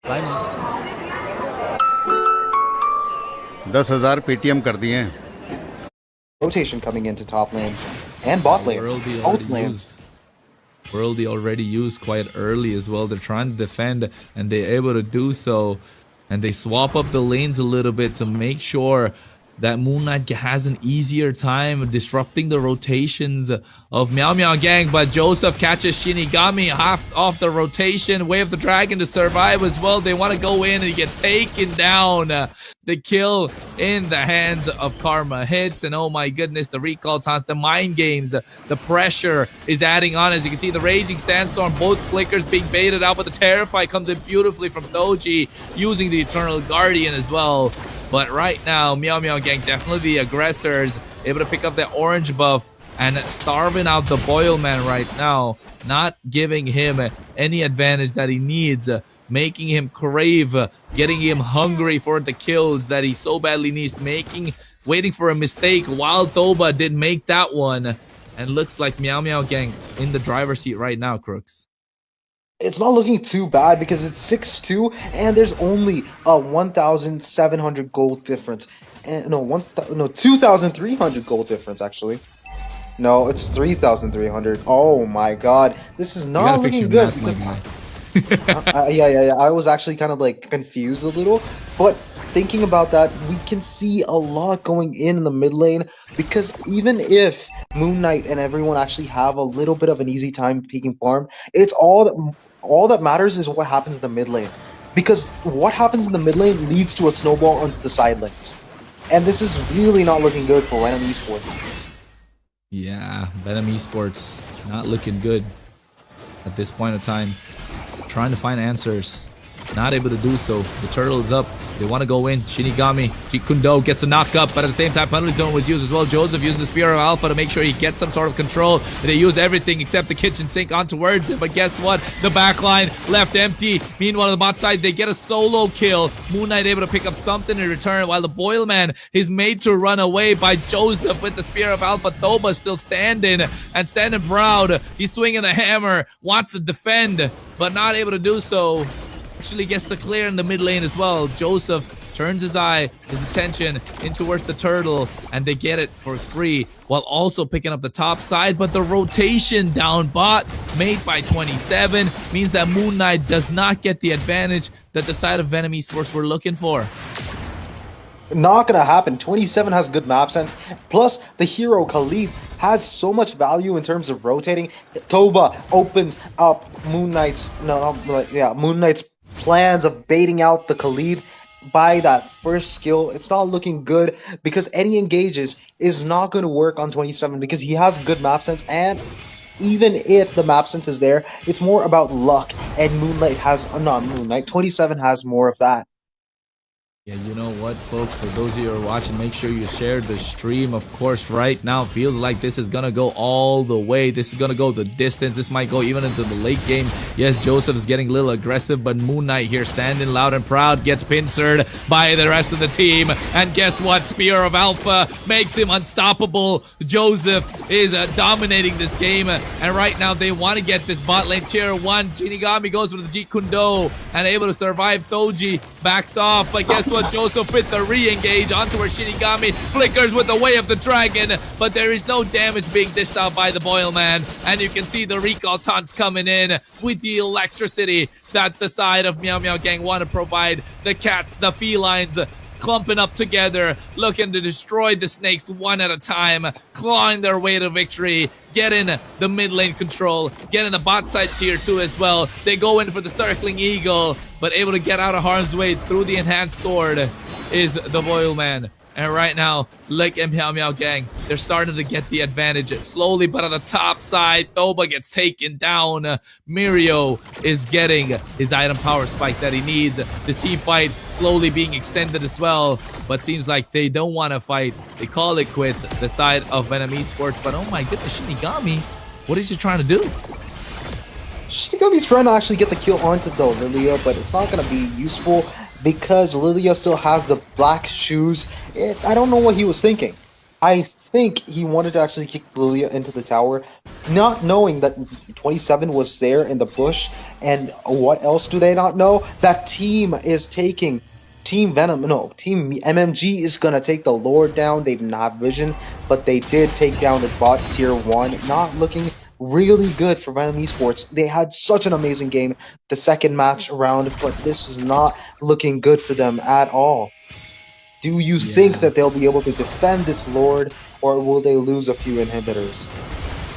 Bye now. 10,000 Paytm कर दिए हैं. Rotation coming into top lane and bot lane. Both lanes. Worldy already used quite early as well. They're trying to defend and they're able to do so. And they swap up the lanes a little bit to make sure that Moon Knight has an easier time disrupting the rotations of Meow Meow Gang. But Joseph catches Shinigami half off the rotation. Way of the Dragon to survive as well. They want to go in and he gets taken down. The kill in the hands of Karma hits, and oh my goodness, the recall taunts, the mind games, the pressure is adding on. As you can see, the Raging Sandstorm, both flickers being baited out, but the Terrify comes in beautifully from Doji, using the Eternal Guardian as well. But right now, Meow Meow Gang, definitely the aggressors, able to pick up the orange buff and starving out the Boilman right now, not giving him any advantage that he needs, making him crave, getting him hungry for the kills that he so badly needs, waiting for a mistake while Toba did make that one. And looks like Meow Meow Gang in the driver's seat right now, Crooks. It's not looking too bad because it's 6-2 and there's only a 1,700 gold difference. And no, 2,300 gold difference actually. No, it's 3,300. Oh my god, this is not looking good. Yeah. I was actually kind of like confused a little, but thinking about that, we can see a lot going in the mid lane, because even if Moon Knight and everyone actually have a little bit of an easy time peeking farm, it's all that matters is what happens in the mid lane, because what happens in the mid lane leads to a snowball onto the side lanes, and this is really not looking good for Venom Esports. Yeah, Venom Esports not looking good at this point of time. Trying to find answers, not able to do so. The turtle is up. They want to go in. Shinigami, Jikundo gets a knock up, but at the same time, penalty zone was used as well. Joseph using the Spear of Alpha to make sure he gets some sort of control. They use everything except the kitchen sink on towards him, but guess what? The backline left empty. Meanwhile, on the bot side, they get a solo kill. Moon Knight able to pick up something in return, while the Boilman is made to run away by Joseph with the Spear of Alpha. Thoba still standing and standing proud. He's swinging the hammer, wants to defend, but not able to do so. Actually gets the clear in the mid lane as well. Joseph turns his attention in towards the turtle, and they get it for free while also picking up the top side. But the rotation down bot made by 27 means that Moon Knight does not get the advantage that the side of Venom Esports were looking for. Not gonna happen. 27 has good map sense. Plus, the hero Khalid has so much value in terms of rotating. Toba opens up Moon Knight's plans of baiting out the Khalid by that first skill. It's not looking good because any engages is not going to work on 27 because he has good map sense, and even if the map sense is there, it's more about luck, and Moonlight has, not Moonlight, 27 has more of that. Yeah, you know what, folks, for those of you who are watching, make sure you share the stream. Of course, right now, feels like this is going to go all the way. This is going to go the distance. This might go even into the late game. Yes, Joseph is getting a little aggressive, but Moon Knight here standing loud and proud, gets pincered by the rest of the team. And guess what? Spear of Alpha makes him unstoppable. Joseph is dominating this game. And right now, they want to get this bot lane tier 1. Shinigami goes with the Jeet Kundo and able to survive. Toji backs off, but guess what? Joseph with the re-engage onto her Shinigami, flickers with the Way of the Dragon, but there is no damage being dished out by the Boilman, and you can see the recall taunts coming in with the electricity that the side of Meow Meow Gang want to provide. The cats, the felines, clumping up together, looking to destroy the snakes one at a time, clawing their way to victory, getting the mid lane control, getting the bot side tier 2 as well. They go in for the circling eagle, but able to get out of harm's way through the enhanced sword is the Boilman. And right now, like Meow Meow Gang, they're starting to get the advantage slowly, but on the top side, Toba gets taken down. Mirio is getting his item power spike that he needs. This team fight slowly being extended as well, but seems like they don't want to fight. They call it quits, the side of Venom Esports, but oh my goodness, Shinigami, what is he trying to do? Shinigami's trying to actually get the kill onto the Lilia, but it's not going to be useful because Lilia still has the black shoes. I don't know what he was thinking. I think he wanted to actually kick Lilia into the tower, not knowing that 27 was there in the bush, and what else do they not know? That team is taking Team Venom, no, Team MMG is gonna take the Lord down. They didn't have vision, but they did take down the bot tier 1. Not looking really good for Venom Esports. They had such an amazing game the second match around, but this is not looking good for them at all. Do you think Yeah. that they'll be able to defend this Lord, or will they lose a few inhibitors?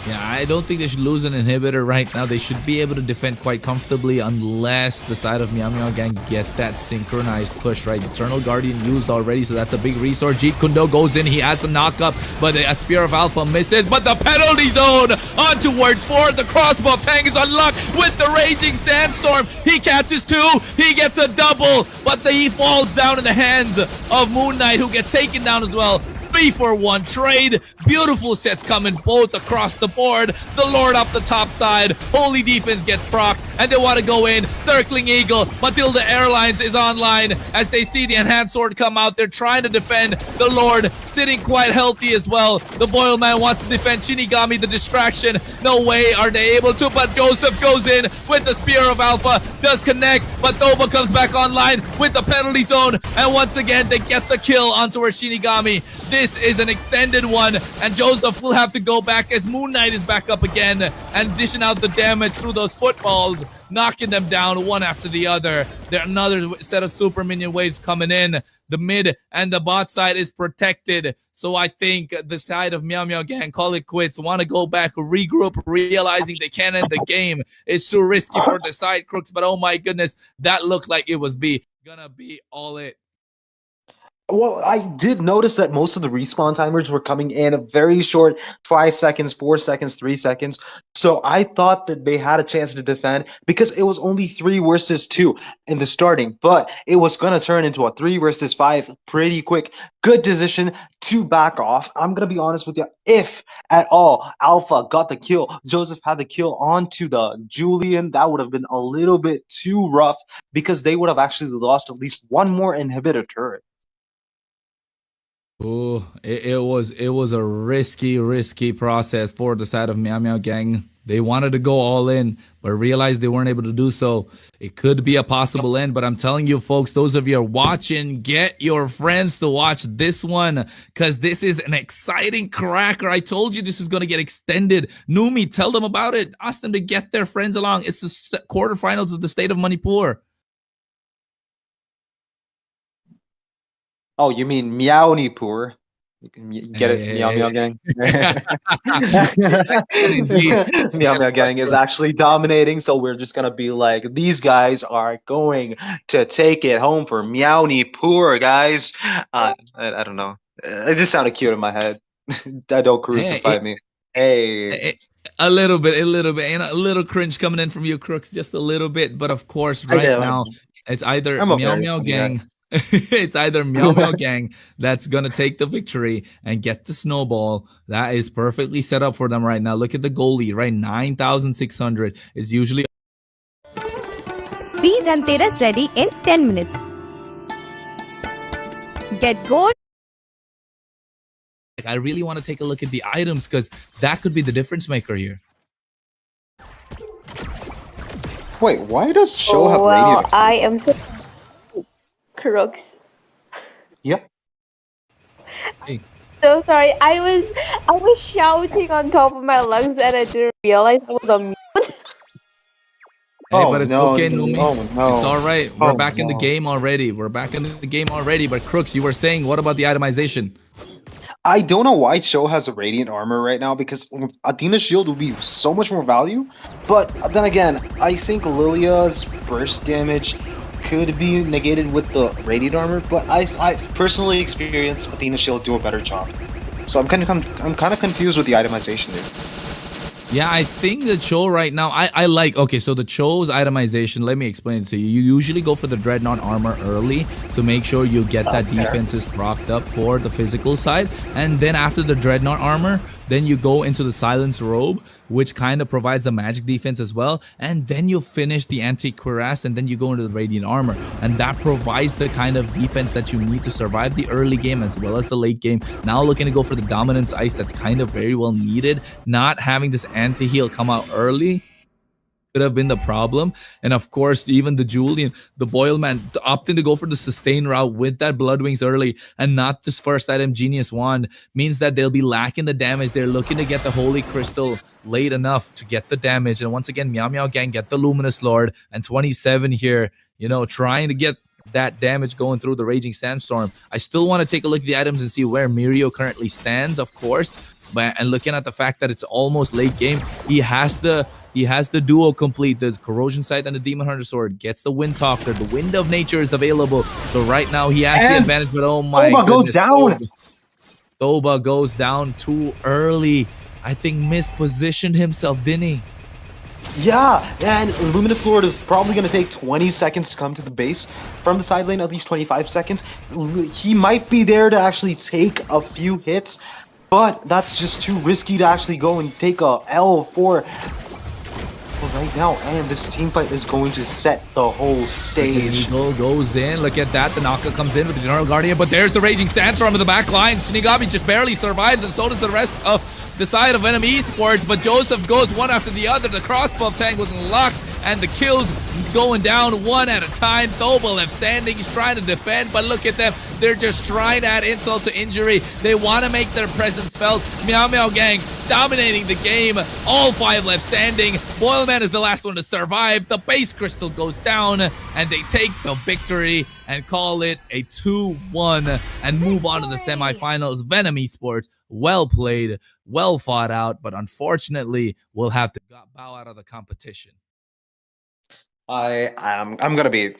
Yeah, I don't think they should lose an inhibitor right now. They should be able to defend quite comfortably unless the side of Meow Meow Gang get that synchronized push, right? Eternal Guardian used already, so that's a big resource. Jeet Kundo goes in, he has the knockup, but the Spear of Alpha misses. But the penalty zone on towards 4. The crossbow tank is unlocked with the Raging Sandstorm. He catches 2, he gets a double, but he falls down in the hands of Moon Knight, who gets taken down as well. 3-for-1 trade. Beautiful sets coming both across the board. The Lord up the top side. Holy Defense gets proc, and they want to go in. Circling Eagle. Matilda Airlines is online as they see the Enhanced Sword come out. They're trying to defend the Lord, sitting quite healthy as well. The Boil Man wants to defend Shinigami, the distraction. No way are they able to, but Joseph goes in with the Spear of Alpha. Does connect, but Thoba comes back online with the penalty zone, and once again they get the kill onto her Shinigami. This is an extended one, and Joseph will have to go back as Moon Knight is back up again and dishing out the damage through those footballs, knocking them down one after the other. There another set of super minion waves coming in. The mid and the bot side is protected. So I think the side of Meow Meow Gang call it quits, want to go back, regroup, realizing they can't end the game. It's too risky for the side crooks, but oh my goodness, that looked like it was gonna be all it. Well, I did notice that most of the respawn timers were coming in a very short 5 seconds, 4 seconds, 3 seconds. So I thought that they had a chance to defend because it was only 3 versus 2 in the starting, but it was going to turn into a 3 versus 5 pretty quick. Good decision to back off. I'm going to be honest with you. If at all Alpha got the kill, Joseph had the kill onto the Julian, that would have been a little bit too rough because they would have actually lost at least one more inhibitor turret. Oh, it was a risky process for the side of Meow Meow Gang. They wanted to go all in, but realized they weren't able to do so. It could be a possible end, but I'm telling you folks, those of you are watching, get your friends to watch this one, because this is an exciting cracker. I told you this is going to get extended. Numi, tell them about it. Ask them to get their friends along. It's the quarterfinals of the state of Manipur. Oh, you mean Meownipur? You can get it, Meow Meow Gang. Meow Meow Gang is actually dominating, so we're just gonna be like, these guys are going to take it home for Meownipur, guys. I don't know. It just sounded cute in my head. Don't crucify me. Hey. A little bit, and a little cringe coming in from you, Crooks, just a little bit. But of course, right now, it's either Meow Meow Gang. It's either Meow Meow Gang that's gonna take the victory and get the snowball. That is perfectly set up for them right now. Look at the goalie, right? 9,600. It's usually Be Dhanteras ready in 10 minutes. Get gold. I really want to take a look at the items because that could be the difference maker here. Wait, why does Show have radiant? I am so crooks. Yep. Hey. So sorry. I was shouting on top of my lungs and I didn't realize I was on mute. Hey, but it's okay, Numi. Oh, no. It's all right. We're Oh, back in the no. game already. But Crooks, you were saying, what about the itemization? I don't know why Cho has a radiant armor right now because Athena's shield would be so much more value. But then again, I think Lilia's burst damage could be negated with the radiant armor. But I personally experienced Athena's shield do a better job. So I'm kind of confused with the itemization there. Yeah, I think the Cho right now, I like, okay, so the Cho's itemization, let me explain it to you. You usually go for the Dreadnought armor early to make sure you get that defenses propped up for the physical side. And then after the Dreadnought armor, Then you go into the Silence Robe, which kind of provides a magic defense as well. And then you finish the Anti-Cuirass, and then you go into the Radiant Armor. And that provides the kind of defense that you need to survive the early game as well as the late game. Now looking to go for the Dominance Ice, that's kind of very well needed. Not having this anti-heal come out early could have been the problem. And of course, even the Julian, the Boil Man, opting to go for the sustain route with that Blood Wings early and not this first item Genius Wand means that they'll be lacking the damage. They're looking to get the Holy Crystal late enough to get the damage. And once again, Meow Meow Gang get the Luminous Lord, and 27 here, trying to get that damage going through the Raging Sandstorm. I still want to take a look at the items and see where Mirio currently stands, of course. And looking at the fact that it's almost late game, he has the duo complete, the Corrosion Scythe and the Demon Hunter Sword. Gets the Wind Talker. The Wind of Nature is available. So right now he has the advantage, but oh my Thoba goodness. goes down. Thoba goes down too early. I think mispositioned himself, didn't he? Yeah, and Luminous Lord is probably going to take 20 seconds to come to the base from the side lane, at least 25 seconds. He might be there to actually take a few hits, but that's just too risky to actually go and take a L for right now. And this team fight is going to set the whole stage. Eagle goes in. Look at that. The Naka comes in with the General Guardian, but there's the Raging Sandstorm in the back line. Shinigami just barely survives, and so does the rest of the side of Venom Esports, but Joseph goes one after the other. The crossbow tank was locked, and the kills going down one at a time. Thoba left standing. He's trying to defend, but look at them. They're just trying to add insult to injury. They want to make their presence felt. Meow Meow Gang dominating the game. All 5 left standing. Boilman is the last one to survive. The base crystal goes down, and they take the victory and call it a 2-1 and move on to the semifinals. Venom Esports, well played, well fought out, but unfortunately, we'll have to bow out of the competition. I'm gonna be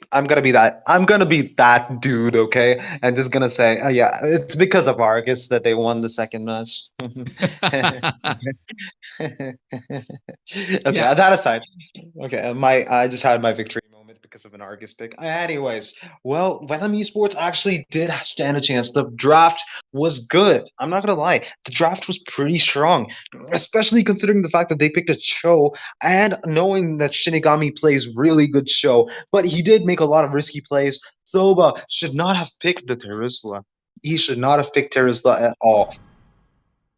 that dude, okay? And just gonna say, oh yeah, it's because of Argus that they won the second match. Okay, Yeah. that aside, okay, I just had my victory moment because of an Argus pick. Anyways, well, Venom Esports actually did stand a chance. The draft was good. I'm not gonna lie, the draft was pretty strong, especially considering the fact that they picked a Cho and knowing that Shinigami plays really good Cho, but he did make a lot of risky plays. Thoba should not have picked the Terizla. He should not have picked Terizla at all.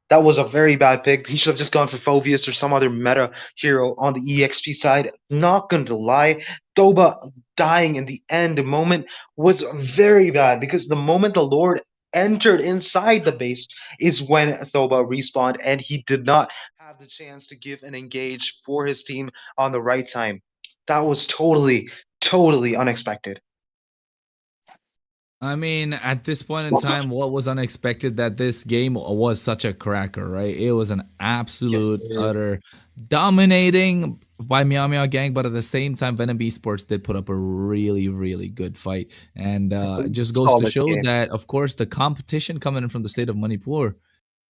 That was a very bad pick. He should have just gone for Phoveus or some other meta hero on the EXP side. Not going to lie, Thoba dying in the end moment was very bad because the moment the Lord entered inside the base is when Thoba respawned, and he did not have the chance to give an engage for his team on the right time. That was totally, totally unexpected. I mean, at this point in time, what was unexpected that this game was such a cracker, right? It was an absolute, sir. utter dominating by Meow Meow Gang, but at the same time, Venom Esports did put up a really, really good fight. And it just goes to Solid show game. that, of course, the competition coming in from the state of Manipur,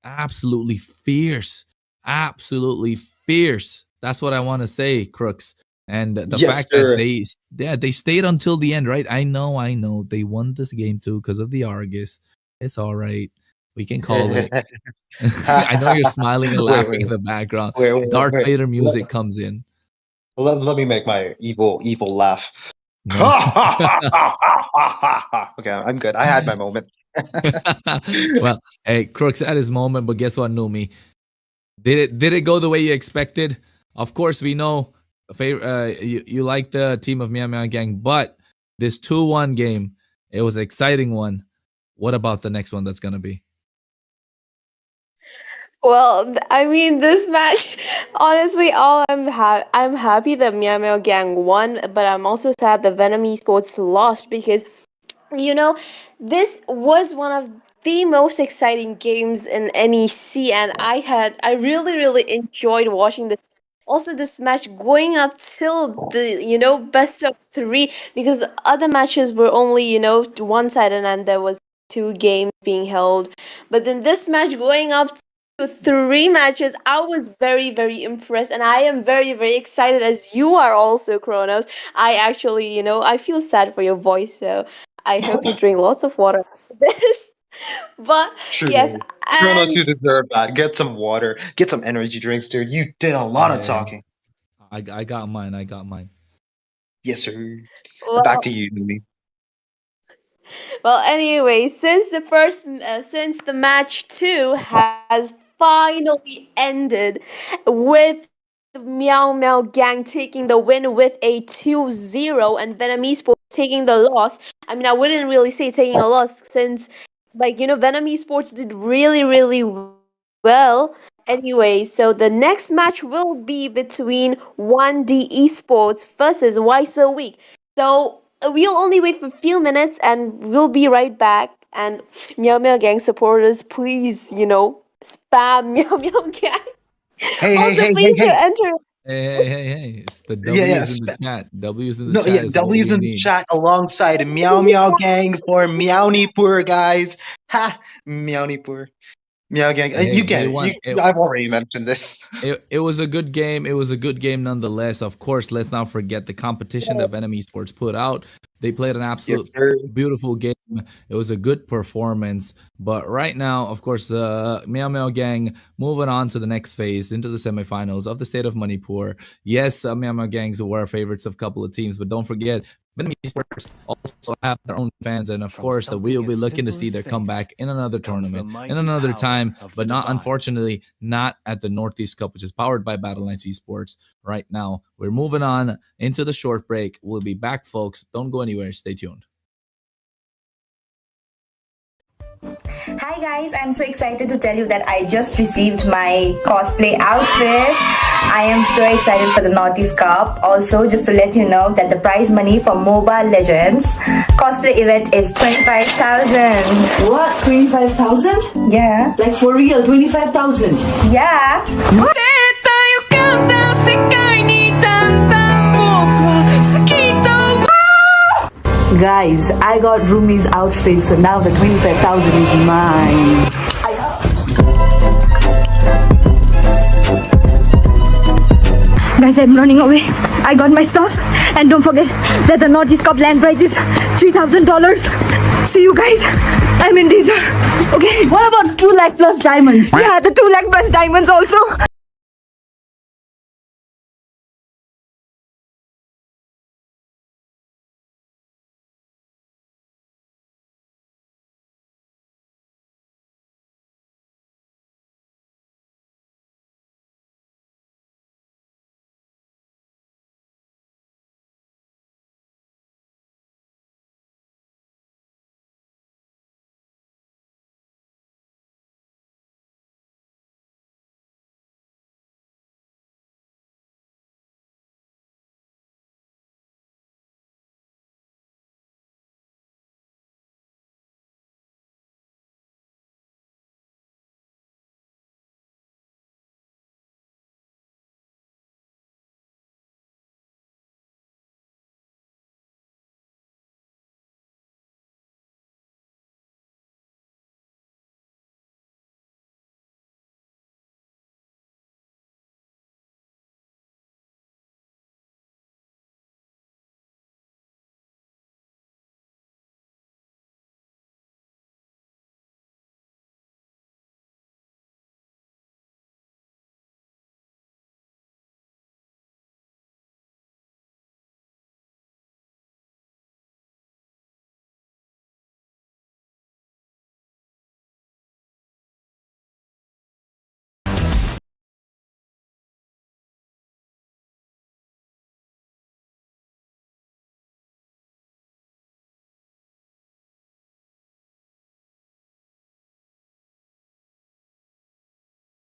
absolutely fierce. Absolutely fierce. That's what I want to say, Crooks. And the Yes, fact sir. that they stayed until the end, right? I know they won this game too because of the Argus. It's all right. We can call it. I know you're smiling and Wait, laughing wait, in the background. wait, Darth wait. Vader music comes in. Let me make my evil laugh. No. Okay, I'm good. I had my moment. Well, hey, Crooks had his moment, but guess what, Numi? Did it go the way you expected? Of course, we know you like the team of Meow Meow Gang, but this 2-1 game, it was an exciting one. What about the next one that's gonna be? Well, I mean, this match, honestly, all I'm happy that Meow Meow Gang won, but I'm also sad that Venom Esports lost because you know, this was one of the most exciting games in NEC, and I really, really enjoyed watching this. Also, this match going up till the best of three, because other matches were only one sided and there was two games being held. But then this match going up to three matches, I was very, very impressed, and I am very, very excited as you are also, Kronos. I actually, I feel sad for your voice, so I hope you drink lots of water after this. But yes, True. Kronos, And you deserve that. Get some water. Get some energy drinks, dude. You did a lot of Yeah, talking. I got mine. I got mine. Yes, sir. Back well, to you, Numi. well, anyway, since the match two has finally ended with Meow Meow Gang taking the win with a 2-0 and Venom Esports taking the loss. I mean, I wouldn't really say taking a loss since, like, Venom Esports did really, really well. Anyway, so the next match will be between 1D Esports versus Why So Weak. So we'll only wait for a few minutes and we'll be right back. And Meow Meow Gang supporters, please, spam Meow Meow Gang. Hey, hey, Also, hey, hey, please do hey. enter. Hey. It's the Yeah, yeah. W's in the chat. W's in the No, yeah, chat is what W's we in the need. chat alongside Meow Meow Gang for Meownipur, guys. Ha! Meownipur. Meow Gang. Hey, You get they it. won. I've already mentioned this. It was a good game. It was a good game nonetheless. Of course, let's not forget the competition that Venom Esports put out. They played an Yes, absolute sir. beautiful game. It was a good performance. But right now, of course, Meow Meow Gang moving on to the next phase into the semifinals of the state of Manipur. Yes, Meow Meow Gangs were favorites of a couple of teams, but don't forget, Venom Esports also have their own fans, and of course, we'll be looking to see their comeback in another tournament, in another time, but not unfortunately, not at the Northeast Cup, which is powered by Battle Lines Esports. Right now, we're moving on into the short break. We'll be back, folks. Don't go anywhere. Stay tuned. Hi guys, I'm so excited to tell you that I just received my cosplay outfit. I am so excited for the Northeast Cup. Also, just to let you know that the prize money for Mobile Legends cosplay event is 25,000. What? 25,000? Yeah. Like for real, 25,000? Yeah. Guys, I got Rumi's outfit, so now the 25,000 is mine. Guys, I'm running away. I got my stuff. And don't forget that the Northeast Cup land prize is $3,000. See you guys. I'm in danger. Okay, what about 2 lakh plus diamonds? Yeah, the 2 lakh plus diamonds also.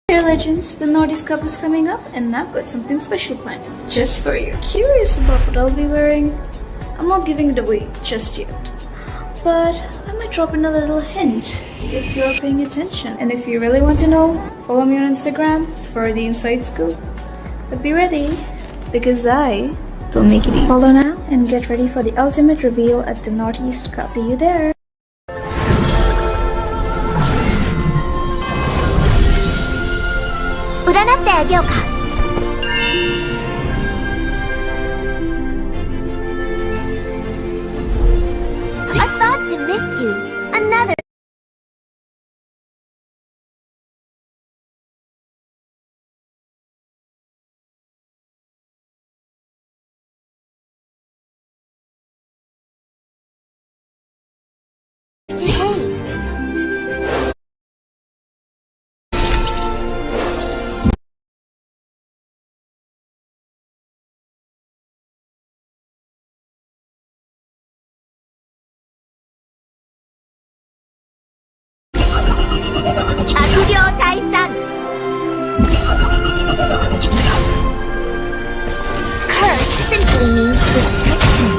Dear Legends, the Nordisk Cup is coming up and I've got something special planned just for you. Curious about what I'll be wearing? I'm not giving it away just yet, but I might drop in a little hint if you're paying attention. And if you really want to know, follow me on Instagram for the inside scoop. But be ready, because I will make it easy. Follow now and get ready for the ultimate reveal at the Northeast Cup. See you there! I thought to miss you. Another Curse simply means destruction.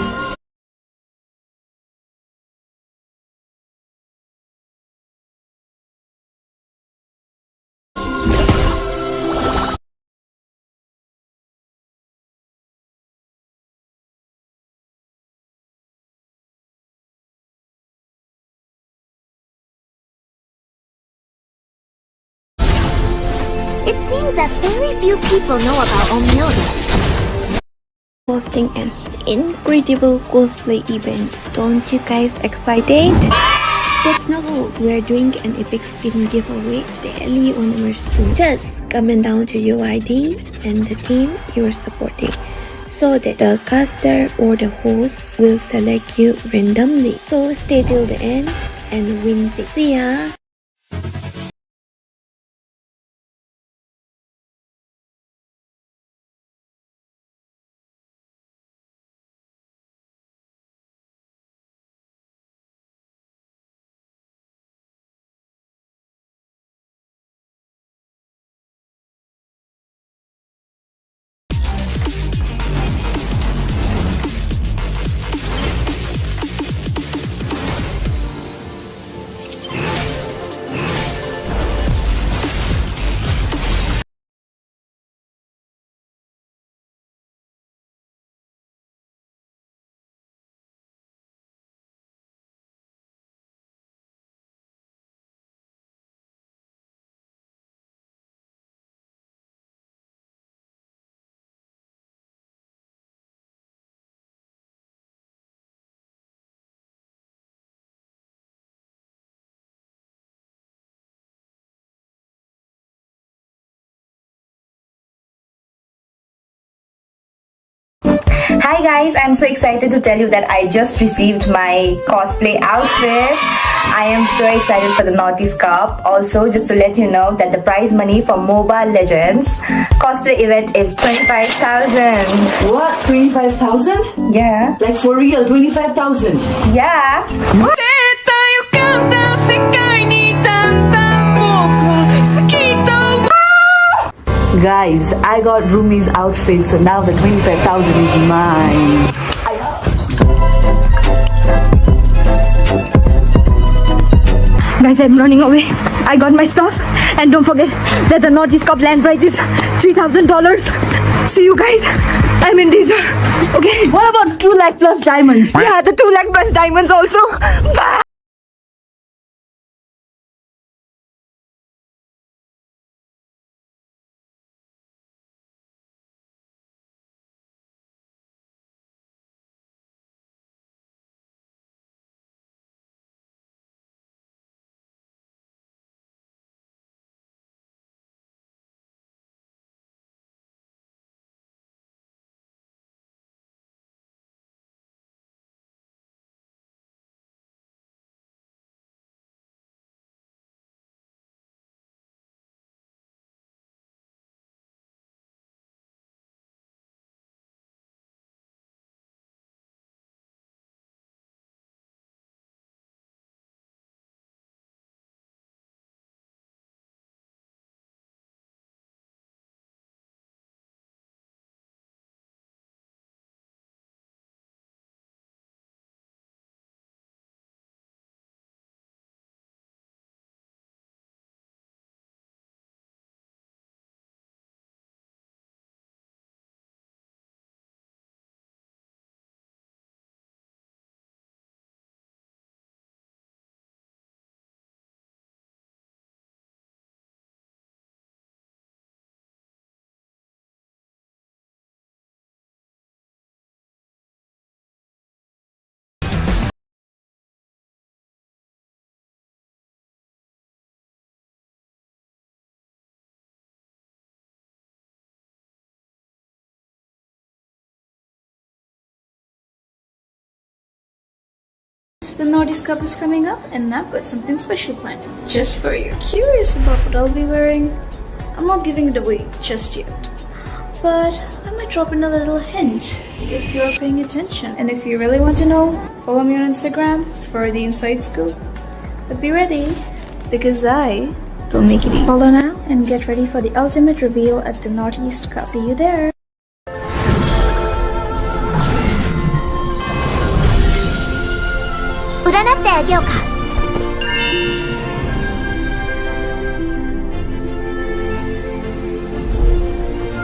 It seems that very few people know about Omnilda. Hosting an incredible cosplay event. Don't you guys excited? That's not all. We're doing an epic skin giveaway daily on our stream. Just comment down to your ID and the team you're supporting so that the caster or the host will select you randomly. So stay till the end and win big. See ya! Hi guys, I'm so excited to tell you that I just received my cosplay outfit. I am so excited for the Naughty's Cup. Also, just to let you know that the prize money for Mobile Legends cosplay event is 25,000. What? 25,000? Yeah. Like for real, 25,000? Yeah. Guys, I got Rumi's outfit, so now the 25,000 is mine. Guys, I'm running away. I got my stuff. And don't forget that the Naughty's Cup land prize is $3,000. See you guys. I'm in danger. Okay. What about 2 lakh plus diamonds? Yeah, the 2 lakh plus diamonds also. Bye. The Naughty's Cup is coming up and I've got something special planned just for you. Curious about what I'll be wearing? I'm not giving it away just yet, but I might drop in a little hint if you're paying attention. And if you really want to know, follow me on Instagram for the inside scoop. But be ready, because I Don't make it easy. Follow now and get ready for the ultimate reveal at the Northeast Cup. See you there.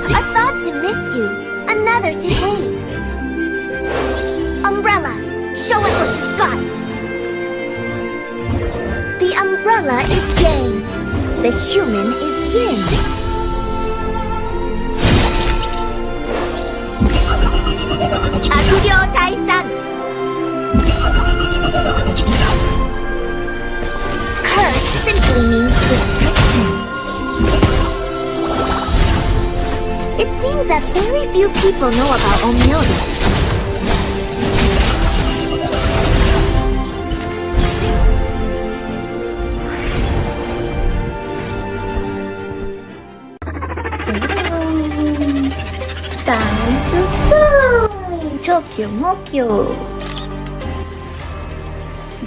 A thought to miss you, another to hate. Umbrella, show us what you've got. The umbrella is yang, the human is yin. Akugyo Taisan. Curse simply means restriction. It seems that very few people know about Omyobi. Chokyo Mokyo.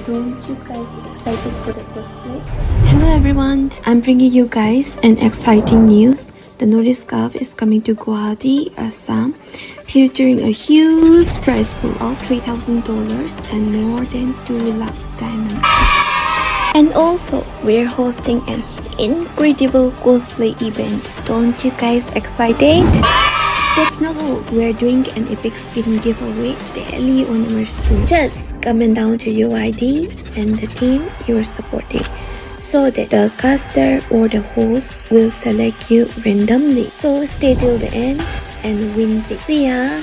Don't you guys excited for the cosplay? Hello everyone, I'm bringing you guys an exciting news. The Northeast Cup is coming to Guwahati, Assam, featuring a huge prize pool of $3,000 and more than 2 lakhs diamonds. And also, we're hosting an incredible cosplay event. Don't you guys excited? That's not all. We're doing an epic skin giveaway daily on our stream. Just comment down to your ID and the team you're supporting, so that the caster or the host will select you randomly. So stay till the end and win big. See ya!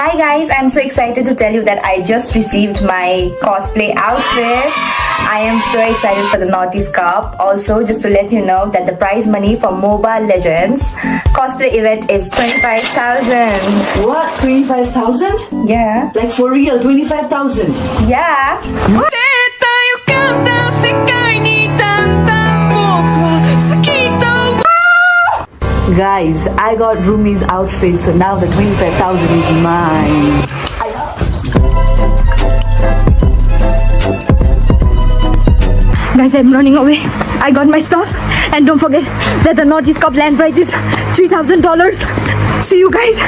Hi guys, I'm so excited to tell you that I just received my cosplay outfit. I am so excited for the Northeast Cup. Also, just to let you know that the prize money for Mobile Legends cosplay event is 25,000. What? 25,000? Yeah. Like for real, 25,000? Yeah. What? Guys, I got Rumi's outfit, so now the 25,000 is mine. Guys, I'm running away. I got my stuff. And don't forget that the Northeast Cup land prize is $3,000. See you guys.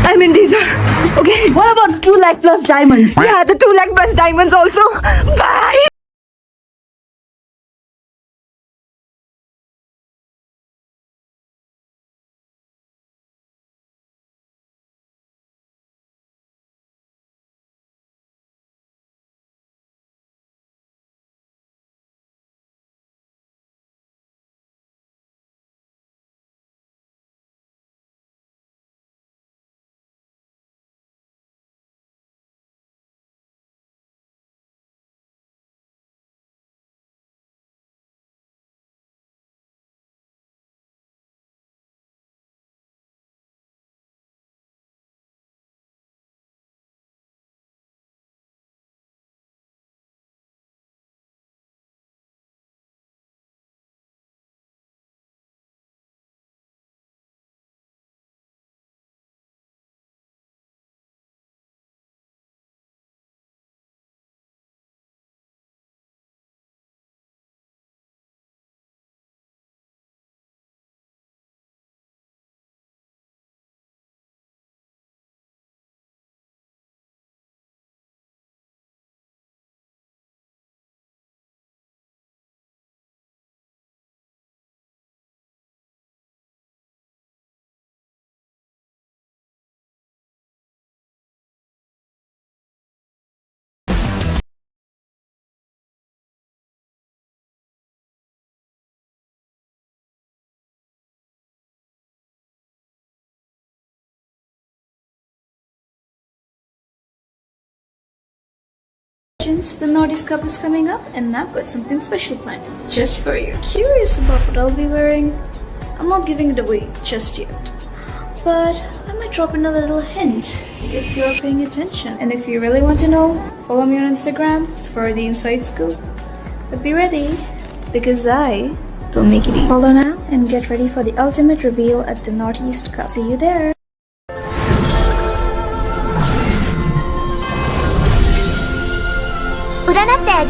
I'm in danger. Okay. What about 2 lakh plus diamonds? Yeah, the 2 lakh plus diamonds also. Bye. The Nordics Cup is coming up, and I've got something special planned just for you. Curious about what I'll be wearing? I'm not giving it away just yet, but I might drop in a little hint if you're paying attention. And if you really want to know, follow me on Instagram for the inside scoop. But be ready, because I don't make it easy. Follow now and get ready for the ultimate reveal at the Northeast Cup. See you there. A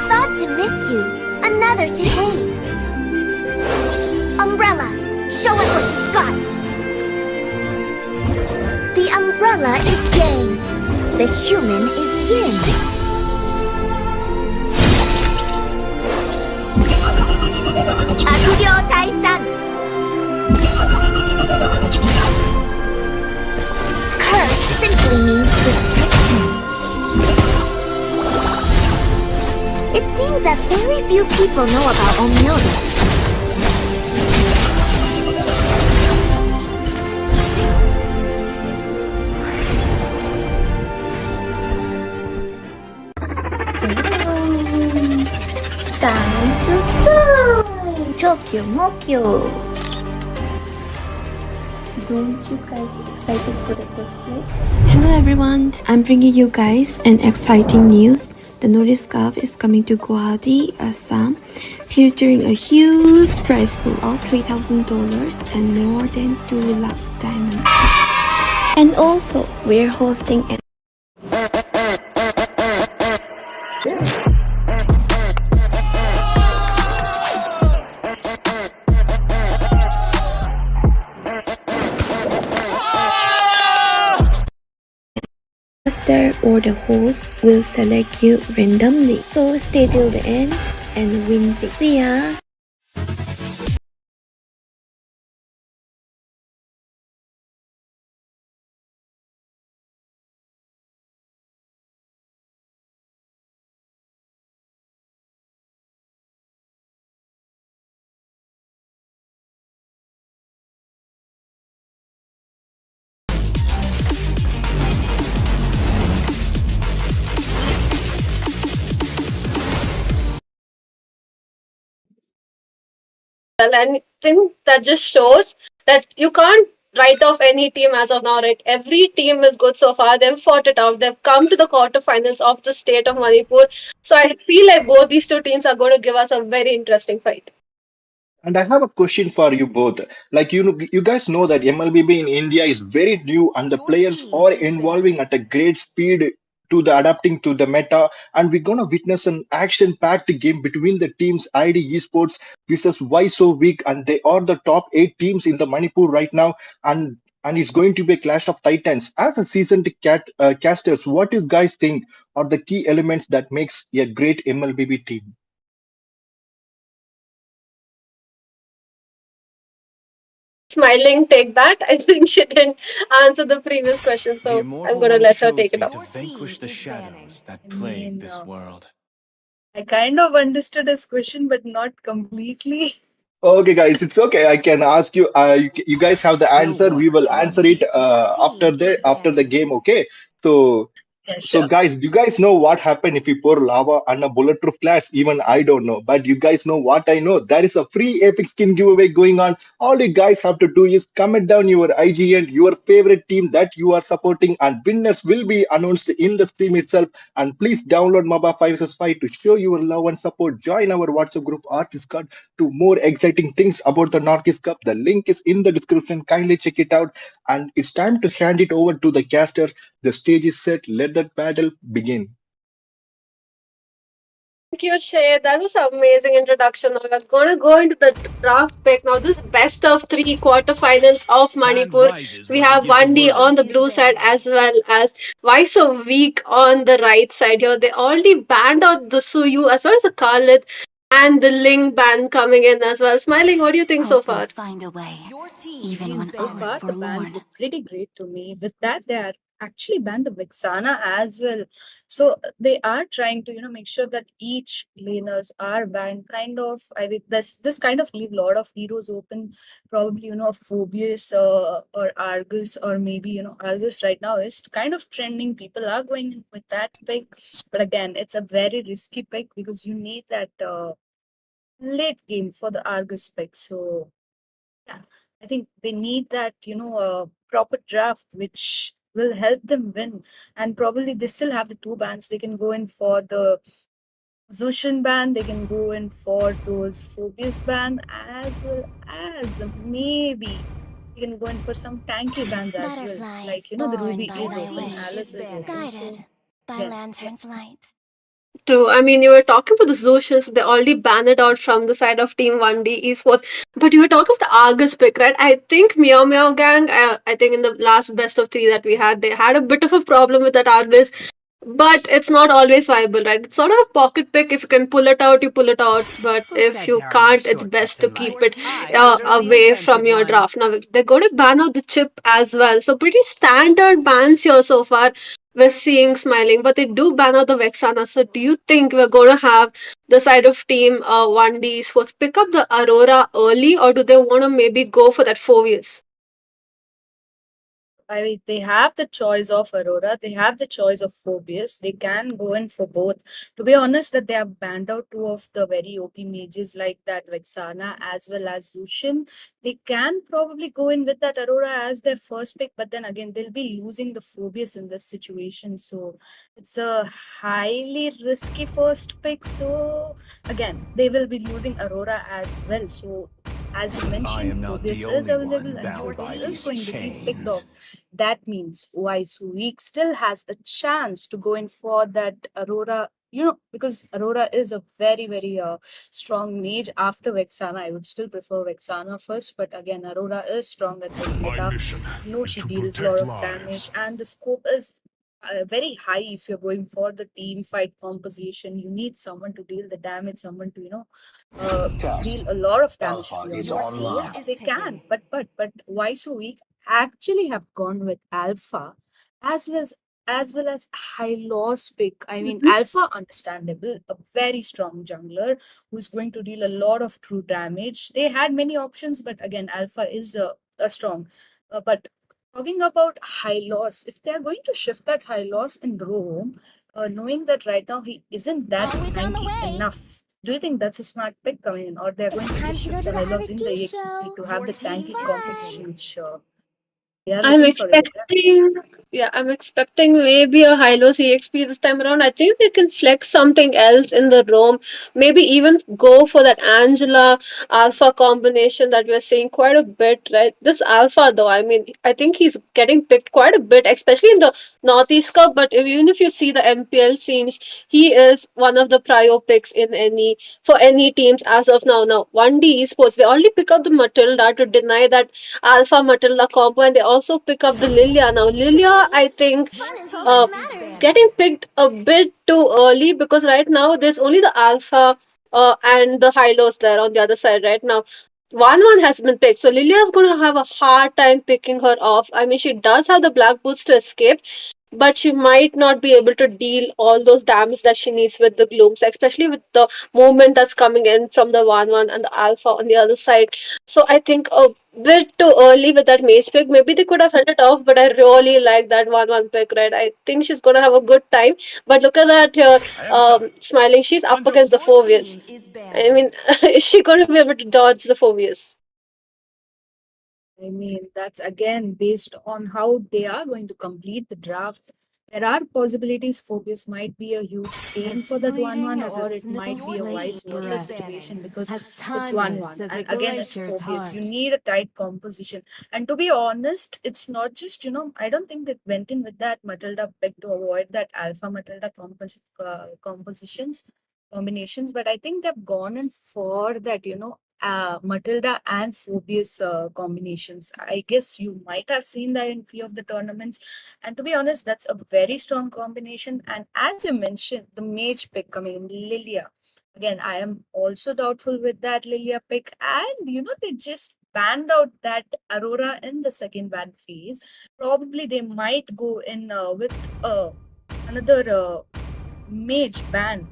thought to miss you, another to hate. Umbrella, show us what you got. The umbrella is yang, the human is yin. Akugyo Taisan. Curse simply means restriction. It seems that very few people know about Omyoda. Time to fly! Chokyo Mokyo! Don't you guys excited for the cosplay? Hello everyone, I'm bringing you guys an exciting news. The Nordic Cup is coming to Guwahati, Assam, featuring a huge prize pool of $3,000 and more than 2 lakhs diamonds. And also, we're hosting an or the host will select you randomly. So stay till the end and win big. See ya! And I think that just shows that you can't write off any team as of now, right? Every team is good so far. They've fought it out. They've come to the quarterfinals of the state of Manipur. So I feel like both these two teams are going to give us a very interesting fight. And I have a question for you both. Like you guys know that MLBB in India is very new, and the players are evolving at a great speed to the adapting to the meta. And we're gonna witness an action-packed game between the teams ID Esports versus Why So Weak, and they are the top 8 teams in the Manipur right now. And it's going to be a clash of titans. As a seasoned casters, what do you guys think are the key elements that makes a great MLBB team? Smiling, take that. I think she didn't answer the previous question, so I'm going to let her take it up. To vanquish the shadows that plague this world. I kind of understood his question, but not completely. Okay, guys, it's okay. I can ask you. You guys have the answer. We will answer it after the game. Okay. So Yeah, so, sure. guys, do you guys know what happened if you pour lava on a bulletproof glass? Even I don't know. But you guys know what I know. There is a free Epic Skin giveaway going on. All you guys have to do is comment down your IG and your favorite team that you are supporting, and winners will be announced in the stream itself. And please download MABA 565 to show your love and support. Join our WhatsApp group or Discord to more exciting things about the Northeast Cup. The link is in the description. Kindly check it out. And it's time to hand it over to the caster. The stage is set. Let that battle begin. Thank you, Shay. That was an amazing introduction. Now we're going to go into the draft pick. Now, this is best of 3 quarterfinals of Manipur. We have 1D on the blue side as well as Why So Weak on the right side here. They already banned out the Suyu as well as the Khalid and the Ling ban coming in as well. Smiling, what do you think so far? So far, the bans look pretty great to me. With that, they are actually banned the Vexana as well. So they are trying to, make sure that each laners are banned. Kind of, I mean, this kind of leave a lot of heroes open. Probably, Phobius or Argus, or maybe, Argus right now is kind of trending. People are going in with that pick, but again, it's a very risky pick because you need that late game for the Argus pick. So yeah, I think they need that, proper draft which will help them win. And probably they still have the two bans. They can go in for the Zushin ban, they can go in for those Phobius ban, as well as maybe they can go in for some tanky bans as well. Like, the Ruby is open, Alice is open. So, yeah. True. I mean, you were talking about the Zoshins, they already banned it out from the side of Team 1D Esports. But you were talking of the Argus pick, right? I think Meow Meow Gang, I think in the last best of three that we had, they had a bit of a problem with that Argus. But it's not always viable, right? It's sort of a pocket pick. If you can pull it out, you pull it out. But if you can't, it's best to keep it away from your draft. Now, they're going to ban out the chip as well. So, pretty standard bans here so far. We're seeing smiling, but they do ban out the Vexana. So, do you think we're going to have the side of Team 1D Sports pick up the Aurora early, or do they want to maybe go for that 4 years? I mean, they have the choice of Aurora, they have the choice of Phobius. They can go in for both. To be honest, that they have banned out two of the very OP mages like that Vexana as well as Zushin. They can probably go in with that Aurora as their first pick, but then again, they'll be losing the Phobius in this situation. So it's a highly risky first pick. So again, they will be losing Aurora as well. So as you mentioned, Phobius is available and Phobius is going to be picked off. That means Week still has a chance to go in for that Aurora, because Aurora is a very, very strong mage after Vexana. I would still prefer Vexana first, but again, Aurora is strong at this meta. She deals a lot of damage, and the scope is very high if you're going for the team fight composition. You need someone to deal the damage, someone to, deal a lot of damage to your opponent. So yeah, they can, but why so weak? Actually have gone with Alpha as well as high loss pick. I mean, Alpha, understandable, a very strong jungler who's going to deal a lot of true damage. They had many options, but again, Alpha is a strong. But talking about high loss, if they are going to shift that high loss in Rome, knowing that right now he isn't that tanky enough, do you think that's a smart pick coming in, or they're going to just shift the high loss in the EXP to have the tanky composition which they are I'm looking for in the draft? expecting, yeah, I'm expecting maybe a high-low CXP this time around. I think they can flex something else in the roam. Maybe even go for that Angela Alpha combination that we're seeing quite a bit, right? This Alpha, though, I mean, I think he's getting picked quite a bit, especially in the Northeast Cup. But even if you see the MPL scenes, he is one of the prio picks in any teams as of now. Now, 1D Esports, they already pick up the Matilda to deny that Alpha Matilda combo, and they also pick up the Lilia. Now, Lilia, I think, uh, getting picked a bit too early because right now there's only the Alpha and the Hylos there on the other side right now. 1-1 has been picked, so Lilia's going to have a hard time picking her off. I mean, she does have the black boots to escape, but she might not be able to deal all those damage that she needs with the glooms, especially with the movement that's coming in from the 1-1 and the alpha on the other side. So I think a bit too early with that mace pick. Maybe they could have held it off, but I really like that 1-1 pick, right? I think she's gonna have a good time. But look at that here, smiling. She's up against the Phobius. I mean, is she gonna be able to dodge the Phobius? I mean, that's again based on how they are going to complete the draft. There are possibilities Phobius might be a huge pain for that 1-1, or it might be a vice versa situation because it's 1-1. And again, it's Phobius. You need a tight composition. And to be honest, it's not just, I don't think they went in with that Matilda pick to avoid that Alpha Matilda compositions, combinations, but I think they've gone in for that, Matilda and Phobius combinations. I guess you might have seen that in few of the tournaments. And to be honest, that's a very strong combination. And as you mentioned, the mage pick coming in, Lilia. Again, I am also doubtful with that Lilia pick. And they just banned out that Aurora in the second ban phase, probably they might go in with another mage ban.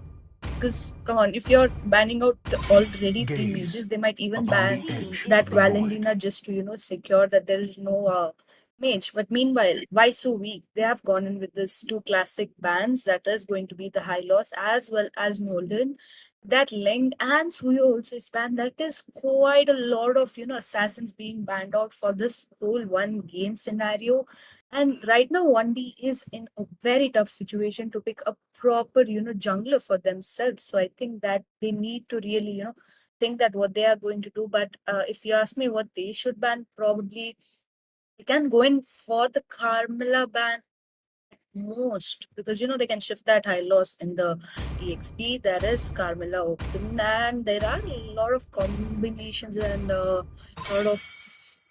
Because come on, if you're banning out already three mages, they might even ban that Valentina just to secure that there is no mage. But meanwhile, why so weak? They have gone in with this two classic bans that is going to be the High Loss as well as Nolden. That Ling and Suyo also is banned. That is quite a lot of assassins being banned out for this whole one game scenario. And right now, 1D is in a very tough situation to pick a proper jungler for themselves. So I think that they need to really think that what they are going to do. But if you ask me what they should ban, probably they can go in for the Carmilla ban most, because they can shift that high loss in the exp. There is Carmilla open, and there are a lot of combinations and a lot of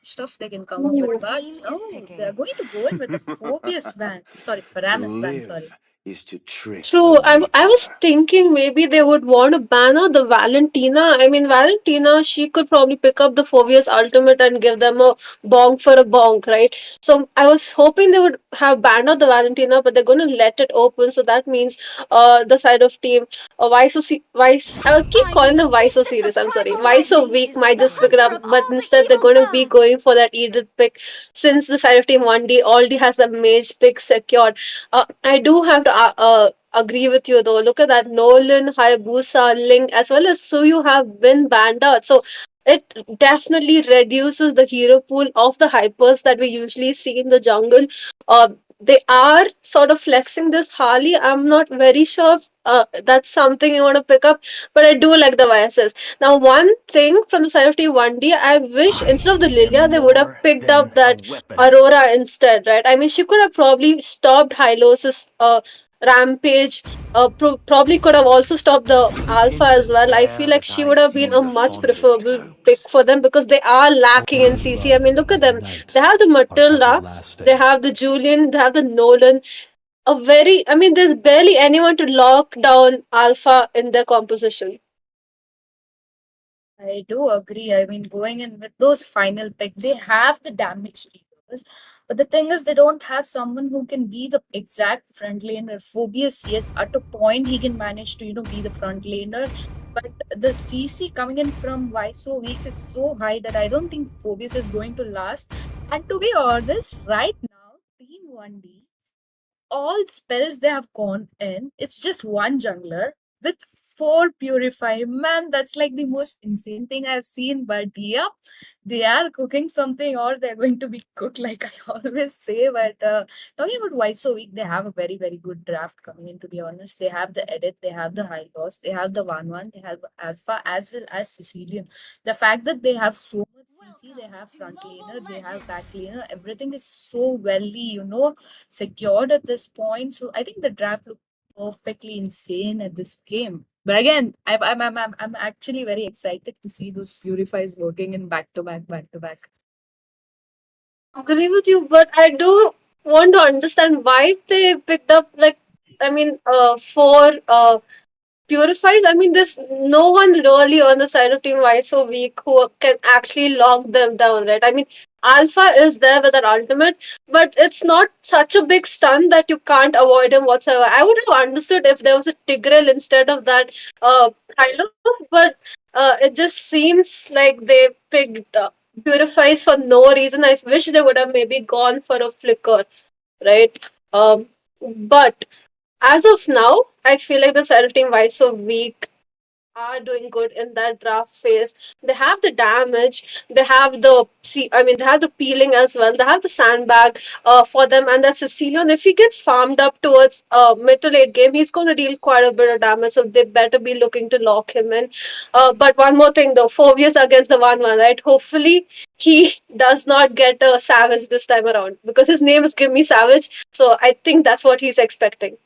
stuff they can come up with. But no, they're going to go in with the Phobius ban, sorry, Paramus ban, sorry. Is to trick True. I was thinking maybe they would want to ban out the Valentina. I mean, Valentina, she could probably pick up the Phobius ultimate and give them a bonk for a bonk, right? So I was hoping they would have banned out the Valentina, but they're going to let it open. So that means the side of team Vice. I will keep calling them Vice so serious. I'm sorry. Vice so weak might just pick it up, but instead they're going to be going for that Edith pick since the side of team 1D already has the mage pick secured. I do have to agree with you though. Look at that. Nolan, Hayabusa, Link, as well as Suyu have been banned out. So it definitely reduces the hero pool of the hypers that we usually see in the jungle. They are sort of flexing this Harley. I'm not very sure if that's something you want to pick up, but I do like the VSS. Now, one thing from the side of T1D, I wish instead of the Lilia, they would have picked up that Aurora instead, right? I mean, she could have probably stopped Hylos's rampage. Probably could have also stopped the Alpha as well. I feel like she would have been a much preferable pick for them because they are lacking in CC. I mean, look at them. They have the Matilda, they have the Julian, they have the Nolan. I mean, there's barely anyone to lock down Alpha in their composition. I do agree. I mean, going in with those final pick, they have the damage dealers, but the thing is, they don't have someone who can be the exact front laner. Phobius, yes, at a point he can manage to be the front laner, but the CC coming in from Why So Weak is so high that I don't think Phobius is going to last. And to be honest, right now, Team 1D, all spells they have gone in, it's just one jungler with four purify. Man, that's like the most insane thing I've seen. But yeah, they are cooking something, or they're going to be cooked, like I always say. But talking about why so weak, they have a very, very good draft coming in, to be honest. They have the edit, they have the high loss, they have the 1-1, they have alpha as well as Sicilian. The fact that they have so much CC, they have front laner, they have back laner, everything is so secured at this point. So I think the draft looked perfectly insane at this game. But again, I'm actually very excited to see those purifies working in back to back. Agree with you, but I do want to understand why they picked up four purifies. I mean, there's no one really on the side of Team Y so weak who can actually lock them down, right? I mean, Alpha is there with an ultimate, but it's not such a big stun that you can't avoid him whatsoever. I would have understood if there was a Tigreal instead of that Hylos, but it just seems like they picked purifies for no reason. I wish they would have maybe gone for a flicker, right? But as of now, I feel like the Self Team Vice so weak are doing good in that draft phase. They have the damage, they have they have the peeling as well, they have the sandbag for them, and that Sicilian, if he gets farmed up towards mid to late game, he's going to deal quite a bit of damage, so they better be looking to lock him in. But one more thing though, Phobius against the 1-1, right? Hopefully he does not get a Savage this time around because his name is Give Me Savage, so I think that's what he's expecting.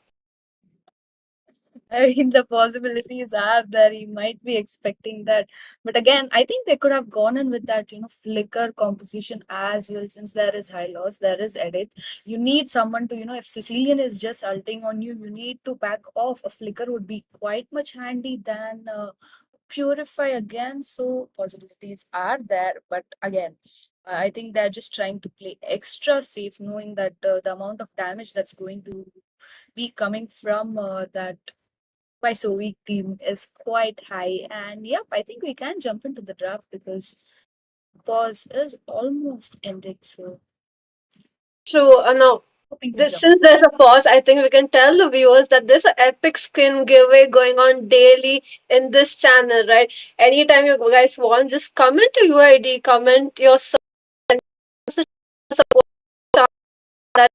I mean, the possibilities are there. He might be expecting that. But again, I think they could have gone in with that, flicker composition as well, since there is high loss, there is edit. You need someone to, if Sicilian is just ulting on you, you need to back off. A flicker would be quite much handy than purify again, so possibilities are there. But again, I think they're just trying to play extra safe, knowing that the amount of damage that's going to be coming from that twice a week team is quite high. And yep, I think we can jump into the draft because pause is almost ending. So True. No. hoping to jump. Since there's a pause, I think we can tell the viewers that there's an epic skin giveaway going on daily in this channel, right? Anytime you guys want, just comment to UID, comment your support. That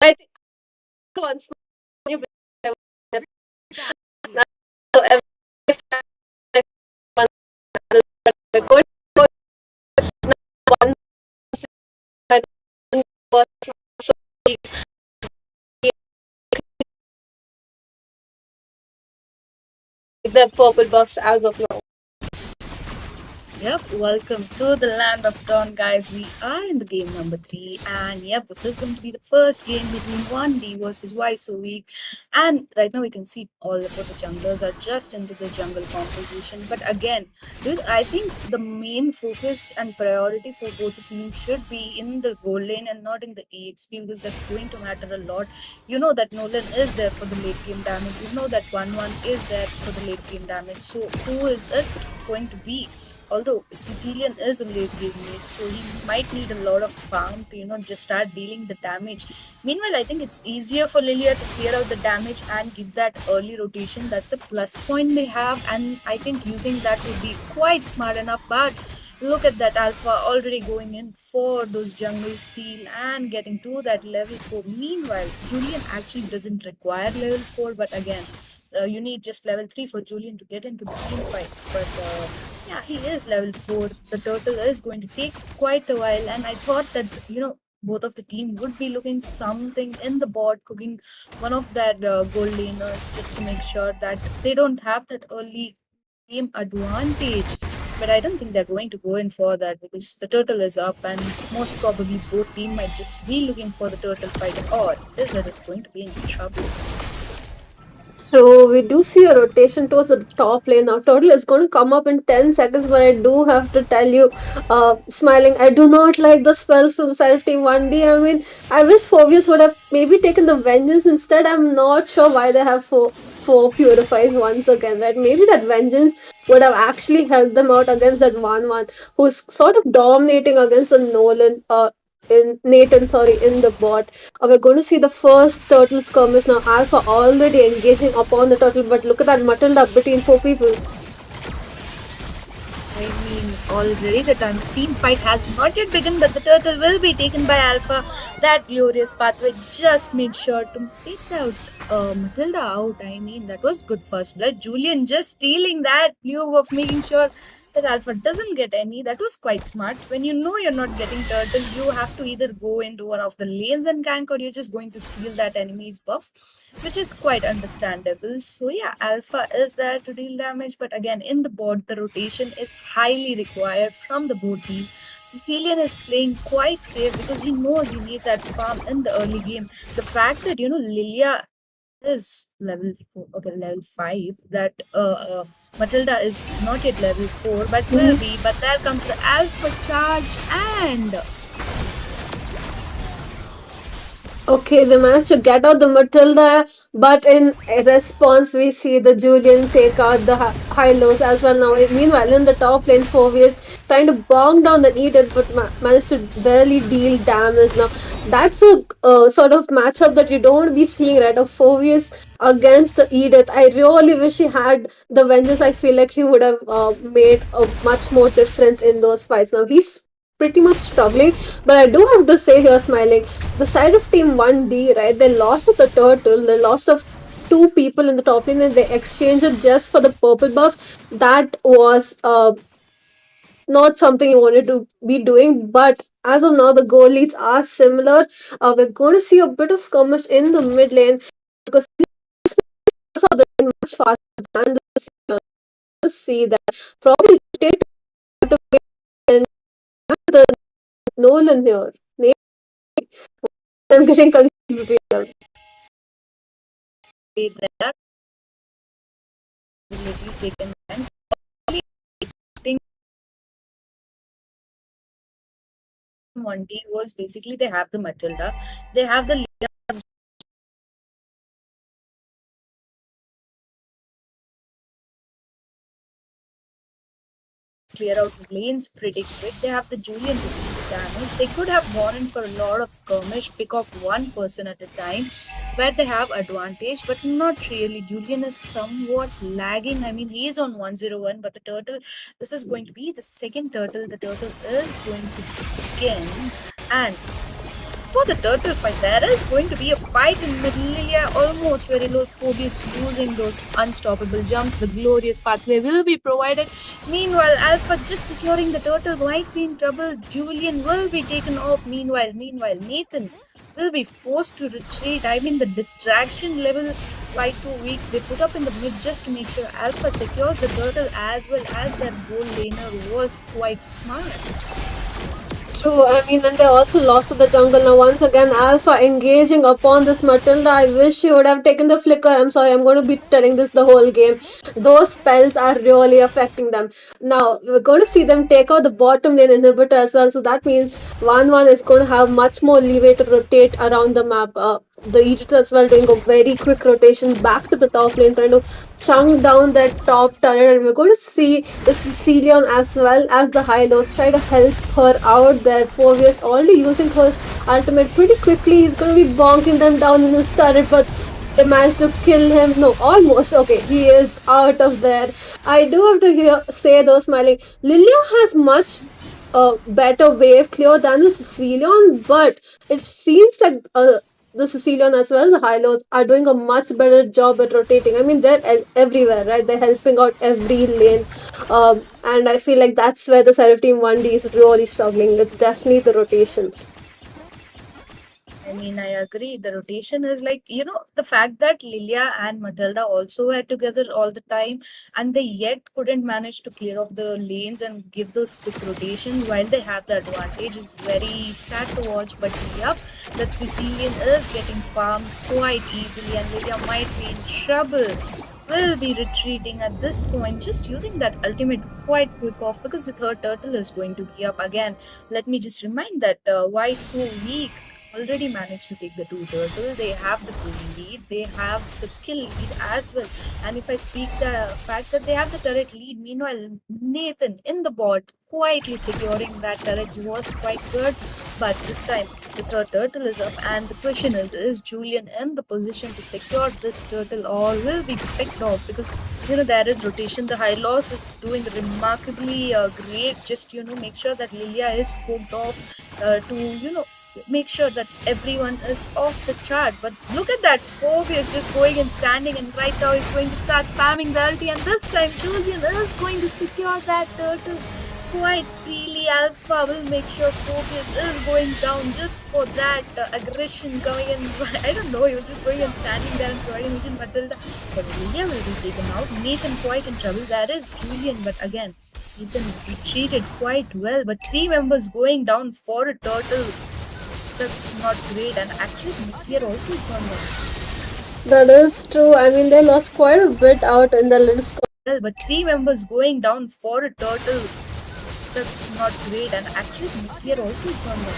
I think once you so every we're going to one so the purple buffs as of now. Yep, welcome to the land of dawn, guys. We are in the game number 3, and yep, this is going to be the first game between 1D versus Y so weak. And right now, we can see all of the junglers are just into the jungle composition. But again, dude, I think the main focus and priority for both the teams should be in the gold lane and not in the EXP because that's going to matter a lot. You know that Nolan is there for the late game damage. You know that 1-1 is there for the late game damage. So who is it going to be? Although Sicilian is a late game mid, so he might need a lot of farm to just start dealing the damage. Meanwhile, I think it's easier for Lilia to clear out the damage and give that early rotation. That's the plus point they have, and I think using that would be quite smart enough. But look at that Alpha already going in for those jungle steal and getting to that level 4. Meanwhile, Julian actually doesn't require level 4, but again, you need just level 3 for Julian to get into the team fights. But yeah, he is level 4. The turtle is going to take quite a while, and I thought that, both of the team would be looking something in the bot, cooking one of their gold laners just to make sure that they don't have that early game advantage. But I don't think they're going to go in for that because the turtle is up, and most probably both team might just be looking for the turtle fight, or is it going to be in trouble? So we do see a rotation towards the top lane. Now Turtle is going to come up in 10 seconds, but I do have to tell you, Smiling, I do not like the spells from the side of Team 1D. I mean, I wish Phobius would have maybe taken the Vengeance instead. I'm not sure why they have four Purifies once again, right? Maybe that Vengeance would have actually helped them out against that 1-1 who's sort of dominating against the Nolan, in Nathan, sorry, in the bot. We're going to see the first turtle skirmish now. Alpha already engaging upon the turtle, but look at that Matilda between 4 people. I mean, already the team fight has not yet begun, but the turtle will be taken by Alpha. That glorious pathway just made sure to take out Matilda out. I mean, that was good first blood. Julian just stealing that move of making sure that Alpha doesn't get any. That was quite smart. When you know you're not getting turtle, you have to either go into one of the lanes and gank, or you're just going to steal that enemy's buff, which is quite understandable. So yeah, Alpha is there to deal damage, but again, in the board, the rotation is highly required from the board team. Sicilian is playing quite safe because he knows he needs that farm in the early game. The fact that Lilia is level 4, okay, level 5, that Matilda is not yet level 4 but will be, but there comes the alpha charge, and Okay, they managed to get out the Matilda, but in response, we see the Julian take out the high lows as well. Now, meanwhile, in the top lane, Phobius trying to bong down the Edith, but managed to barely deal damage. Now, that's a sort of matchup that you don't want to be seeing, right? Of Phobius against the Edith. I really wish he had the Vengeance. I feel like he would have made a much more difference in those fights. Now, he's pretty much struggling, but I do have to say here, Smiling, the side of Team 1D, right, they lost of the turtle, they lost of 2 people in the top lane, and they exchanged it just for the purple buff. That was not something you wanted to be doing, but as of now, the goal leads are similar. We're going to see a bit of skirmish in the mid lane because they're much faster than the see that probably take the Nolan here. I'm getting confused between them. there possibilities they can find. Probably expecting 1D was basically they have the Matilda, they have the clear out lanes pretty quick. They have the Julian to deal damage. They could have gone in for a lot of skirmish, pick off one person at a time, where they have advantage, but not really. Julian is somewhat lagging. I mean, he is on 101, but the turtle, this is going to be the second turtle. The turtle is going to begin, and for the turtle fight, there is going to be a fight in middle. Lilia almost very low. Phobius using those unstoppable jumps. The glorious pathway will be provided. Meanwhile, Alpha just securing the turtle might be in trouble. Julian will be taken off. Meanwhile, Nathan will be forced to retreat. I mean, the distraction level why so weak. They put up in the mid just to make sure Alpha secures the turtle as well as their goal laner was quite smart. True, I mean, and they also lost to the jungle. Now, once again, Alpha engaging upon this Matilda. I wish she would have taken the flicker. I'm sorry, I'm going to be telling this the whole game. Those spells are really affecting them. Now, we're going to see them take out the bottom lane inhibitor as well. So that means 1-1 is going to have much more leeway to rotate around the map. The Egypt as well doing a very quick rotation back to the top lane, trying to chunk down that top turret. And we're going to see the Sicilian as well as the Hylos try to help her out there. Phobius already using her ultimate pretty quickly. He's going to be bonking them down in his turret, but they managed to kill him. No, almost. Okay, he is out of there. I do have to say though, smiling, Lilia has much better wave clear than the Sicilian, but it seems like the Sicilian as well as the Hylos are doing a much better job at rotating. I mean, they're everywhere, right? They're helping out every lane. And I feel like that's where the Seraph Team 1D is really struggling. It's definitely the rotations. I mean, I agree. The rotation is like, the fact that Lilia and Matilda also were together all the time and they yet couldn't manage to clear off the lanes and give those quick rotations while they have the advantage is very sad to watch. But yep, that Sicilian is getting farmed quite easily and Lilia might be in trouble. Will be retreating at this point, just using that ultimate quite quick off because the third turtle is going to be up again. Let me just remind that why so weak already managed to take the two turtle. They have the goal lead, they have the kill lead as well. And if I speak the fact that they have the turret lead, meanwhile Nathan in the bot quietly securing that turret was quite good. But this time the third turtle is up and the question is Julian in the position to secure this turtle or will be picked off? Because there is rotation. The high loss is doing remarkably great. Just make sure that Lilia is poked off to make sure that everyone is off the chart. But look at that, Phoebe is just going and standing, and right now he's going to start spamming the ulti, and this time Julian is going to secure that turtle quite freely. Alpha will make sure Phobius is going down just for that aggression coming in. I don't know, he was just going and standing there and providing Agent Matilda. But Lilia will be taken out. Nathan quite in trouble. There is Julian, but again, Nathan retreated quite well. But 3 members going down for a turtle. That's not great, and actually nuclear also is gone down. That is true. I mean, they lost quite a bit out in the little score. Well, but 3 members going down for a turtle. That's not great, and actually nuclear also is gone down.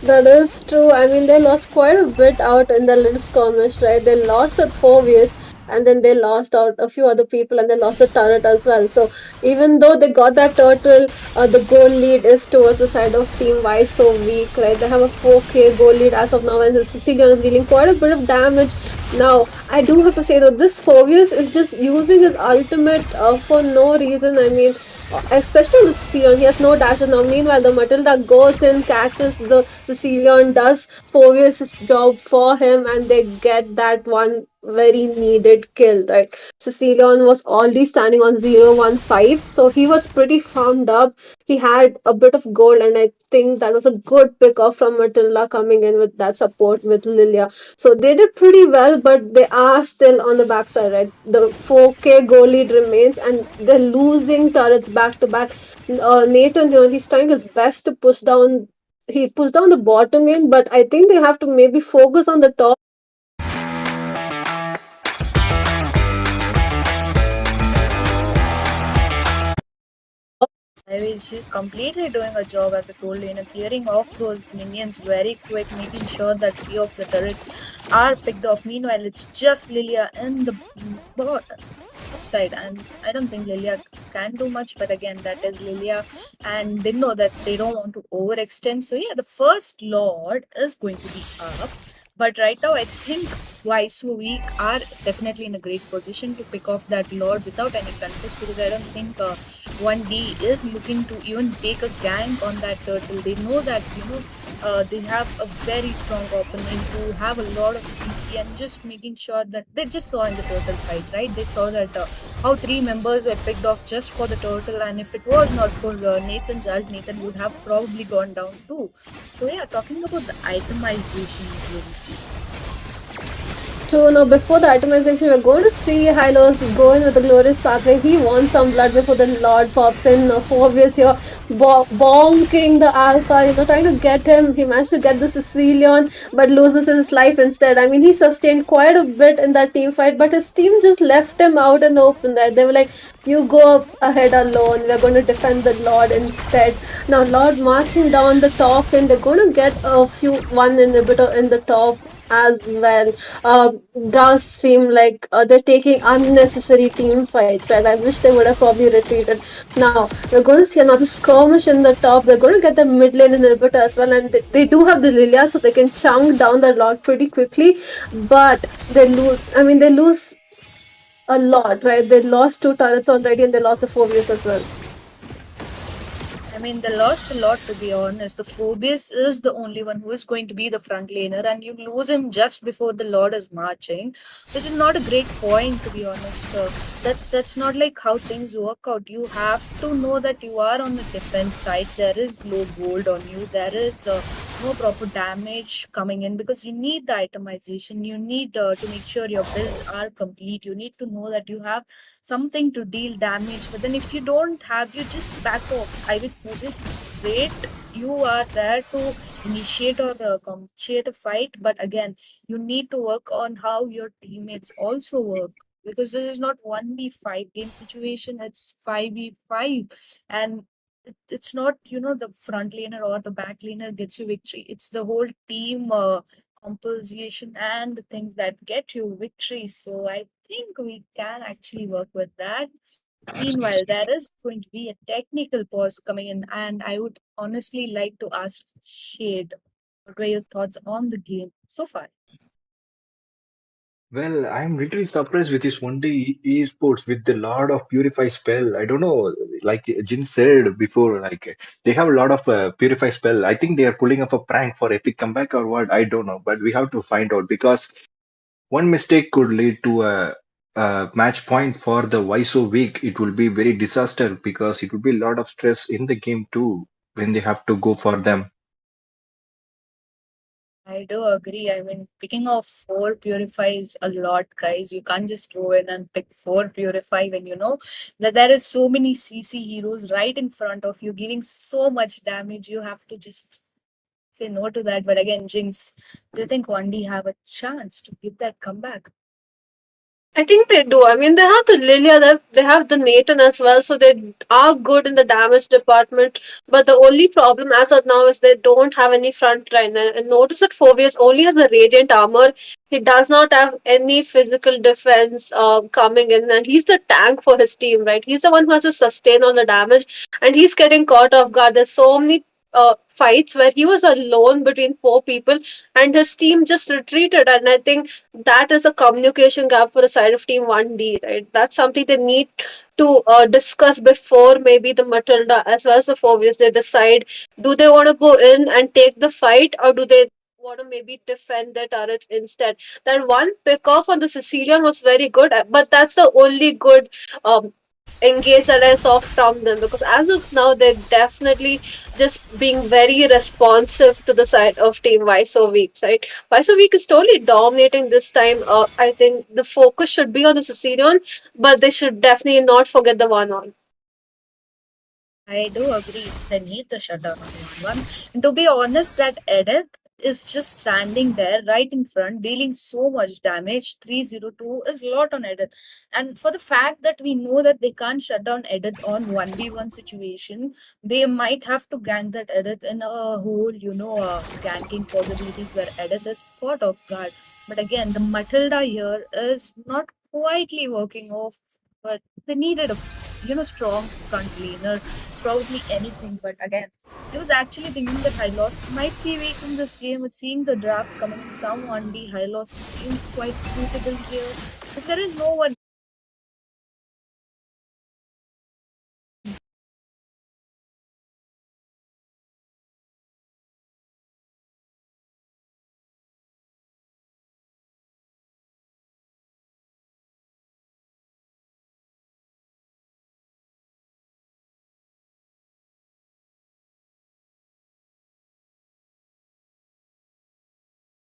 That is true. I mean, they lost quite a bit out in the little skirmish, right? They lost at 4 ways, and then they lost out a few other people, and they lost the turret as well. So even though they got that turtle, the goal lead is towards the side of Team Y so weak, right? They have a 4k goal lead as of now, and the Sicilian is dealing quite a bit of damage. Now, I do have to say though, this Phobius is just using his ultimate for no reason. I mean, especially on the Sicilian, he has no dashes now. Meanwhile, the Matilda goes in, catches the Sicilian, does Phobius' job for him, and they get that one very needed kill, right? Sicilian was already standing on 0-1-5, so he was pretty farmed up. He had a bit of gold, and I think that was a good pick off from Matilda coming in with that support with Lilia. So they did pretty well, but they are still on the backside, right? The 4k goal lead remains, and they're losing turrets back to back. Nathan here, he's trying his best to push down. He pushed down the bottom lane, but I think they have to maybe focus on the top. I mean, she's completely doing a job as a gold laner, clearing off those minions very quick, making sure that few of the turrets are picked off. Meanwhile, it's just Lilia in the upside, and I don't think Lilia can do much. But again, that is Lilia, and they know that they don't want to overextend. So yeah, the first Lord is going to be up. But right now, I think Waisu Week are definitely in a great position to pick off that Lord without any contest, because I don't think 1D is looking to even take a gank on that turtle. They know that, they have a very strong opponent who have a lot of CC, and just making sure that they just saw in the turtle fight, right? They saw that how three members were picked off just for the turtle, and if it was not for Nathan's ult, Nathan would have probably gone down too. So yeah, talking about the itemization games. So now before the itemization, we're going to see Hylos go in with a glorious pathway. He wants some blood before the Lord pops in. Phobius here bonking the Alpha, trying to get him. He managed to get the Sicilian, but loses his life instead. I mean, he sustained quite a bit in that team fight, but his team just left him out in the open there. They were like, you go up ahead alone. We're going to defend the Lord instead. Now, Lord marching down the top, and they're going to get one inhibitor in the top as well. Does seem like they're taking unnecessary team fights, right? I wish they would have probably retreated. Now, we're going to see another skirmish in the top. They're going to get the mid lane inhibitor as well, and they do have the Lilia, so they can chunk down the lot pretty quickly, but they lose. I mean, they lose a lot, right? They lost 2 turrets already, and they lost the 4 views as well. I mean, they lost a lot, to be honest. The Phobius is the only one who is going to be the front laner, and you lose him just before the Lord is marching, which is not a great point, to be honest. That's not like how things work out. You have to know that you are on the defense side. There is low gold on you. There is no proper damage coming in, because you need the itemization. You need to make sure your builds are complete. You need to know that you have something to deal damage. But then if you don't have, you just back off. I would for this, it's great you are there to initiate or commentate a fight, but again, you need to work on how your teammates also work, because this is not 1v5 game situation, it's 5v5. And it's not, the front laner or the back laner gets you victory. It's the whole team composition and the things that get you victory. So I think we can actually work with that. Meanwhile, there is going to be a technical pause coming in, and I would honestly like to ask Shade, what were your thoughts on the game so far? Well, I'm literally surprised with this one day esports with the lot of purify spell. I don't know, like Jin said before, like they have a lot of purify spell. I think they are pulling up a prank for epic comeback or what. I don't know, but we have to find out because one mistake could lead to a match point for the Waiso week. It will be very disaster because it will be a lot of stress in the game too when they have to go for them. I do agree. I mean, picking off four purifies a lot, guys. You can't just go in and pick four purify when you know that there is so many CC heroes right in front of you giving so much damage. You have to just say no to that. But again, Jinx, do you think 1D have a chance to give that comeback? I think they do. I mean, they have the Lilia, they have the Nathan as well, so they are good in the damage department. But the only problem as of now is they don't have any front line. And notice that Phobius only has a radiant armor. He does not have any physical defense coming in, and he's the tank for his team, right? He's the one who has to sustain all the damage, and he's getting caught off guard. There's so many fights where he was alone between 4 people, and his team just retreated. And I think that is a communication gap for a side of team 1D, right? That's something they need to discuss before maybe the Matilda as well as the Phobius. They decide, do they want to go in and take the fight, or do they want to maybe defend their turrets instead? That one pick off on the Sicilian was very good, but that's the only good engage that I saw from them, because as of now they're definitely just being very responsive to the side of team Viso Weeks, right? Viso Week is totally dominating this time. I think the focus should be on the Sicilian, but they should definitely not forget the 1-on. I do agree. They need the shutdown on 1-1. And to be honest, that Edith is just standing there right in front, dealing so much damage. 302 is a lot on Edith. And for the fact that we know that they can't shut down Edith on 1v1 situation, they might have to gank that Edith in a whole, ganking possibilities where Edith is caught off guard. But again, the Matilda here is not quietly working off, but they needed a strong front laner, probably anything. But again, I was actually thinking that Hylos might be weak in this game, with seeing the draft coming in from 1D. Hylos seems quite suitable here because there is no one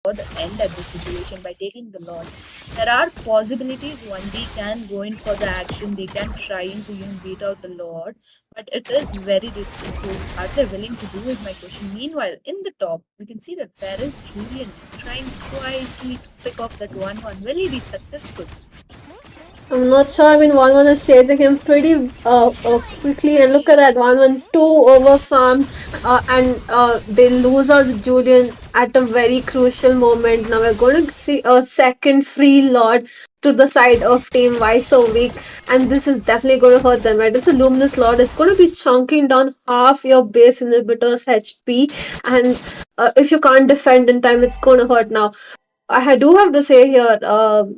for the end at this situation by taking the Lord. There are possibilities 1D can go in for the action, they can try to beat out the Lord, but it is very risky. So are they willing to do is my question. Meanwhile, in the top, we can see that there is Julian trying quietly to pick off that 1-1. Will he be successful? I'm not sure. I mean, 1-1 is chasing him pretty quickly, and look at that 1-1, 2 over farm, and they lose out Julian at a very crucial moment. Now we're going to see a second free Lord to the side of Team Why So Weak, and this is definitely going to hurt them, right? This is a Luminous Lord. It's going to be chunking down half your base inhibitor's HP, and if you can't defend in time, it's going to hurt. Now do have to say here,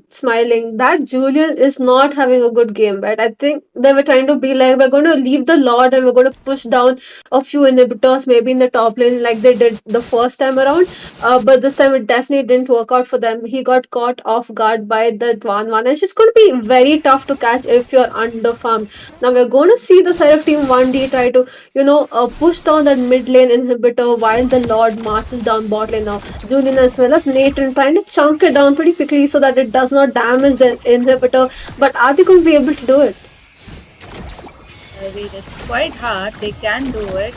smiling, that Julian is not having a good game, right? I think they were trying to be like, we're going to leave the Lord and we're going to push down a few inhibitors, maybe in the top lane, like they did the first time around. But this time it definitely didn't work out for them. He got caught off guard by the 1-1. It's just going to be very tough to catch if you're under farm. Now we're going to see the side of Team 1D try to, push down that mid lane inhibitor while the Lord marches down bot lane. Now Julian as well as Nathan trying to chunk it down pretty quickly so that it does not damage the inhibitor. But are they going to be able to do it? I mean, it's quite hard. They can do it.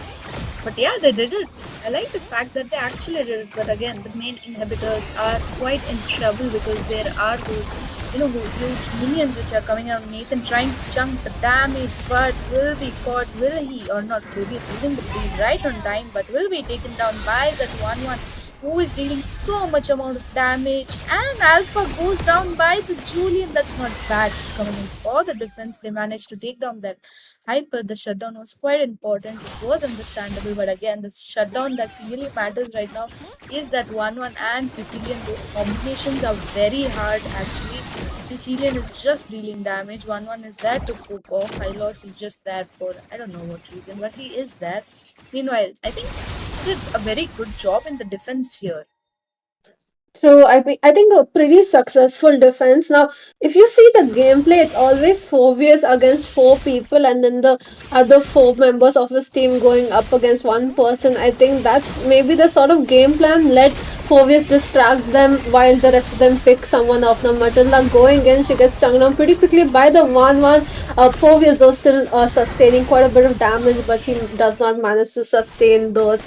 But yeah, they did it. I like the fact that they actually did it. But again, the main inhibitors are quite in trouble because there are those, huge minions which are coming around. Nathan trying to chunk the damage, but will be caught. Will he or not? Phoebus using the freeze right on time, but will be taken down by that 1-1 who is dealing so much amount of damage. And Alpha goes down by the Julian. That's not bad. Coming in for the defense, they managed to take down that Hyper. The shutdown was quite important. It was understandable, but again, the shutdown that really matters right now is that 1-1 and Sicilian. Those combinations are very hard actually. Sicilian is just dealing damage. 1-1 is there to poke off. Hylos is just there for I don't know what reason, but he is there. Meanwhile, I think he did a very good job in the defense here. So I think a pretty successful defense. Now, if you see the gameplay, it's always Phobius against four people, and then the other four members of his team going up against one person. I think that's maybe the sort of game plan. Let Phobius distract them while the rest of them pick someone off. Now, Matilda going in, she gets stung down pretty quickly by the 1-1. Phobius, though, still sustaining quite a bit of damage, but he does not manage to sustain those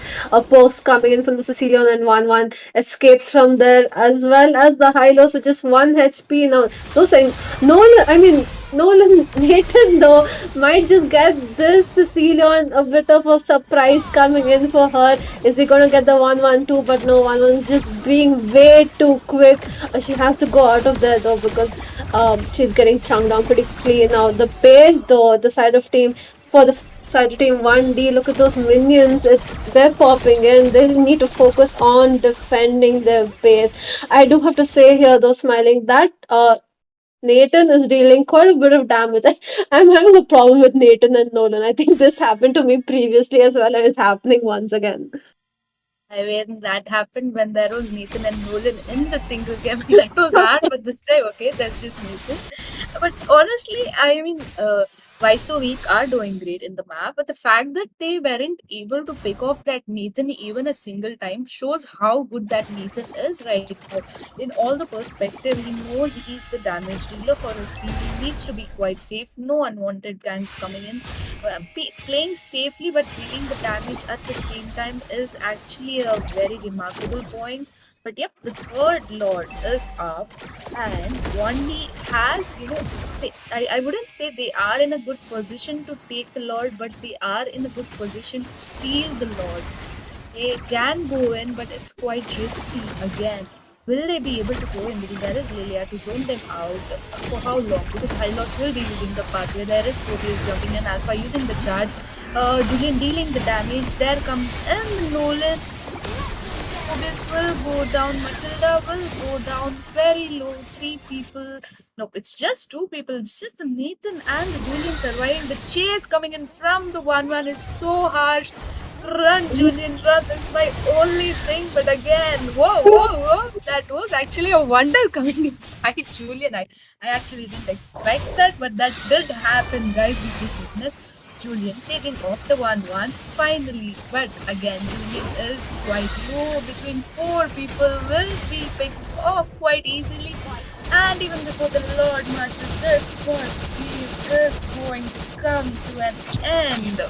posts coming in from the Sicilian, and 1-1 escapes from there, as well as the high lows with just 1 HP. Now, those saying Nolan Nathan though might just get this Cecilion a bit of a surprise coming in for her. Is he gonna get the 1-1-2? But no, 1-1 is just being way too quick. She has to go out of there though because she's getting chunked down pretty quickly. Now the base though, the side of team for the side of team 1D, look at those minions. They're popping in. They need to focus on defending their base. I do have to say here though, smiling that Nathan is dealing quite a bit of damage. I'm having a problem with Nathan and Nolan. I think this happened to me previously as well, and it's happening once again. I mean, that happened when there was Nathan and Nolan in the single game. That was hard, but this time, okay, that's just Nathan. But honestly, I mean, why so weak are doing great in the map, but the fact that they weren't able to pick off that Nathan even a single time shows how good that Nathan is right now. In all the perspective, he knows he's the damage dealer for his team. He needs to be quite safe. No unwanted ganks coming in. playing safely but dealing the damage at the same time is actually a very remarkable point. But yep, the third lord is up, and Wandi has, I wouldn't say they are in a good position to take the lord, but they are in a good position to steal the lord. They can go in, but it's quite risky again. Will they be able to go in? Because there is Lilia to zone them out. For how long? Because Hylos will be using the pathway. There is Phobius jumping in, Alpha using the charge. Julian dealing the damage. There comes in Nolan. Phobius will go down. Matilda will go down very low. Three people. Nope, it's just two people. It's just the Nathan and the Julian surviving. The chase coming in from the 1-1 is so harsh. Run, Julian, run. That's my only thing. But again, whoa, whoa, whoa. That was actually a wonder coming in by Julian. I actually didn't expect that, but that did happen, guys. We just witnessed Julian taking off the 1-1 finally. But again, Julian is quite low. Between four people will be picked off quite easily. And even before the Lord marches, this first game is going to come to an end.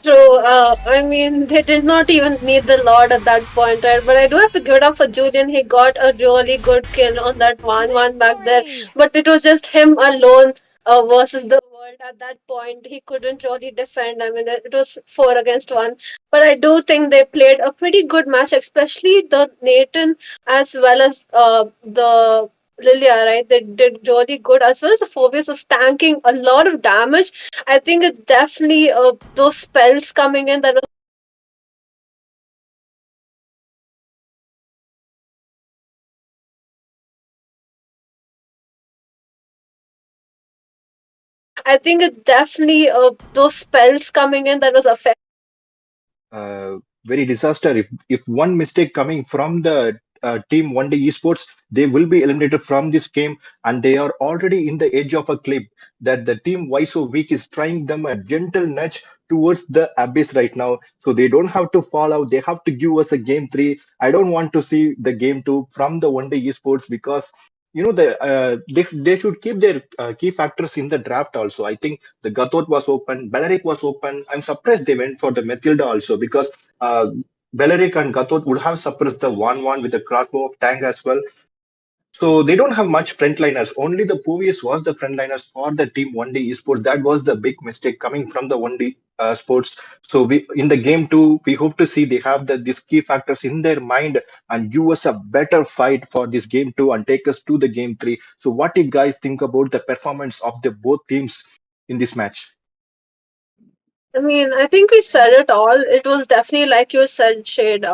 True. I mean, they did not even need the Lord at that point, right? But I do have to give it up for Julian. He got a really good kill on that 1-1 back there. But it was just him alone versus the world at that point. He couldn't really defend. I mean, it was 4 against 1. But I do think they played a pretty good match, especially the Nathan as well as the Lilia, right? They did really good. As well as the Phobius was tanking a lot of damage. I think it's definitely those spells coming in that was. I think it's definitely those spells coming in that was affecting. Very disaster. If one mistake coming from the team one day esports, they will be eliminated from this game, and they are already in the edge of a cliff. That the team why so weak is trying them a gentle nudge towards the abyss right now, so they don't have to fall out. They have to give us a game 3. I don't want to see the game 2 from the one day esports, because they should keep their key factors in the draft also. I think the Gatot was open, Balearic was open. I'm surprised they went for the Matilda also, because uh, Balearic and Gatot would have suppressed the 1-1 with the crossbow of Tang as well. So they don't have much frontliners. Only the Povius was the frontliners for the team one day esports. That was the big mistake coming from the one day sports. So we in the game 2, we hope to see they have these key factors in their mind and give us a better fight for this game 2 and take us to the game 3. So what do you guys think about the performance of the both teams in this match? I mean, I think we said it all. It was definitely like you said, Shade.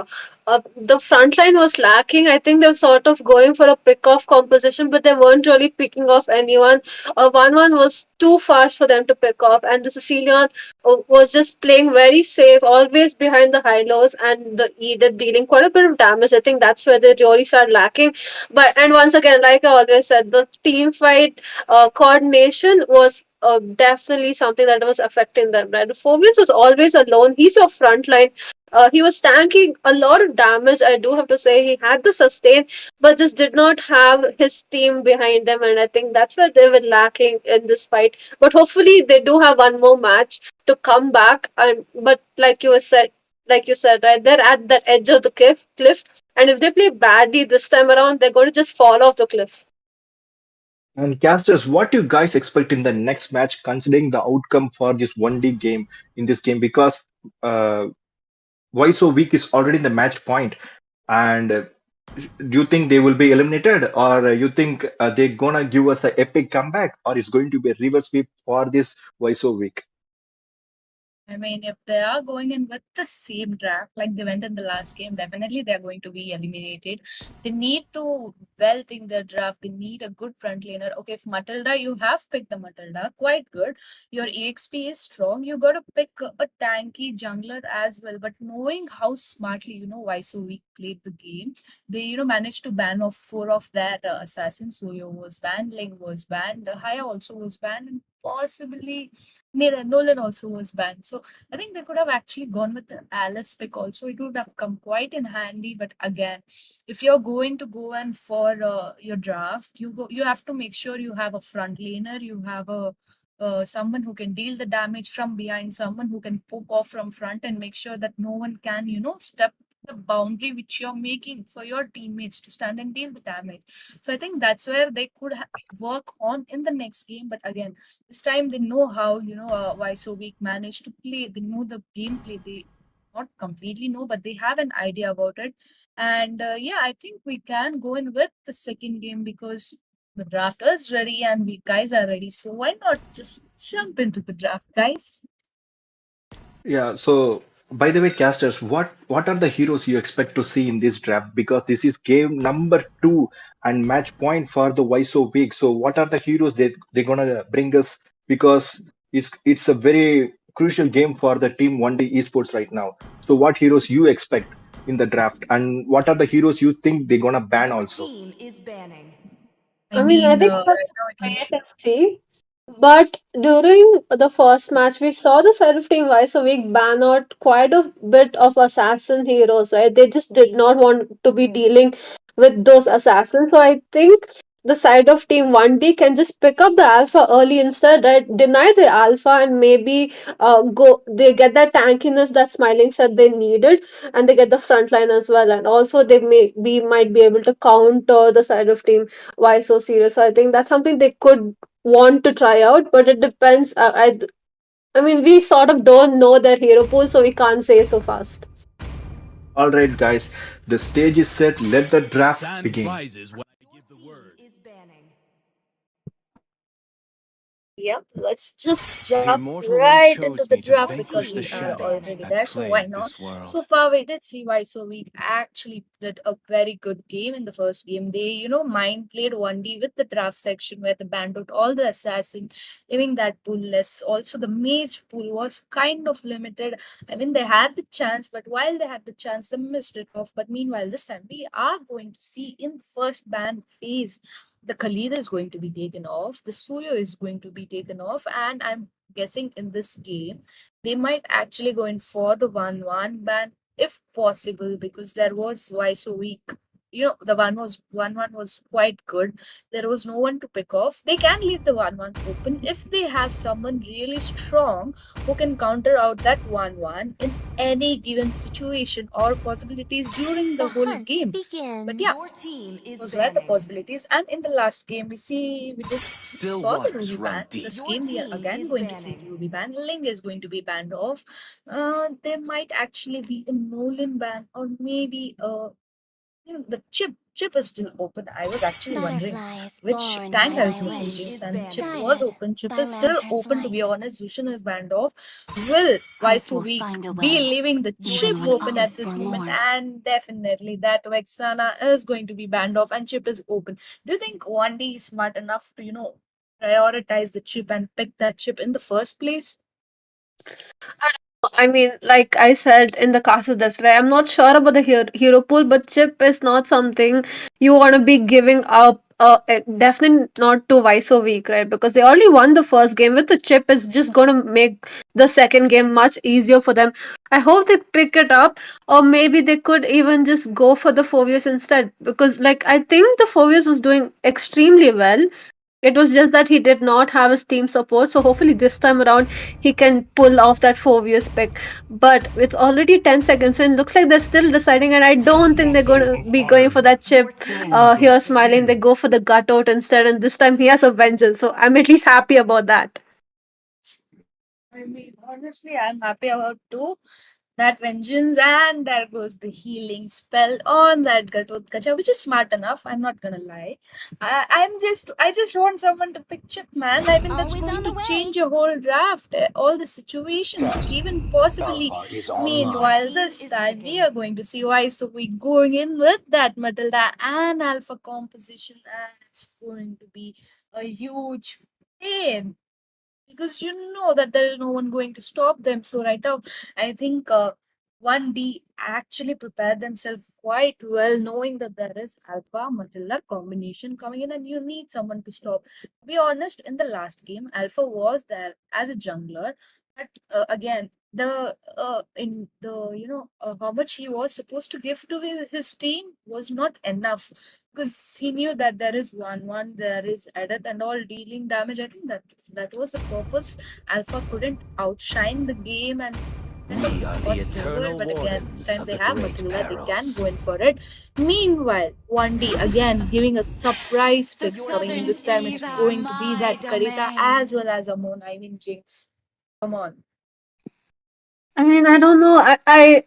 The front line was lacking. I think they were sort of going for a pick-off composition, but they weren't really picking off anyone. 1-1 was too fast for them to pick off, and the Sicilian was just playing very safe, always behind the high lows, and the Edith dealing quite a bit of damage. I think that's where they really started lacking. But and once again, like I always said, the team fight coordination was definitely something that was affecting them. Right, Phobius was always alone. He's a front line. He was tanking a lot of damage. I do have to say he had the sustain, but just did not have his team behind them, and I think that's where they were lacking in this fight. But hopefully, they do have one more match to come back. And but like you said, right, they're at that edge of the cliff, and if they play badly this time around, they're going to just fall off the cliff. And casters, what do you guys expect in the next match, considering the outcome for this 1D game in this game? Because uh, why so weak is already the match point, and do you think they will be eliminated, or you think they're gonna give us an epic comeback, or it's going to be a reverse sweep for this why so weak? I mean, if they are going in with the same draft like they went in the last game, definitely they're going to be eliminated. They need to well think their draft. They need a good front laner. Okay, if Matilda, you have picked the Matilda, quite good. Your EXP is strong. You got to pick a tanky jungler as well. But knowing how smartly, why so we played the game, they, managed to ban off 4 of their assassins. Soyo was banned, Ling was banned, Haya also was banned, and possibly Nolan also was banned. So I think they could have actually gone with the Alice pick also. It would have come quite in handy. But again, if you're going to go and for your draft, you have to make sure you have a front laner, you have a someone who can deal the damage from behind, someone who can poke off from front and make sure that no one can, step the boundary which you're making for your teammates to stand and deal the damage. So I think that's where they could work on in the next game. But again, this time they know how, why so weak managed to play. They know the gameplay. They not completely know, but they have an idea about it. And yeah, I think we can go in with the second game because the draft is ready and we guys are ready. So why not just jump into the draft, guys? Yeah, so by the way, casters, what are the heroes you expect to see in this draft? Because this is game number 2 and match point for the Why So Week. So what are the heroes they're gonna bring us? Because it's a very crucial game for the Team 1D Esports right now. So what heroes you expect in the draft, and what are the heroes you think they're gonna ban also? I I mean, think it was right now I can great see. history. But during the first match, we saw the side of Team Vice a week ban out quite a bit of assassin heroes, right? They just did not want to be dealing with those assassins. So I think the side of Team 1D can just pick up the alpha early instead, right? Deny the alpha and maybe they get that tankiness that Smiling said they needed, and they get the front line as well. And also they might be able to counter the side of Team Why So Serious. So I think that's something they could want to try out, but it depends. I mean, we sort of don't know their hero pool, so we can't say so fast. All right, guys, the stage is set. Let the draft begin. Yep, let's just The jump immortal one right into chose the me to draft because vanquish the we are shadows already that there. So why plague not? this world. So far, we did see why. So we actually did a very good game in the first game. They, mind played 1D with the draft section where they banned out all the assassin, leaving that pool less. Also, the mage pool was kind of limited. I mean, they had the chance, but while they had the chance, they missed it off. But meanwhile, this time we are going to see in the first ban phase the Khalid is going to be taken off, the Suyo is going to be taken off, and I'm guessing in this game they might actually go in for the 1-1 ban if possible because there was why so weak. The 1-1 was quite good. There was no one to pick off. They can leave the 1-1 open if they have someone really strong who can counter out that 1-1 in any given situation or possibilities during the whole game. But yeah, those were the possibilities. And in the last game, we Still saw the waters Ruby run ban. deep. This game, we are again going to see the Ruby ban. Ling is going to be banned off. There might actually be a Nolan ban, or maybe the chip is still open. I was actually wondering which tank I was missing games, and chip was open. Chip is still open, to be honest. Zushin is banned off. Will Waisu Week be leaving the chip open at this moment? And definitely that Vexana is going to be banned off and chip is open. Do you think 1D is smart enough to, prioritize the chip and pick that chip in the first place? I mean, like I said in the Casa that's right. I'm not sure about the hero pool, but chip is not something you want to be giving up. Definitely not to Vice or Week, right? Because they already won the first game with the chip is just going to make the second game much easier for them. I hope they pick it up, or maybe they could even just go for the Fovius instead. Because, like, I think the Fovius was doing extremely well. It was just that he did not have his team support. So hopefully this time around he can pull off that 4 years pick. But it's already 10 seconds and looks like they're still deciding. And I don't think they're going to be going for that chip here smiling. They go for the gut out instead. And this time he has a vengeance. So I'm at least happy about that. I mean, honestly, I'm happy about too. That vengeance, and there goes the healing spell on that Gatotkacha, which is smart enough. I'm not gonna lie. I just want someone to pick Chip, man. I mean, that's going to change your whole draft, all the situations, even possibly. Meanwhile, this time we are going to see why. So we going in with that Matilda and Alpha composition, and it's going to be a huge pain because you know that there is no one going to stop them. So right now, I think 1D actually prepared themselves quite well, knowing that there is Alpha Matilda combination coming in, and you need someone to stop. To be honest, in the last game, Alpha was there as a jungler, but again. how much he was supposed to give to his team was not enough, because he knew that there is 1-1, there is Edith and all dealing damage. I think that was the purpose. Alpha couldn't outshine the game and kind of We are the got silver, eternal but again, this wardens time of they the have great Matilda, they can perils. go in for it. Meanwhile, 1D again giving a surprise picks coming in. This time it's going to be that Karita as well as Amon. I mean, Jinx. Come on. I mean, I don't know. I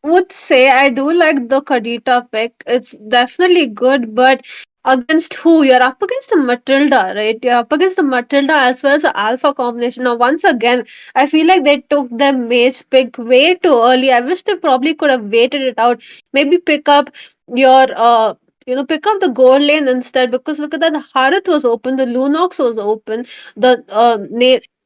would say I do like the Kadita pick. It's definitely good, but against who? You're up against the Matilda, right? You're up against the Matilda as well as the Alpha combination. Now, once again, I feel like they took the mage pick way too early. I wish they probably could have waited it out. Maybe pick up your pick up the gold lane instead, because look at that, the Harith was open, the Lunox was open, the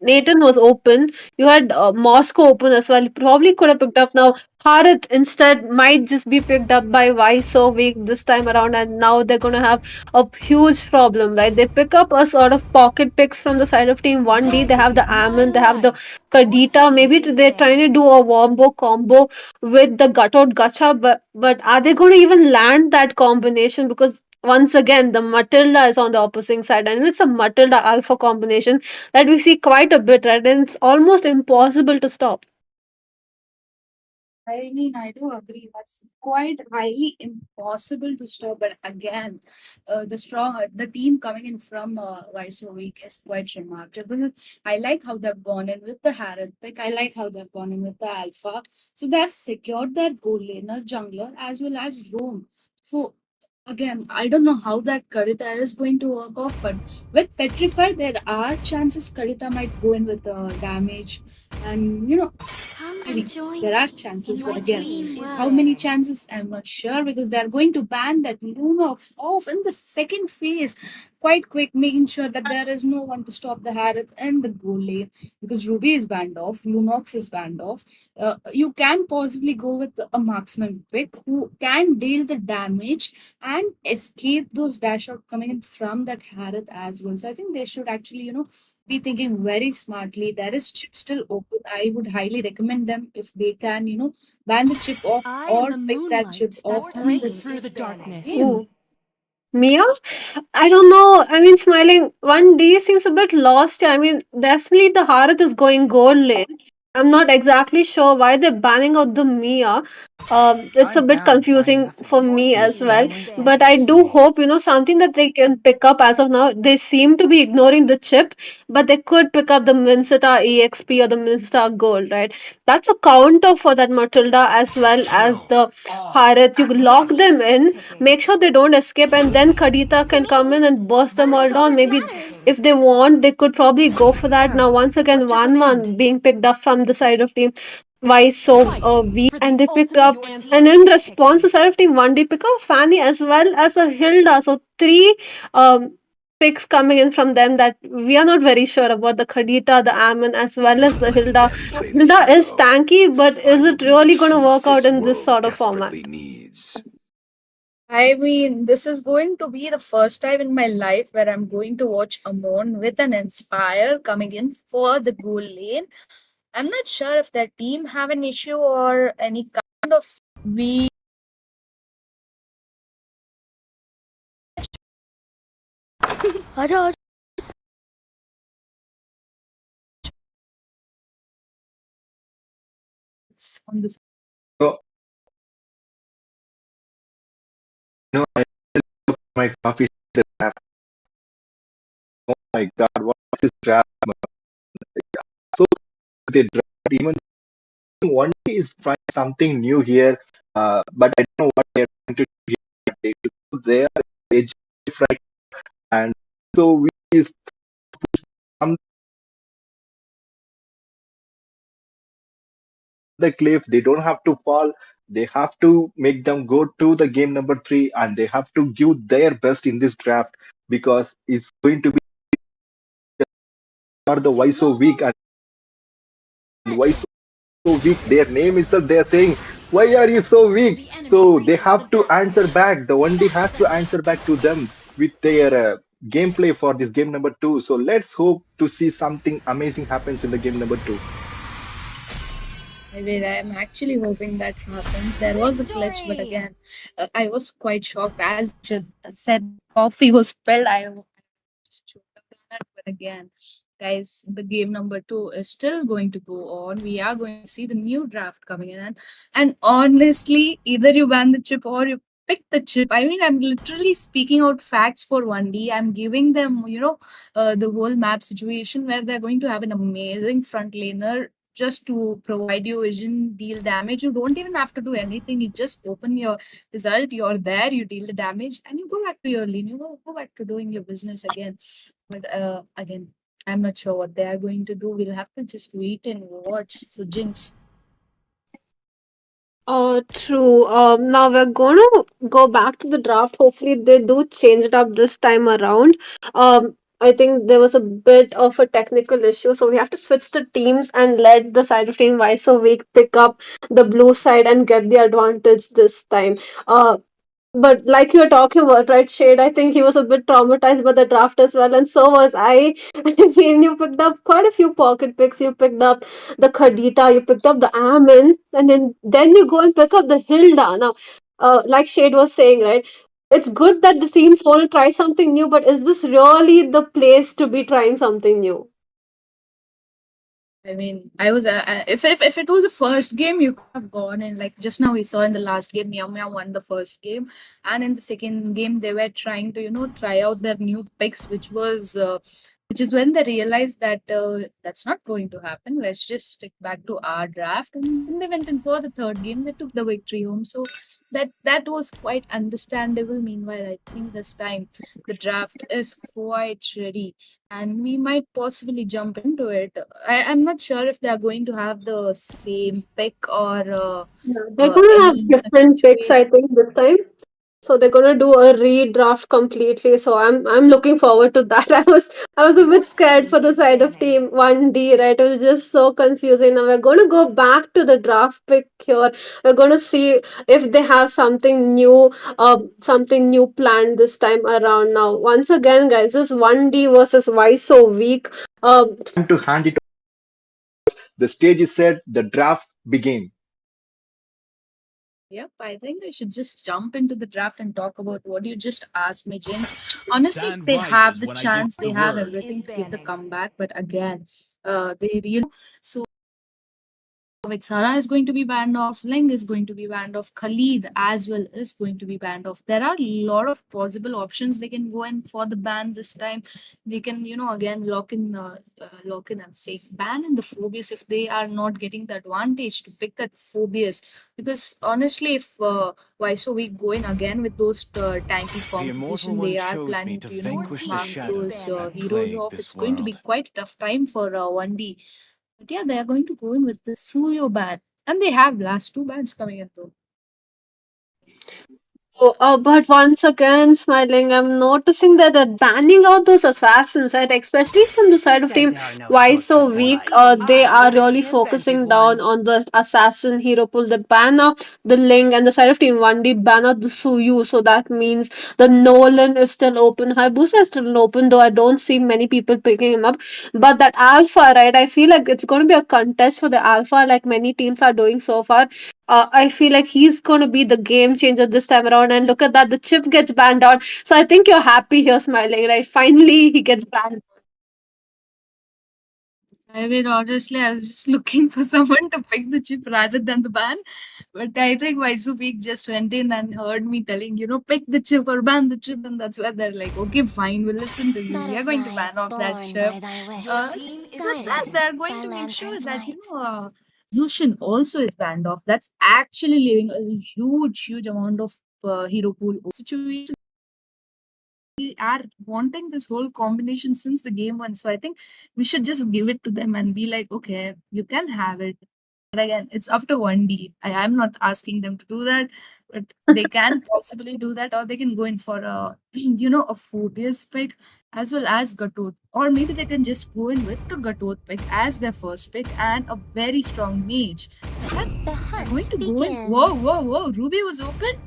Nathan was open, you had Moscow open as well. You probably could have picked up now. Harith instead might just be picked up by Why So Weak this time around, and now they're going to have a huge problem, right? They pick up a sort of pocket picks from the side of Team 1D. They have the Ammon, they have the Kadita. Maybe they're trying to do a wombo combo with the Gutout Gacha, but are they going to even land that combination? Because once again, the Matilda is on the opposing side, and it's a Matilda Alpha combination that we see quite a bit, right? And it's almost impossible to stop. I mean, I do agree. That's quite highly impossible to stop. But again, the team coming in from Viso Week is quite remarkable. I like how they've gone in with the Harith pick. I like how they've gone in with the Alpha. So they have secured their goal laner, jungler, as well as roam. So again, I don't know how that Karita is going to work off, but with Petrify, there are chances Karita might go in with damage. And I mean, there are chances, but again, how many chances? I'm not sure, because they're going to ban that Lunox off in the second phase quite quick, making sure that there is no one to stop the Harith and the goal lane, because Ruby is banned off, Lunox is banned off. You can possibly go with a marksman pick who can deal the damage and escape those dash out coming in from that Harith as well. So I think they should actually, be thinking very smartly. There is chip still open. I would highly recommend them if they can, ban the chip off or pick that chip off in this game. Ooh. Mia? I don't know. I mean, smiling 1D seems a bit lost. I mean, definitely the Harith is going gold lane. I'm not exactly sure why they're banning out the Mia. It's a bit confusing for me as well. But I do hope, something that they can pick up as of now. They seem to be ignoring the chip, but they could pick up the Minseta EXP or the Minseta Gold, right? That's a counter for that Matilda as well as the Harith. You lock them in, make sure they don't escape, and then Kadita can come in and burst them all down. Maybe if they want, they could probably go for that. Now, once again, 1-1 being picked up from the side of Team Why So Weak, and they picked up, and in response, the side of Team 1D pick up Fanny as well as a Hilda. So, three picks coming in from them that we are not very sure about: the Khadita, the Ammon, as well as the Hilda. Hilda is tanky, but is it really going to work out in this sort of format? I mean, this is going to be the first time in my life where I'm going to watch Amon with an Inspire coming in for the goal lane. I'm not sure if their team have an issue or any kind of we on this. So, I love my coffee trap. Oh my God, what is this trap? So they draft even one day is trying something new here, but I don't know what they're trying to do here. They are edge right, and so we is some the cliff. They don't have to fall. They have to make them go to the game number 3, and they have to give their best in this draft, because it's going to be for the why so weak and why so weak. Their name itself, they are saying, why are you so weak? So they have to answer back. The 1D has to answer back to them with their gameplay for this game number 2. So let's hope to see something amazing happens in the game number 2. I mean, I'm actually hoping that happens. There was a glitch, but again, I was quite shocked. As you said, coffee was spilled. I just choked up on it. But again, guys, the game number two is still going to go on. We are going to see the new draft coming in, and honestly, either you ban the chip or you pick the chip. I mean, I'm literally speaking out facts for 1D. I'm giving them, the whole map situation where they're going to have an amazing front laner just to provide you vision, deal damage. You don't even have to do anything. You just open your result, you're there, you deal the damage, and you go back to your lane. You go back to doing your business again. But again, I'm not sure what they are going to do. We'll have to just wait and watch. So Jinx, True. Now we're gonna go back to the draft. Hopefully, they do change it up this time around. I think there was a bit of a technical issue, so we have to switch the teams and let the side of Team Wise so we pick up the blue side and get the advantage this time. But like you're talking about, right, Shade, I think he was a bit traumatized by the draft as well, and so was I. I mean, you picked up quite a few pocket picks. You picked up the Khadita, you picked up the Ammon, and then you go and pick up the Hilda. Now, like Shade was saying, right, it's good that the teams want to try something new, but is this really the place to be trying something new? I mean, I was if it was a first game, you could have gone and like just now we saw in the last game, Meow Meow won the first game, and in the second game they were trying to try out their new picks, which is when they realized that that's not going to happen. Let's just stick back to our draft, and then they went in for the third game. They took the victory home, so that was quite understandable. Meanwhile, I think this time the draft is quite ready and we might possibly jump into it. I'm not sure if they're going to have the same pick or Yeah, they're gonna have any such different picks, I situation. think, this time. So they're gonna do a redraft completely. So I'm looking forward to that. I was a bit scared for the side of team 1D, right? It was just so confusing. Now we're gonna go back to the draft pick here. We're gonna see if they have something new planned this time around. Now, once again, guys, this 1D versus why so weak. Time to hand it. The stage is set. The draft begin. Yep, I think I should just jump into the draft and talk about what you just asked me, Jinx. Honestly, Sand they have rises the when I give chance, the they have word. everything to give the comeback, but again, they really so Vixara is going to be banned off, Ling is going to be banned off, Khalid as well is going to be banned off. There are a lot of possible options they can go in for the ban this time. They can, again lock in. I'm saying ban in the phobias if they are not getting the advantage to pick that phobias. Because honestly, if why so we go in again with those tanky The Immortal composition, One they are chose me planning to to vanquish the mark those shadows that heroes plague off. this It's going to be world. quite a tough time for 1D. But yeah, they are going to go in with the Suyo ban. And they have last two bans coming in though. Oh, but once again, smiling, I'm noticing that they're banning out those assassins, right? Especially from the side of team Why So Weak. They are really focusing down on the assassin hero pool. They ban out the Ling, and the side of team 1D ban out the Suyu. So that means the Nolan is still open. Hayabusa is still open, though I don't see many people picking him up. But that Alpha, right? I feel like it's going to be a contest for the Alpha, like many teams are doing so far. I feel like he's going to be the game changer this time around. And look at that, the chip gets banned out. So I think you're happy here, smiling, right? Finally, he gets banned. I mean, honestly, I was just looking for someone to pick the chip rather than the ban. But I think Week just went in and heard me telling, pick the chip or ban the chip. And that's where they're like, okay, fine, we'll listen to you. We are going to ban off that chip. With that, they're going to make sure that, Zushin also is banned off. That's actually leaving a huge, huge amount of hero pool situation. We are wanting this whole combination since the game one. So I think we should just give it to them and be like, okay, you can have it. But again, it's up to 1D. I'm not asking them to do that, but they can possibly do that, or they can go in for a a phobias pick as well as Gatot. Or maybe they can just go in with the Gatot pick as their first pick and a very strong mage. And they're going to go in. Whoa, whoa, whoa. Ruby was open.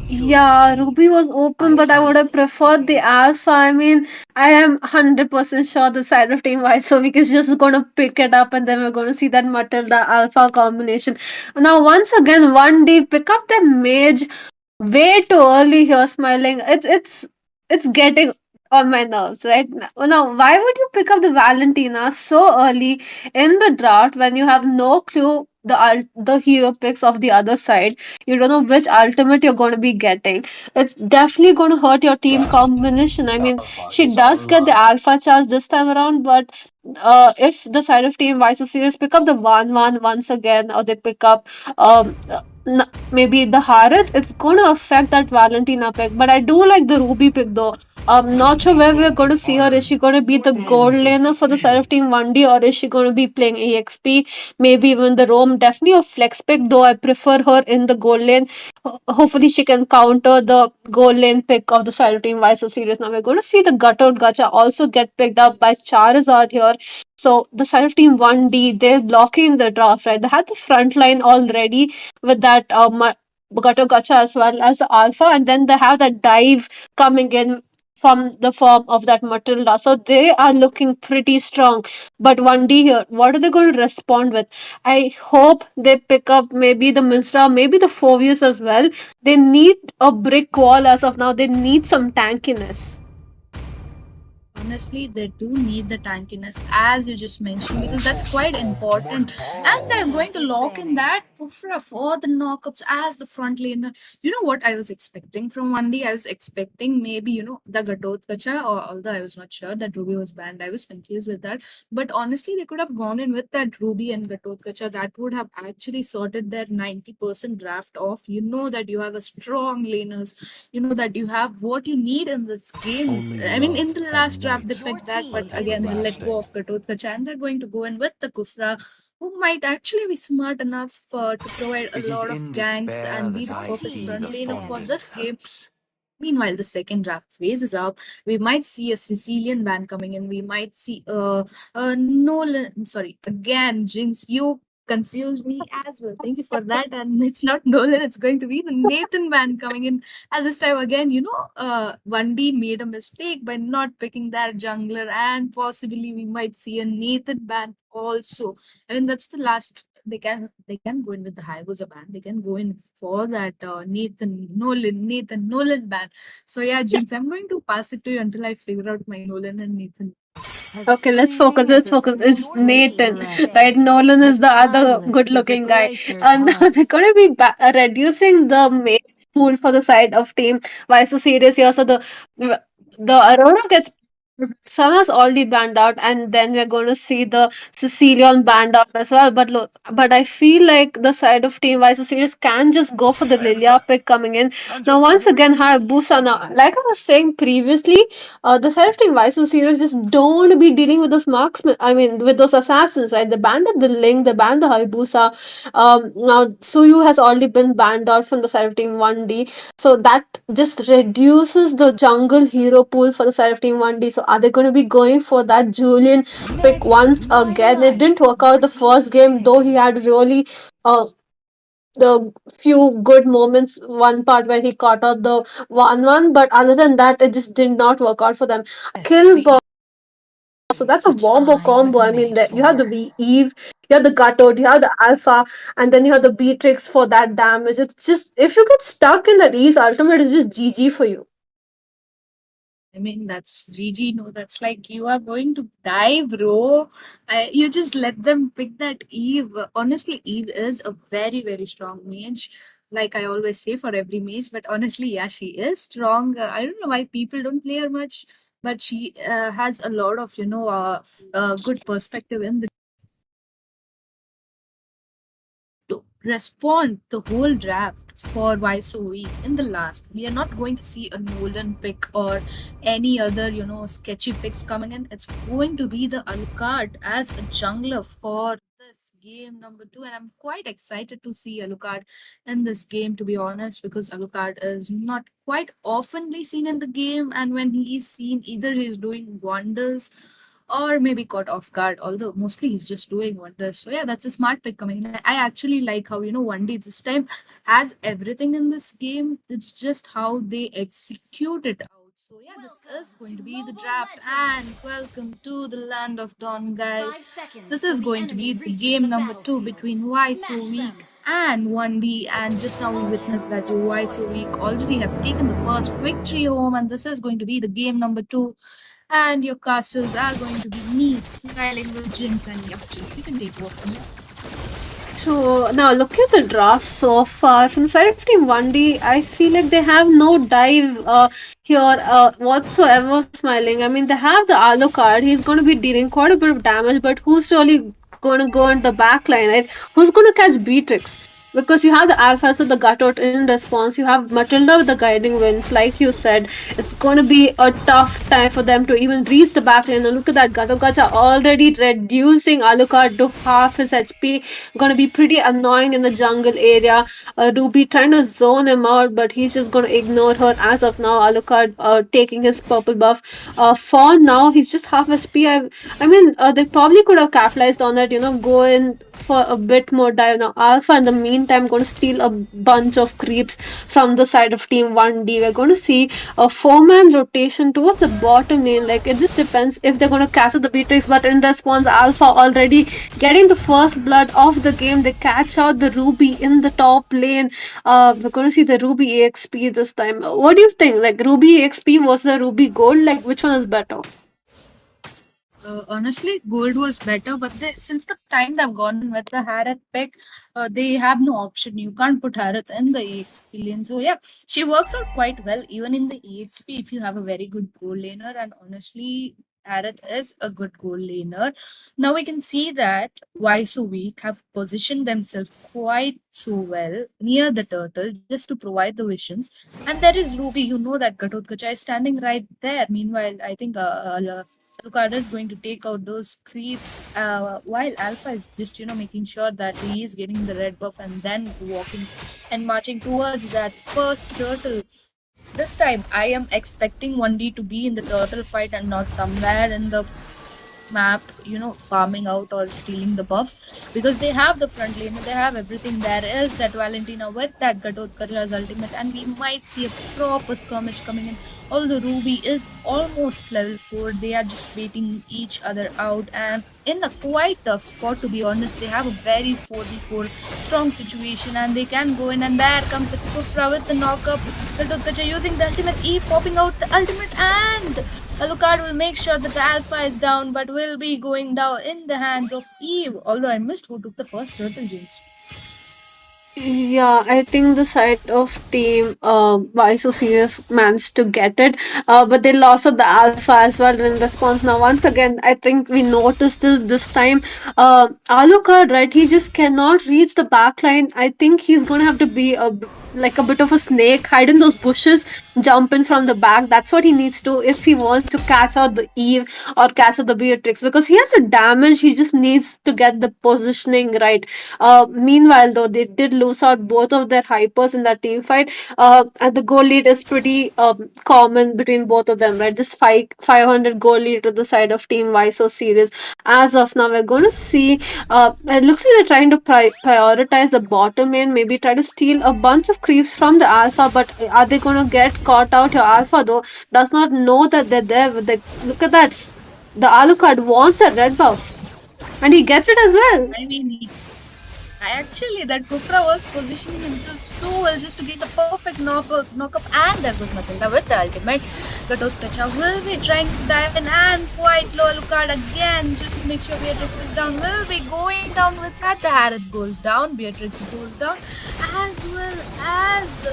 Yeah, Ruby was open, but I would have preferred the Alpha. I mean, I am 100% sure the side of Team Visovic is just gonna pick it up, and then we're gonna see that Matilda Alpha combination. Now, once again, 1D pick up the mage way too early here, smiling. It's getting on my nerves, right? Now, why would you pick up the Valentina so early in the draft when you have no clue the hero picks of the other side? You don't know which ultimate you're going to be getting. It's definitely going to hurt your team combination. I mean, she does get the alpha charge this time around, but if the side of team Vice Series pick up the 1-1 once again, or they pick up maybe the Harith, it's going to affect that Valentina pick. But I do like the Ruby pick though. Not sure where we're going to see her. Is she going to be the gold laner for the side of team 1D, or is she going to be playing EXP? Maybe even the Rome. Definitely a flex pick though. I prefer her in the gold lane. Hopefully she can counter the gold lane pick of the side of team Vice Series. Now we're going to see the Gutout Gacha also get picked up by Charizard here. So the side of team 1D, they're blocking the draft, right? They had the front line already with that Gato Gacha as well as the Alpha, and then they have that dive coming in from the form of that Matilda. So they are looking pretty strong. But 1D here, what are they going to respond with? I hope they pick up maybe the Minstra, maybe the Fovius as well. They need a brick wall as of now. They need some tankiness. Honestly, they do need the tankiness, as you just mentioned, because that's quite important. And they're going to lock in that Kufra for the knockups as the front laner. You know what I was expecting from 1D? I was expecting maybe, the Gatot Kacha, or although I was not sure that Ruby was banned, I was confused with that. But honestly, they could have gone in with that Ruby and Gatot Kacha. That would have actually sorted their 90% draft off. You know that you have a strong laners, you know that you have what you need in this game. I mean, in the last draft, they picked that, but again, they let go of Gatot Kacha, and they're going to go in with the Kufra, who might actually be smart enough to provide a lot of ganks and be the perfect front laner for this game. Meanwhile, the second draft phase is up. We might see a Sicilian band coming in. We might see a Nolan. Sorry, again, Jinx, you confused me as well. Thank you for that. And it's not Nolan, it's going to be the Nathan band coming in. And this time again, 1D made a mistake by not picking that jungler, and possibly we might see a Nathan band also. I mean, that's the last. They can go in with the Hayabusa band. They can go in for that Nathan Nolan band. So yeah, Jinx, I'm going to pass it to you until I figure out my Nolan and Nathan. Okay, let's focus. Let's focus. Is Nathan, right? Nolan is the other good-looking guy, and they're going to be reducing the main pool for the side of team. Why so serious here? So the Arona gets Sana's already banned out, and then we're going to see the Sicilian banned out as well. But look, but I feel like the side of Team Vice Series can just go for the Lilia pick coming in. Now, once again, hi Busana. Like I was saying previously, the side of Team Vice Series just don't want to be dealing with those marksmen. I mean, with those assassins, right? They banned up the Link, they banned the Hayabusa. Now Suyu has already been banned out from the side of Team 1D, so that just reduces the jungle hero pool for the side of Team 1D. So are they going to be going for that Julian pick once again? It didn't work out the first game, though he had really the few good moments. One part where he caught out the 1-1, but other than that, it just did not work out for them. Kill so that's a wombo combo. I mean, you have the Eve, you have the Gutted, you have the Alpha, and then you have the Beatrix for that damage. It's just, if you get stuck in that E's ultimate, it's just GG for you. I mean, that's GG. No, that's like you are going to die, bro. You just let them pick that Eve. Honestly, Eve is a very, very strong mage. Like I always say for every mage, but honestly, yeah, she is strong. I don't know why people don't play her much, but she has a lot of, good perspective in the to respond the whole draft for why so weak in the last. We are not going to see a Nolan pick or any other, sketchy picks coming in. It's going to be the Alucard as a jungler for this game number 2. And I'm quite excited to see Alucard in this game, to be honest, because Alucard is not quite oftenly seen in the game. And when he is seen, either he's doing wonders or maybe caught off guard. Although mostly he's just doing wonders. So yeah, that's a smart pick coming in. I actually like how 1D this time has everything in this game. It's just how they execute it out. So yeah, this is going to be the draft, and welcome to the land of Dawn, guys. This is going to be the game number 2 between Why So Weak and 1D, and just now we witnessed that your Why So Weak already have taken the first victory home, and this is going to be the game number 2, and your castles are going to be me smiling with Jinx and Yupchins. You can take over from here. So now looking at the draft so far from the side of Team 1D, I feel like they have no dive here whatsoever. Smiling. I mean, they have the Alucard. He's going to be dealing quite a bit of damage, but who's really going to go in the back line? Right? Who's going to catch Beatrix? Because you have the Alphas with the Gutout in response, you have Matilda with the Guiding Winds. Like you said, it's going to be a tough time for them to even reach the back line. And look at that, Gato Gacha already reducing Alucard to half his HP. Going to be pretty annoying in the jungle area. Ruby trying to zone him out, but he's just going to ignore her as of now. Alucard taking his purple buff. For now, he's just half HP. I mean, they probably could have capitalized on it, go in for a bit more dive. Now, Alpha in the meantime going to steal a bunch of creeps from the side of Team 1D. We're going to see a 4-man rotation towards the bottom lane. Like, it just depends if they're going to catch the Beatrix, but in response, Alpha already getting the first blood of the game. They catch out the Ruby in the top lane. We're going to see the Ruby EXP this time. What do you think? Like, Ruby EXP versus the Ruby Gold? Like, which one is better? Honestly, gold was better, but since the time they've gone with the Harith pick, they have no option. You can't put Harith in the EXP lane. So yeah, she works out quite well even in the EXP if you have a very good gold laner. And honestly, Harith is a good gold laner. Now we can see that Why So Weak have positioned themselves quite so well near the turtle just to provide the visions. And there is Ruby. You know that Gatotkacha is standing right there. Meanwhile, I think Alucard is going to take out those creeps, while Alpha is just making sure that he is getting the red buff and then walking and marching towards that first turtle. This time I am expecting 1D to be in the turtle fight and not somewhere in the map, farming out or stealing the buff, because they have the front lane, they have everything. There is that Valentina with that Gatotkacha's ultimate, and we might see a proper skirmish coming in. Although Ruby is almost level 4, they are just waiting each other out and in a quite tough spot, to be honest. They have a very 4v4 strong situation and they can go in, and there comes the Kufra with the knockup. Gatotkacha using the ultimate E, popping out the ultimate, and Alucard will make sure that the Alpha is down, but will be going down in the hands of Eve. Although I missed who took the first turtle, James. Yeah, I think the side of Team Why So Serious managed to get it, but they lost at the Alpha as well in response. Now, once again, I think we noticed this time. Alucard, right? He just cannot reach the back line. I think he's gonna have to be like a bit of a snake, hide in those bushes, jump in from the back. That's what he needs to if he wants to catch out the Eve or catch out the Beatrix, because he has a damage. He just needs to get the positioning right. Meanwhile, though, they did lose out both of their hypers in that team fight. And the goal lead is pretty common between both of them, right? Just 500 goal lead to the side of Team Why So Serious. As of now, we're going to see. It looks like they're trying to prioritize the bottom lane, maybe try to steal a bunch of creeps from the Alpha, but are they going to get caught out? Your Alpha, though, does not know that they're there. Look at that. The Alucard wants a red buff, and he gets it as well. I mean, actually, that Kufra was positioning himself so well just to get the perfect knockup, and there was Matilda with the ultimate. Gatotkacha will be trying to dive in, and quite low. Alucard again just to make sure Beatrix is down. Will be going down with that. The Harith goes down, Beatrix goes down, as well as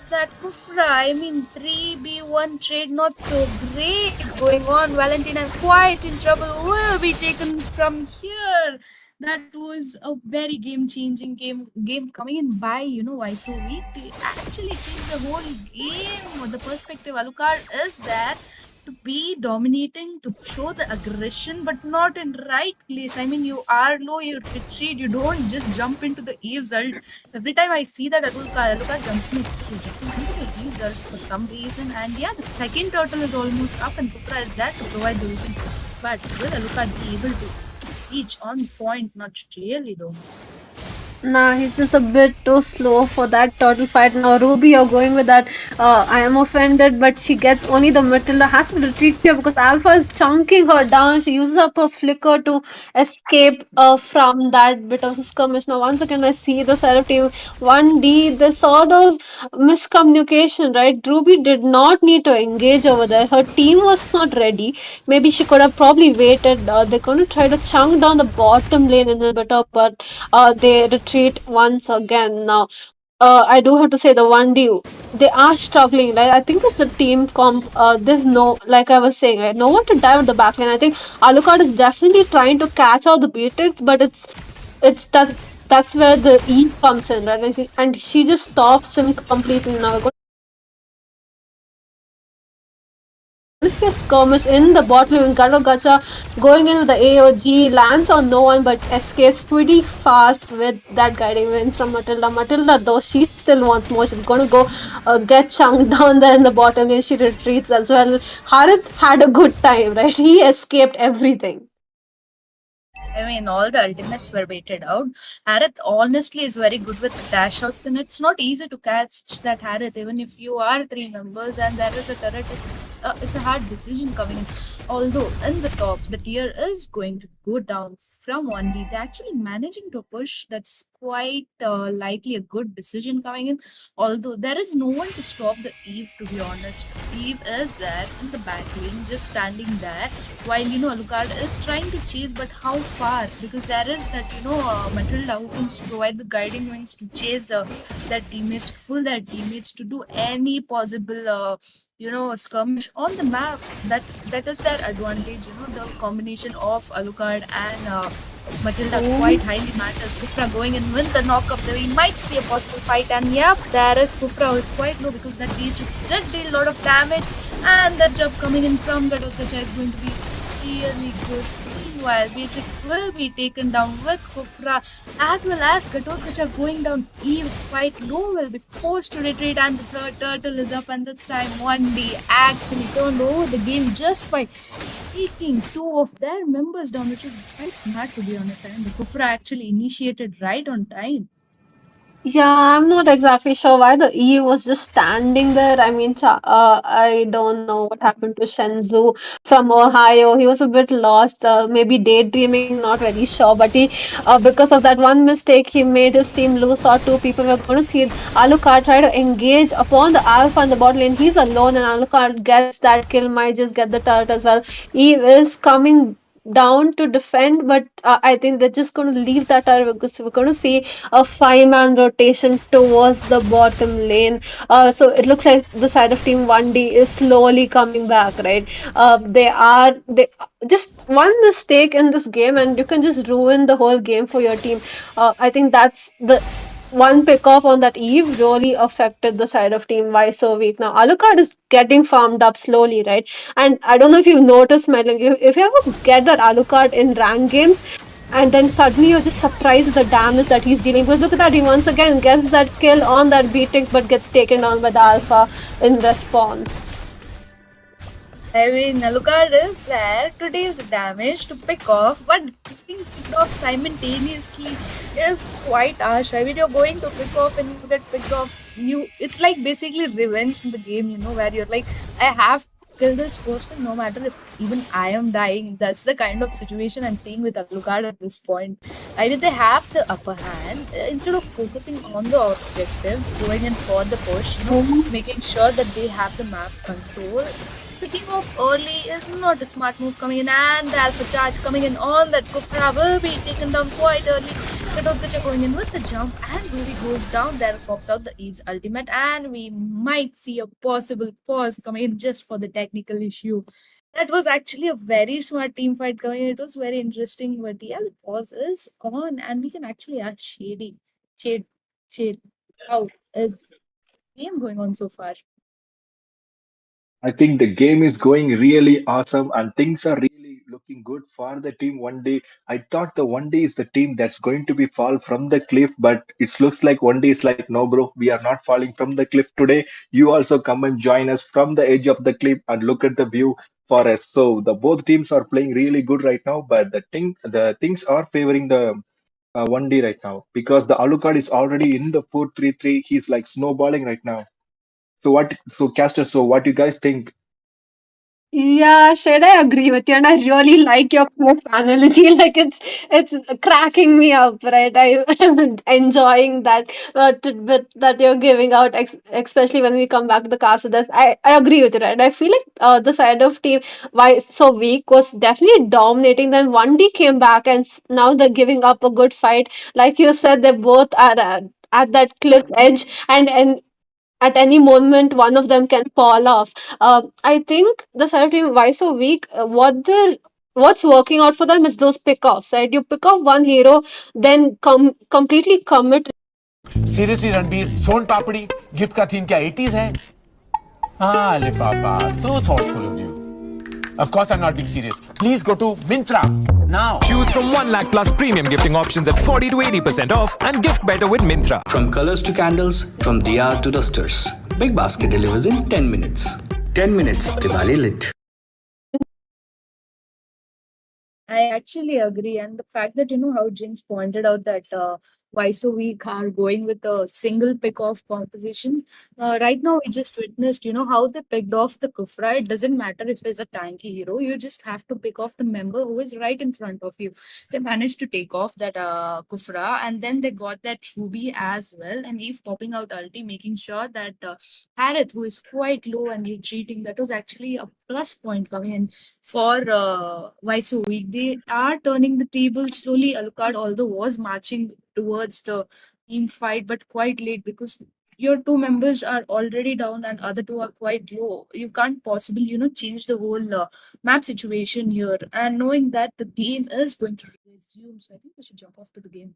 that Kufra. I mean, 3v1 trade not so great going on. Valentina quite in trouble, will be taken from here. That was a very game-changing game coming in by Why So Weak. They actually changed the whole game. The perspective Alucard is there to be dominating, to show the aggression, but not in right place. I mean, you are low, you retreat, you don't just jump into the Eve's ult. Every time I see that Alucard jumping into the Eve's ult for some reason. And yeah, the second turtle is almost up, and Kufra is there to provide the vision. But will Alucard be able to reach on point? Not really, though. Nah, he's just a bit too slow for that turtle fight. Now, Ruby, you're going with that. I am offended, but she gets only the Matilda has to retreat here because Alpha is chunking her down. She uses up her flicker to escape from that bit of skirmish. Now, once again, I see the side of team 1D, the sort of miscommunication, right? Ruby did not need to engage over there. Her team was not ready. Maybe she could have probably waited. They're going to try to chunk down the bottom lane in a bit of, but they retreat once again. Now, I do have to say the 1D, they are struggling. Like I think it's the team comp. There's no, like I was saying, right, no one to dive at the backline. I think Alucard is definitely trying to catch out the Beatrix, but it's that's where the E comes in, right? And she just stops him completely. Now we're going to see a skirmish in the bottom lane. Gato Gacha going in with the AOG, lands on no one but escapes pretty fast with that guiding wins from Matilda. Matilda, though, she still wants more. She's going to go get chunked down there in the bottom lane. She retreats as well. Harith had a good time, right? He escaped everything. I mean, all the ultimates were waited out. Harith honestly is very good with dash out, and it's not easy to catch that Harith. Even if you are three members and there is a turret, it's a hard decision coming in. Although in the top, the tier is going to go down from 1D. They're actually managing to push. That's quite likely a good decision coming in. Although there is no one to stop the Eve, to be honest. Eve is there in the back lane, just standing there, while Alucard is trying to chase, but how far? Because there is that Matilda who can just provide the guiding wings to chase their teammates, to pull their teammates to do any possible skirmish on the map. That is their advantage. The combination of Alucard and Matilda quite highly matters. Kufra going in with the knockup there. We might see a possible fight, and yep, there is Kufra who is quite low because that Beatrix did deal a lot of damage, and that jump coming in from Gadokacha is going to be really good. Meanwhile, Beatrix will be taken down with Kufra as well as Gadokacha going down Eve quite low, will be forced to retreat, and the third turtle is up, and this time 1D actually turned over the game just by taking two of their members down, which is quite smart, to be honest. And the Kufra actually initiated right on time. Yeah, I'm not exactly sure why the E was just standing there. I mean, I don't know what happened to Shenzhou from Ohio. He was a bit lost, maybe daydreaming, not very sure. But because of that one mistake, he made his team lose. Or two people were going to see Alucard try to engage upon the Alpha in the bottom lane. He's alone, and Alucard gets that kill. Might just get the turret as well. Eve is coming down to defend, but I think they're just going to leave that turret because we're going to see a five-man rotation towards the bottom lane. So it looks like the side of team 1D is slowly coming back, right? They just one mistake in this game and you can just ruin the whole game for your team. I think that's the one pick off on that Eve really affected the side of team why so weak. Now Alucard is getting farmed up slowly, right? And I don't know if you've noticed, Megan, if you ever get that Alucard in rank games, and then suddenly you're just surprised at the damage that he's dealing. Because look at that, he once again gets that kill on that Beatrix but gets taken down by the Alpha in response. I mean, Alucard is there to deal the damage, to pick off, but getting picked off simultaneously is quite harsh. I mean, you're going to pick off and you get picked off. It's like basically revenge in the game, where you're like, I have to kill this person no matter if even I am dying. That's the kind of situation I'm seeing with Alucard at this point. I mean, they have the upper hand. Instead of focusing on the objectives, going in for the push, making sure that they have the map control. Picking off early is not a smart move coming in, and the Alpha Charge coming in on that Kufra will be taken down quite early. Kadokacha going in with the jump, and Ruby goes down there, pops out the Eve's ultimate, and we might see a possible pause coming in just for the technical issue. That was actually a very smart team fight coming in. It was very interesting, but yeah, the pause is on, and we can actually ask Shade, Shade, how is the game going on so far? I think the game is going really awesome and things are really looking good for the team 1D. I thought the 1D is the team that's going to be fall from the cliff, but it looks like 1D is like, no, bro, we are not falling from the cliff today. You also come and join us from the edge of the cliff and look at the view. for us. So the both teams are playing really good right now, but the things are favoring the 1D right now because the Alucard is already in the 4-3-3. He's like snowballing right now. So what? So Caster. So what do you guys think? Yeah, Shed, I agree with you, and I really like your cliff analogy. Like it's cracking me up, right? I am enjoying that tidbit that you're giving out, especially when we come back to the cast. So that's I agree with you, right? I feel like the side of team why so weak was definitely dominating. Then 1D came back, and now they're giving up a good fight. Like you said, they both are at that cliff edge, and at any moment one of them can fall off. I think the side team why so weak. What's working out for them is those pickoffs, right? You pick off one hero, then completely commit. Seriously, Ranbir, Son Papdi, gift का theme क्या 80s है? Ah, Papa, so thoughtful of you. Of course, I'm not being serious. Please go to Mintra now. Choose from 1 lakh plus premium gifting options at 40 to 80% off and gift better with Mintra. From colors to candles, from diyar to dusters. Big Basket delivers in 10 minutes. 10 minutes, Diwali lit. I actually agree, and the fact that how Jinx pointed out that why so weak are going with a single pick off composition. Right now, we just witnessed how they picked off the Kufra. It doesn't matter if it's a tanky hero; you just have to pick off the member who is right in front of you. They managed to take off that Kufra, and then they got that Ruby as well, and Eve popping out ulti, making sure that Harith, who is quite low and retreating, that was actually a plus point coming in for why so weak. They are turning the table slowly. Alucard, although was marching towards the team fight, but quite late because your two members are already down and other two are quite low. You can't possibly, change the whole map situation here. And knowing that the game is going to resume, so I think we should jump off to the game.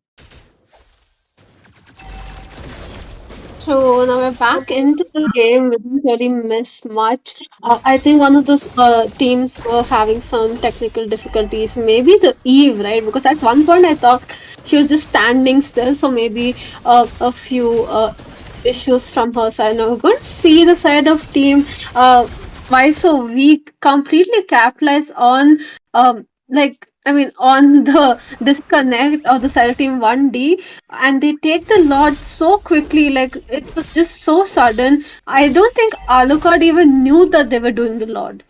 So now we're back into the game. We didn't really miss much. I think one of those teams were having some technical difficulties. Maybe the Eve, right? Because at one point I thought she was just standing still. So maybe a few issues from her side. Now we're going to see the side of team. Why so weak? Completely capitalize on on the disconnect of the side team 1D, and they take the Lord so quickly. Like it was just so sudden. I don't think Alucard even knew that they were doing the Lord.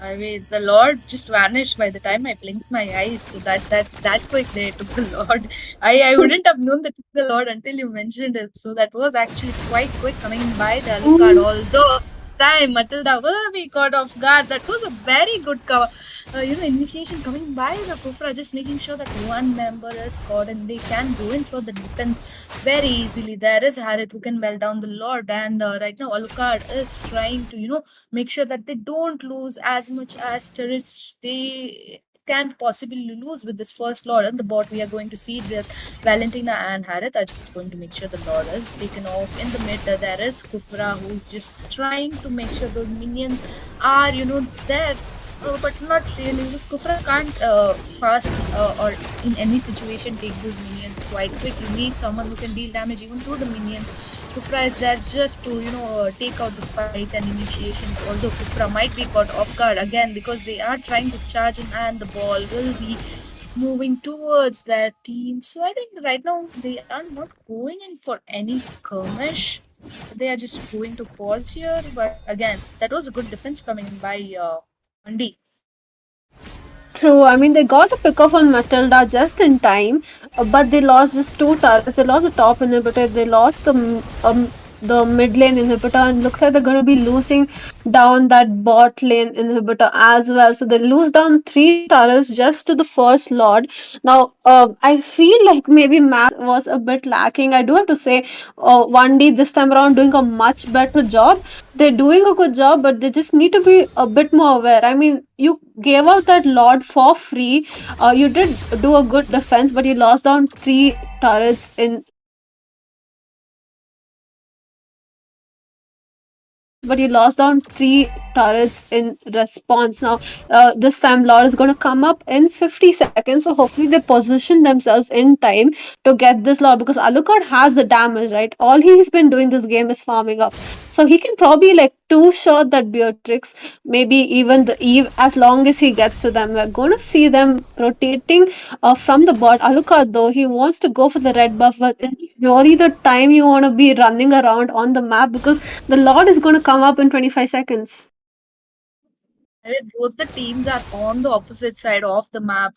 I mean, the Lord just vanished by the time I blinked my eyes. So that quick they took the Lord. I wouldn't have known that it's the Lord until you mentioned it. So that was actually quite quick coming by the Alucard. Although this time Matilda will be caught off guard. That was a very good cover. Initiation coming by the Kufra, just making sure that one member is caught and they can go in for the defense very easily. There is Harith who can melt down the Lord, and right now Alucard is trying to make sure that they don't lose as much as turrets they can't possibly lose with this first Lord. And the bot we are going to see that Valentina and Harith are just going to make sure the Lord is taken off. In the mid there is Kufra who's just trying to make sure those minions are there. But not really, because Kufra can't fast or in any situation take those minions quite quick. You need someone who can deal damage even to the minions. Kufra is there just to take out the fight and initiations. Although Kufra might be caught off guard again because they are trying to charge him, and the ball will be moving towards their team. So I think right now they are not going in for any skirmish. They are just going to pause here. But again, that was a good defense coming by Andy. True. I mean, they got the pick off on Matilda just in time, but they lost just two turrets. They lost the top inhibitor. They lost the mid lane inhibitor, and looks like they're going to be losing down that bot lane inhibitor as well. So they lose down three turrets just to the first Lord. Now, I feel like maybe math was a bit lacking. I do have to say, 1D this time around doing a much better job. They're doing a good job, but they just need to be a bit more aware. I mean, you gave out that Lord for free. You did do a good defense, but you lost down three turrets in. But you lost down three turrets in response. Now, this time Lord is going to come up in 50 seconds, so hopefully they position themselves in time to get this Lord, because Alucard has the damage, right? All he's been doing this game is farming up. So he can probably like two-shot that Beatrix, maybe even the Eve, as long as he gets to them. We're going to see them rotating from the bot. Alucard, though, he wants to go for the red buff, but it's really the time you want to be running around on the map, because the Lord is going to come up in 25 seconds. Both the teams are on the opposite side of the map,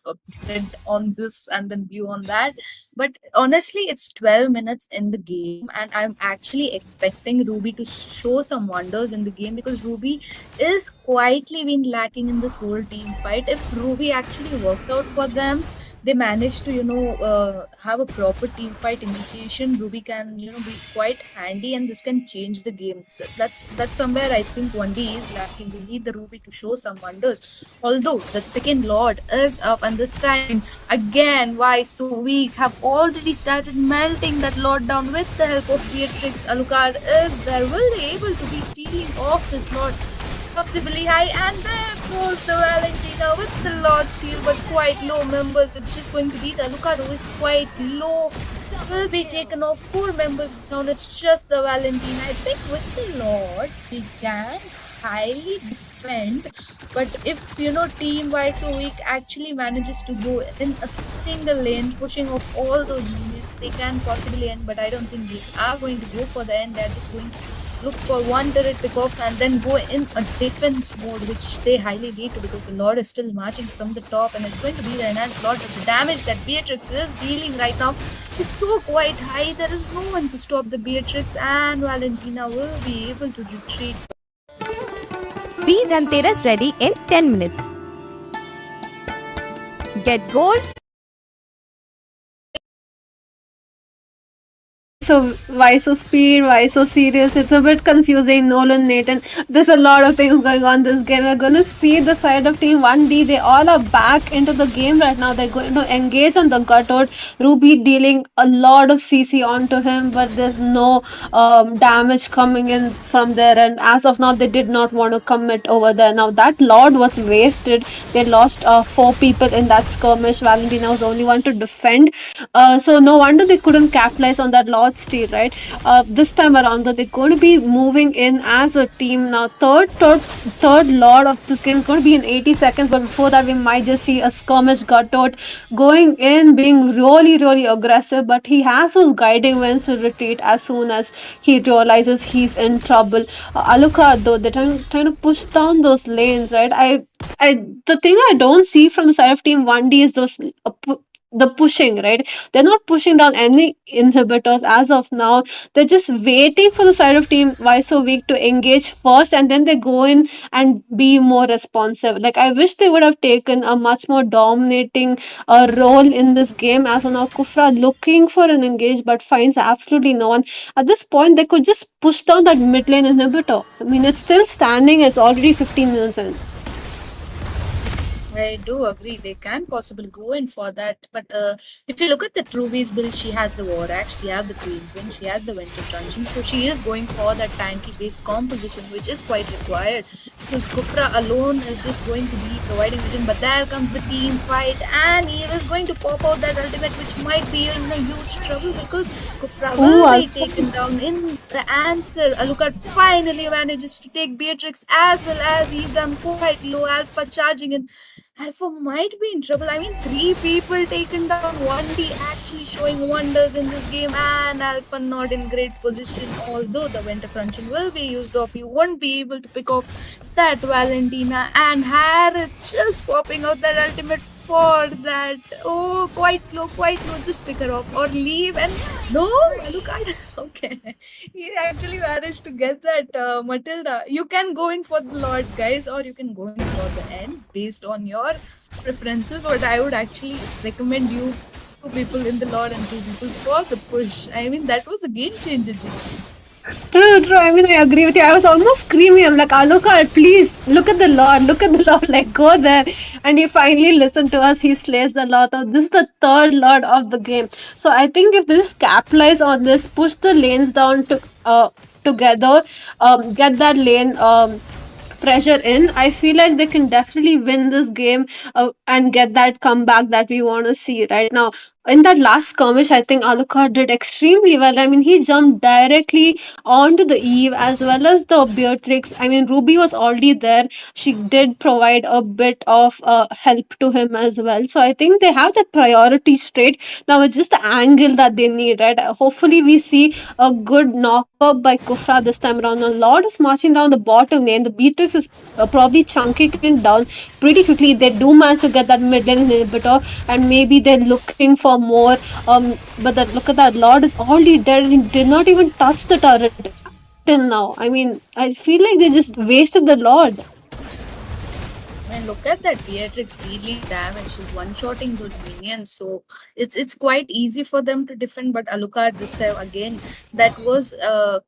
red on this and then blue on that. But honestly, it's 12 minutes in the game, and I'm actually expecting Ruby to show some wonders in the game, because Ruby is quietly been lacking in this whole team fight. If Ruby actually works out for them, they manage to have a proper team fight initiation, Ruby can be quite handy, and this can change the game. That's somewhere I think 1D is lacking. We need the Ruby to show some wonders. Although the second Lord is up, and this time again, why so weak, have already started melting that Lord down with the help of Beatrix. Alucard is there, will they able to be stealing off this Lord possibly high, and there goes the Valentina with the Lord Steel, but quite low members. It's just going to be the Alucard, who is quite low, will be taken off. 4 members down. It's just the Valentina. I think with the Lord he can highly defend, but if team wise so weak actually manages to go in a single lane, pushing off all those minions, they can possibly end. But I don't think they are going to go for the end. They're just going to look for one turret pick off and then go in a defense mode, which they highly need to, because the Lord is still marching from the top, and it's going to be the enhanced Lord. But the damage that Beatrix is dealing right now is so quite high. There is no one to stop the Beatrix, and Valentina will be able to retreat. Be Dhanteras ready in 10 minutes. Get gold. So why so speed? Why so serious? It's a bit confusing. Nolan, Nathan, there's a lot of things going on this game. We're gonna see the side of Team 1D. They all are back into the game right now. They're going to engage on the Gutout. Ruby dealing a lot of CC onto him, but there's no damage coming in from there. And as of now, they did not want to commit over there. Now that Lord was wasted. They lost 4 people in that skirmish. Valentina was the only one to defend. So no wonder they couldn't capitalize on that Lord Steal, right? This time around, though, they're going to be moving in as a team now. Third Lord of this game is going to be in 80 seconds, but before that, we might just see a skirmish Gutout going in, being really, really aggressive. But he has those guiding winds to retreat as soon as he realizes he's in trouble. Alucard, though, they're trying to push down those lanes, right? The thing I don't see from the side of Team 1D is the pushing, right? They're not pushing down any inhibitors as of now. They're just waiting for the side of Team Why So Weak to engage first, and then they go in and be more responsive. Like, I wish they would have taken a much more dominating role in this game. As of now, Kufra looking for an engage but finds absolutely no one. At this point, they could just push down that mid lane inhibitor. I mean, it's still standing. It's already 15 minutes in. I do agree they can possibly go in for that, but if you look at the Ruby's build, she has the War Axe, she has the Queen's Wing, she has the Winter Truncheon, so she is going for that tanky based composition, which is quite required, because Kufra alone is just going to be providing vision. But there comes the team fight, and he is going to pop out that ultimate, which might be in a huge trouble, because Kufra will be taken down. In the answer, Alucard finally manages to take Beatrix as well as Eve down quite low. Alpha charging in. Alpha might be in trouble. I mean, 3 people taken down, 1D actually showing wonders in this game, and Alpha not in great position. Although the Winter Crunching will be used off, you won't be able to pick off that Valentina, and Harith just popping out that ultimate for that. Oh, quite low, just pick her off or leave. And no, look at okay, he actually managed to get that Matilda. You can go in for the Lord, guys, or you can go in for the end based on your preferences. What I would actually recommend you, 2 people in the Lord and 2 people for the push. I mean, that was a game changer, Jinx. True. I mean, I agree with you. I was almost screaming. I'm like, Alucard, please look at the Lord, like go there. And he finally listened to us. He slays the Lord. This is the 3rd Lord of the game. So I think if this capitalize on this, push the lanes down to together, get that lane pressure in, I feel like they can definitely win this game and get that comeback that we want to see right now. In that last skirmish, I think Alucard did extremely well. I mean, he jumped directly onto the Eve as well as the Beatrix. I mean, Ruby was already there. She did provide a bit of help to him as well. So I think they have the priority straight. Now it's just the angle that they need, right? Hopefully, we see a good knockup by Kufra this time around. A lot is marching down the bottom lane. The Beatrix is probably chunking it down pretty quickly. They do manage to get that mid lane inhibitor, and maybe they're looking for more. But look at that, Lord is already dead and he did not even touch the turret till now. I mean, I feel like they just wasted the Lord. I mean, look at that Beatrix dealing damage. She's one-shotting those minions, so it's quite easy for them to defend. But Alucard this time again, that was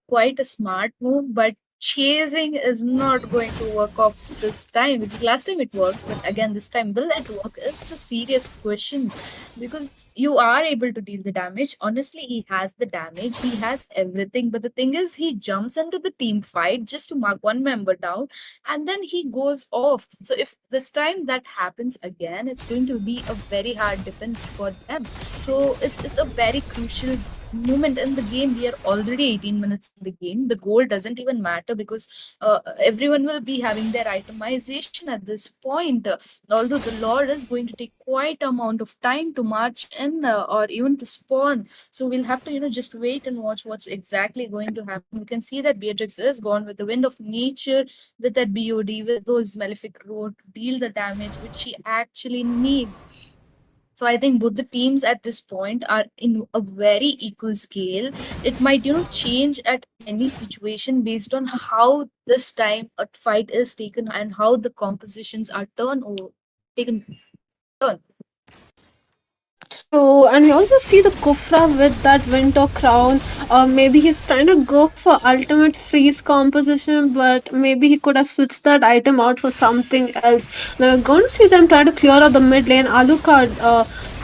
quite a smart move. But chasing is not going to work off this time, because last time it worked, but again this time will it work is the serious question, because you are able to deal the damage. Honestly, he has the damage, he has everything, but the thing is, he jumps into the team fight just to mark one member down, and then he goes off. So if this time that happens again, it's going to be a very hard defense for them. So it's a very crucial moment in the game. We are already 18 minutes in the game. The goal doesn't even matter, because everyone will be having their itemization at this point. Although the Lord is going to take quite amount of time to march in, or even to spawn. So we'll have to, just wait and watch what's exactly going to happen. We can see that Beatrix is gone with the wind of nature, with that BOD, with those malefic road to deal the damage which she actually needs. So I think both the teams at this point are in a very equal scale. It might, change at any situation based on how this time a fight is taken and how the compositions are taken turn. True, and we also see the Kufra with that winter crown. Maybe he's trying to go for ultimate freeze composition, but maybe he could have switched that item out for something else. Now we're going to see them try to clear out the mid lane. Alucard,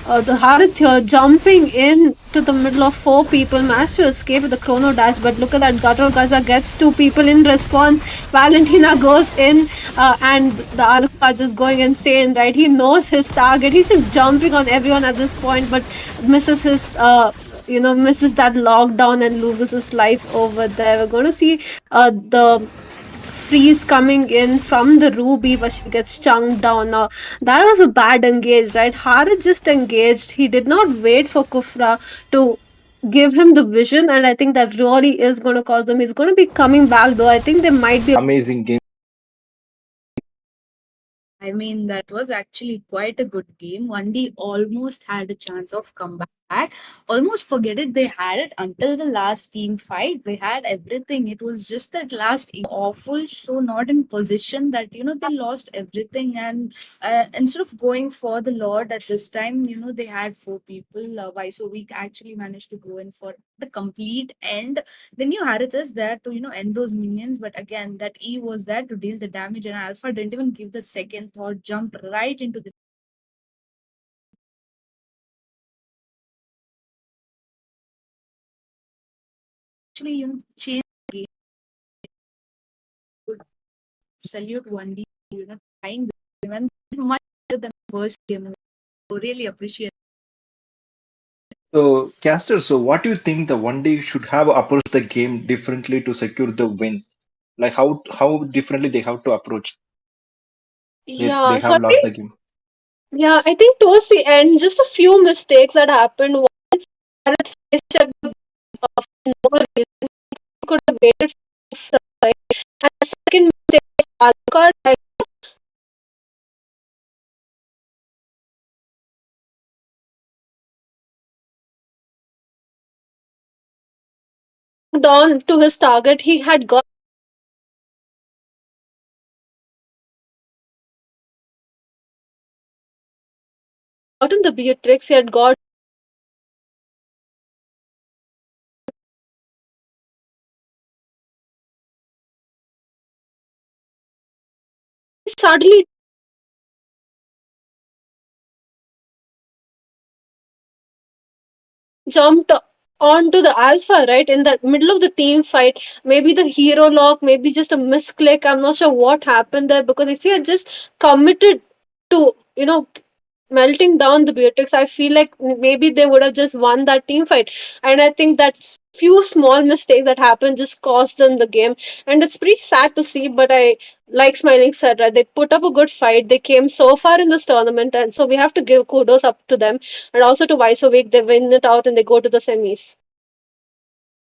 the Harith here jumping in to the middle of four people, managed to escape with the chrono dash. But look at that, Gator Gaja gets two people in response. Valentina goes in, and the Alucard just going insane, right? He knows his target. He's just jumping on everyone at this point, but misses his. Misses that lockdown and loses his life over there. We're going to see the freeze coming in from the Ruby, but she gets chunked down. Now, that was a bad engage, right? Harith just engaged. He did not wait for Kufra to give him the vision, and I think that really is going to cause them. He's going to be coming back, though. I think there might be. Amazing game. I mean, that was actually quite a good game. 1D almost had a chance of comeback. Almost forget it. They had it until the last team fight. They had everything. It was just that last awful, so not in position that, they lost everything. And instead of going for the Lord at this time, they had four people. Why so weak actually managed to go in for the complete end. The new Harith is there to, end those minions. But again, that E was there to deal the damage, and Alpha didn't even give the second thought, jumped right into the actually, change the game. Would salute 1D, trying this even much better than the first game. So really appreciate. So, Caster, so what do you think the one day should have approached the game differently to secure the win? Like how differently they have to approach? They Yeah, so I have lost think, the game. yeah, I think towards the end, just a few mistakes that happened. One, Harith face checked the for no reason. He could have waited for right. And the second mistake, Alucard on to his target. He had gotten the Beatrix. He had got suddenly jumped onto the alpha, right? In the middle of the team fight, maybe the hero lock, maybe just a misclick. I'm not sure what happened there because if he had just committed to, melting down the Beatrix, I feel like maybe they would have just won that team fight. And I think that few small mistakes that happened just cost them the game. And it's pretty sad to see, but I like Smiling said, right? They put up a good fight. They came so far in this tournament, and so we have to give kudos up to them. And also to Week, they win it out and they go to the semis.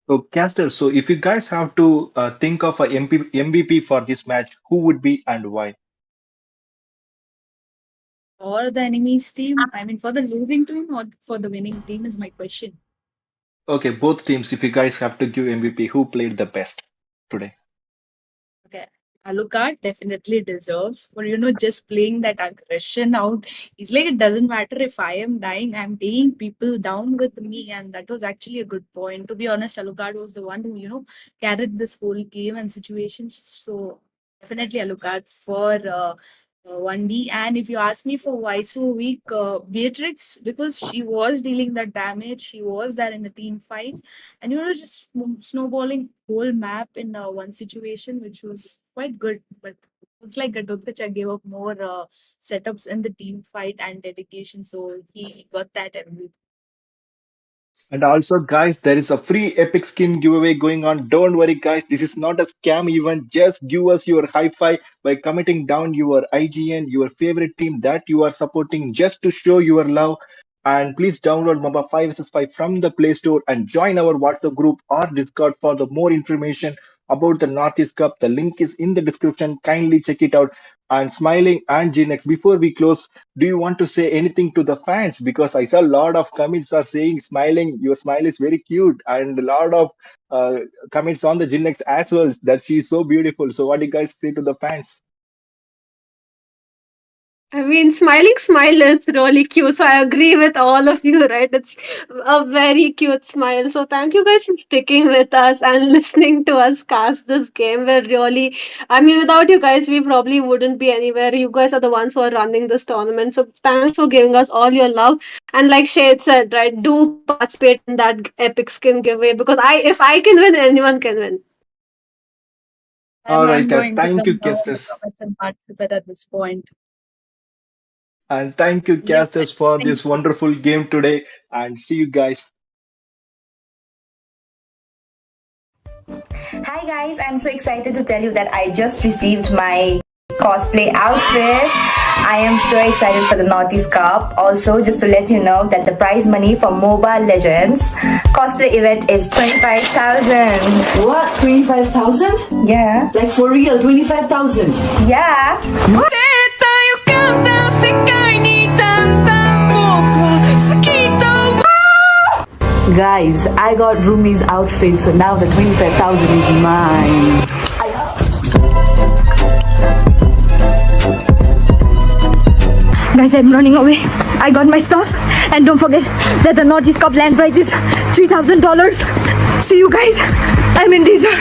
So, Caster, so if you guys have to think of a MVP for this match, who would be and why? Or the enemy's team? I mean, for the losing team or for the winning team is my question. Okay, both teams, if you guys have to give MVP, who played the best today? Okay. Alucard definitely deserves for just playing that aggression out. It's like it doesn't matter if I am dying, I'm taking people down with me, and that was actually a good point. To be honest, Alucard was the one who carried this whole game and situation. So definitely Alucard for 1D. And if you ask me for why so weak, Beatrix, because she was dealing that damage, she was there in the team fights, and just snowballing whole map in one situation, which was quite good. But looks like Gatotkacha gave up more setups in the team fight and dedication, so he got that MVP. And also, guys, there is a free epic skin giveaway going on. Don't worry, guys. This is not a scam event. Just give us your high five by commenting down your IGN, your favorite team that you are supporting, just to show your love. And please download MOBA 5 vs 5 from the Play Store and join our WhatsApp group or Discord for the more information about the Northeast Cup. The link is in the description. Kindly check it out. And Smiling and Gnex, before we close, do you want to say anything to the fans? Because I saw a lot of comments are saying Smiling, your smile is very cute, and a lot of uh, comments on the Gnex as well that she is so beautiful. So what do you guys say to the fans? I mean, Smiling Smile is really cute. So I agree with all of you, right? It's a very cute smile. So thank you guys for sticking with us and listening to us cast this game. We're really, I mean, without you guys, we probably wouldn't be anywhere. You guys are the ones who are running this tournament. So thanks for giving us all your love. And like Shade said, right, do participate in that epic skin giveaway because if I can win, anyone can win. All I'm right, going to thank you, come down in the casters, comments and participate at this point. and thank you, You casters, guys, for thank this you. wonderful game today. And see you guys. Hi guys, I'm so excited to tell you that I just received my cosplay outfit. I am so excited for the Naughty's Cup. Also, just to let you know that the prize money for Mobile Legends cosplay event is 25,000. What? 25,000? Yeah. Like for real, 25,000? Yeah. Guys, I got Rumi's outfit, so now the 25,000 is mine. Guys, I'm running away. I got my stuff. And don't forget that the Northeast Cup land prize is $3,000. See you guys. I'm in danger.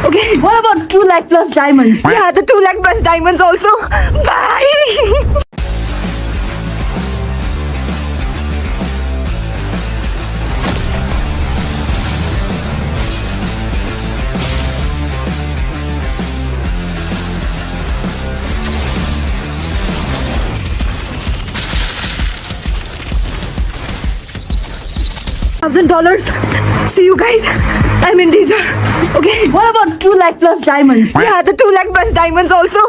Okay. What about 2 lakh plus diamonds? Yeah, the 2 lakh plus diamonds also. Bye. $1,000. See you guys. I'm in danger. Okay. What about 2 lakh plus diamonds? Yeah, the 2 lakh plus diamonds also.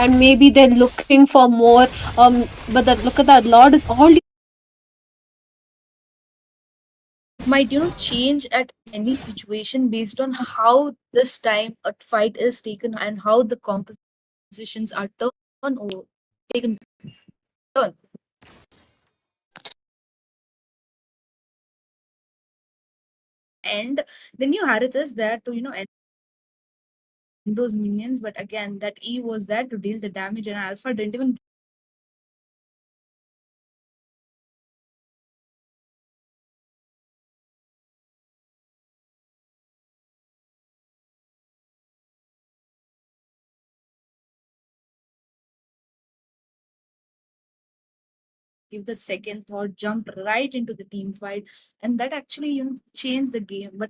and maybe they're looking for more. But look at that, Lord is all might change at any situation based on how this time a fight is taken and how the compositions are turned or taken turn. And then you Harith is there to end those minions, but again that E was there to deal the damage, and Alpha didn't even give the second thought, jumped right into the team fight, and that actually changed the game. But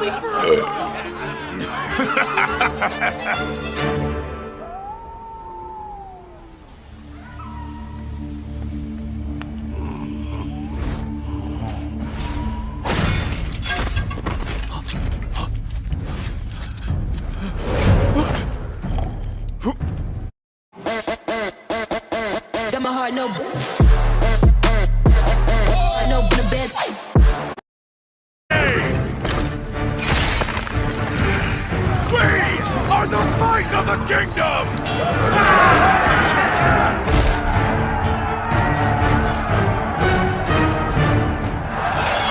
Got my heart no bed. We are the might of the kingdom!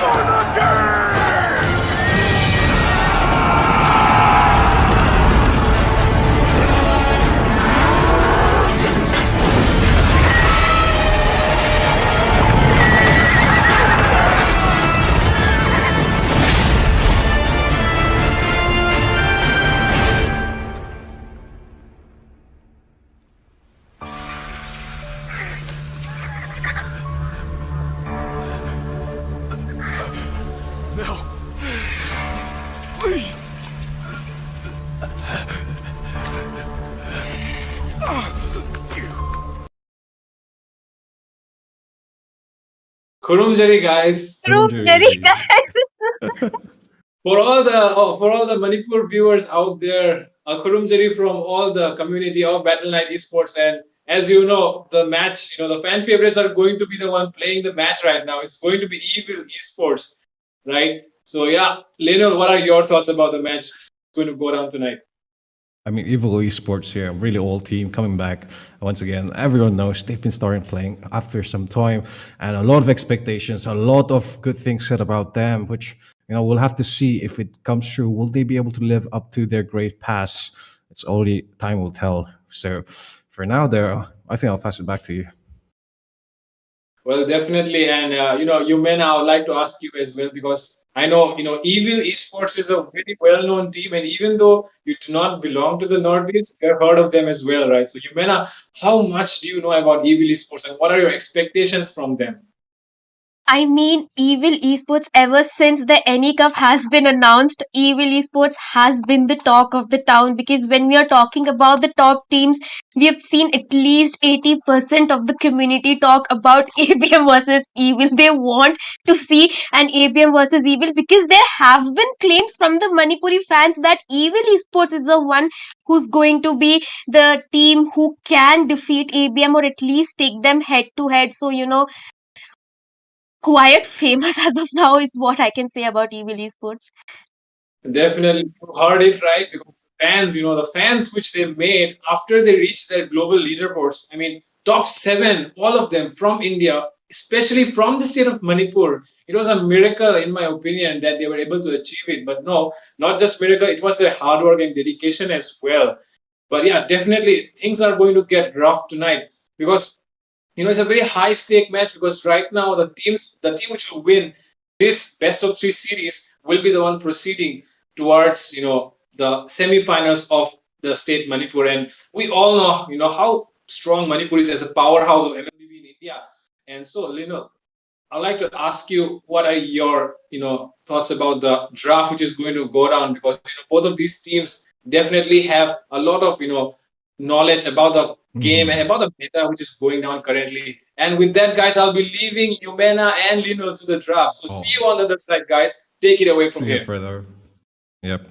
For the king! No. Please. Kurumjari guys. For all the Manipur viewers out there, Kurumjari from all the community of Battle Night Esports, and as you know, the match, the fan favorites are going to be the one playing the match right now. It's going to be Evil Esports, right? So yeah, Lionel, what are your thoughts about the match going to go down tonight? I mean, Evil Esports here, really old team coming back once again. Everyone knows they've been starting playing after some time, and a lot of expectations, a lot of good things said about them, which we'll have to see if it comes true. Will they be able to live up to their great past? It's only time will tell. So, for now, there, I think I'll pass it back to you. Well, definitely, and Yumena, I would like to ask you as well because I know Evil Esports is a very well-known team, and even though you do not belong to the Northeast, you've heard of them as well, right? So, Yumena, how much do you know about Evil Esports, and what are your expectations from them? I mean, Evil Esports, ever since the NE Cup has been announced, Evil Esports has been the talk of the town because when we are talking about the top teams, we have seen at least 80% of the community talk about ABM versus Evil. They want to see an ABM versus Evil because there have been claims from the Manipuri fans that Evil Esports is the one who's going to be the team who can defeat ABM or at least take them head to head. So, quite famous as of now is what I can say about Evil Esports. Definitely, you heard it right because the fans which they made after they reached their global leaderboards. I mean, top 7, all of them from India, especially from the state of Manipur. It was a miracle, in my opinion, that they were able to achieve it. But no, not just miracle, it was their hard work and dedication as well. But yeah, definitely things are going to get rough tonight because it's a very high stake match because right now the team which will win this best of 3 series will be the one proceeding towards the semi-finals of the state Manipur, and we all know how strong Manipur is as a powerhouse of MLBB in India. And so I'd like to ask you what are your thoughts about the draft which is going to go down because both of these teams definitely have a lot of knowledge about the game and about the meta which is going down currently. And with that, guys, I'll be leaving Yumena and Lino to the draft. So see you on the other side, guys. Take it away from See you here. further. Yep.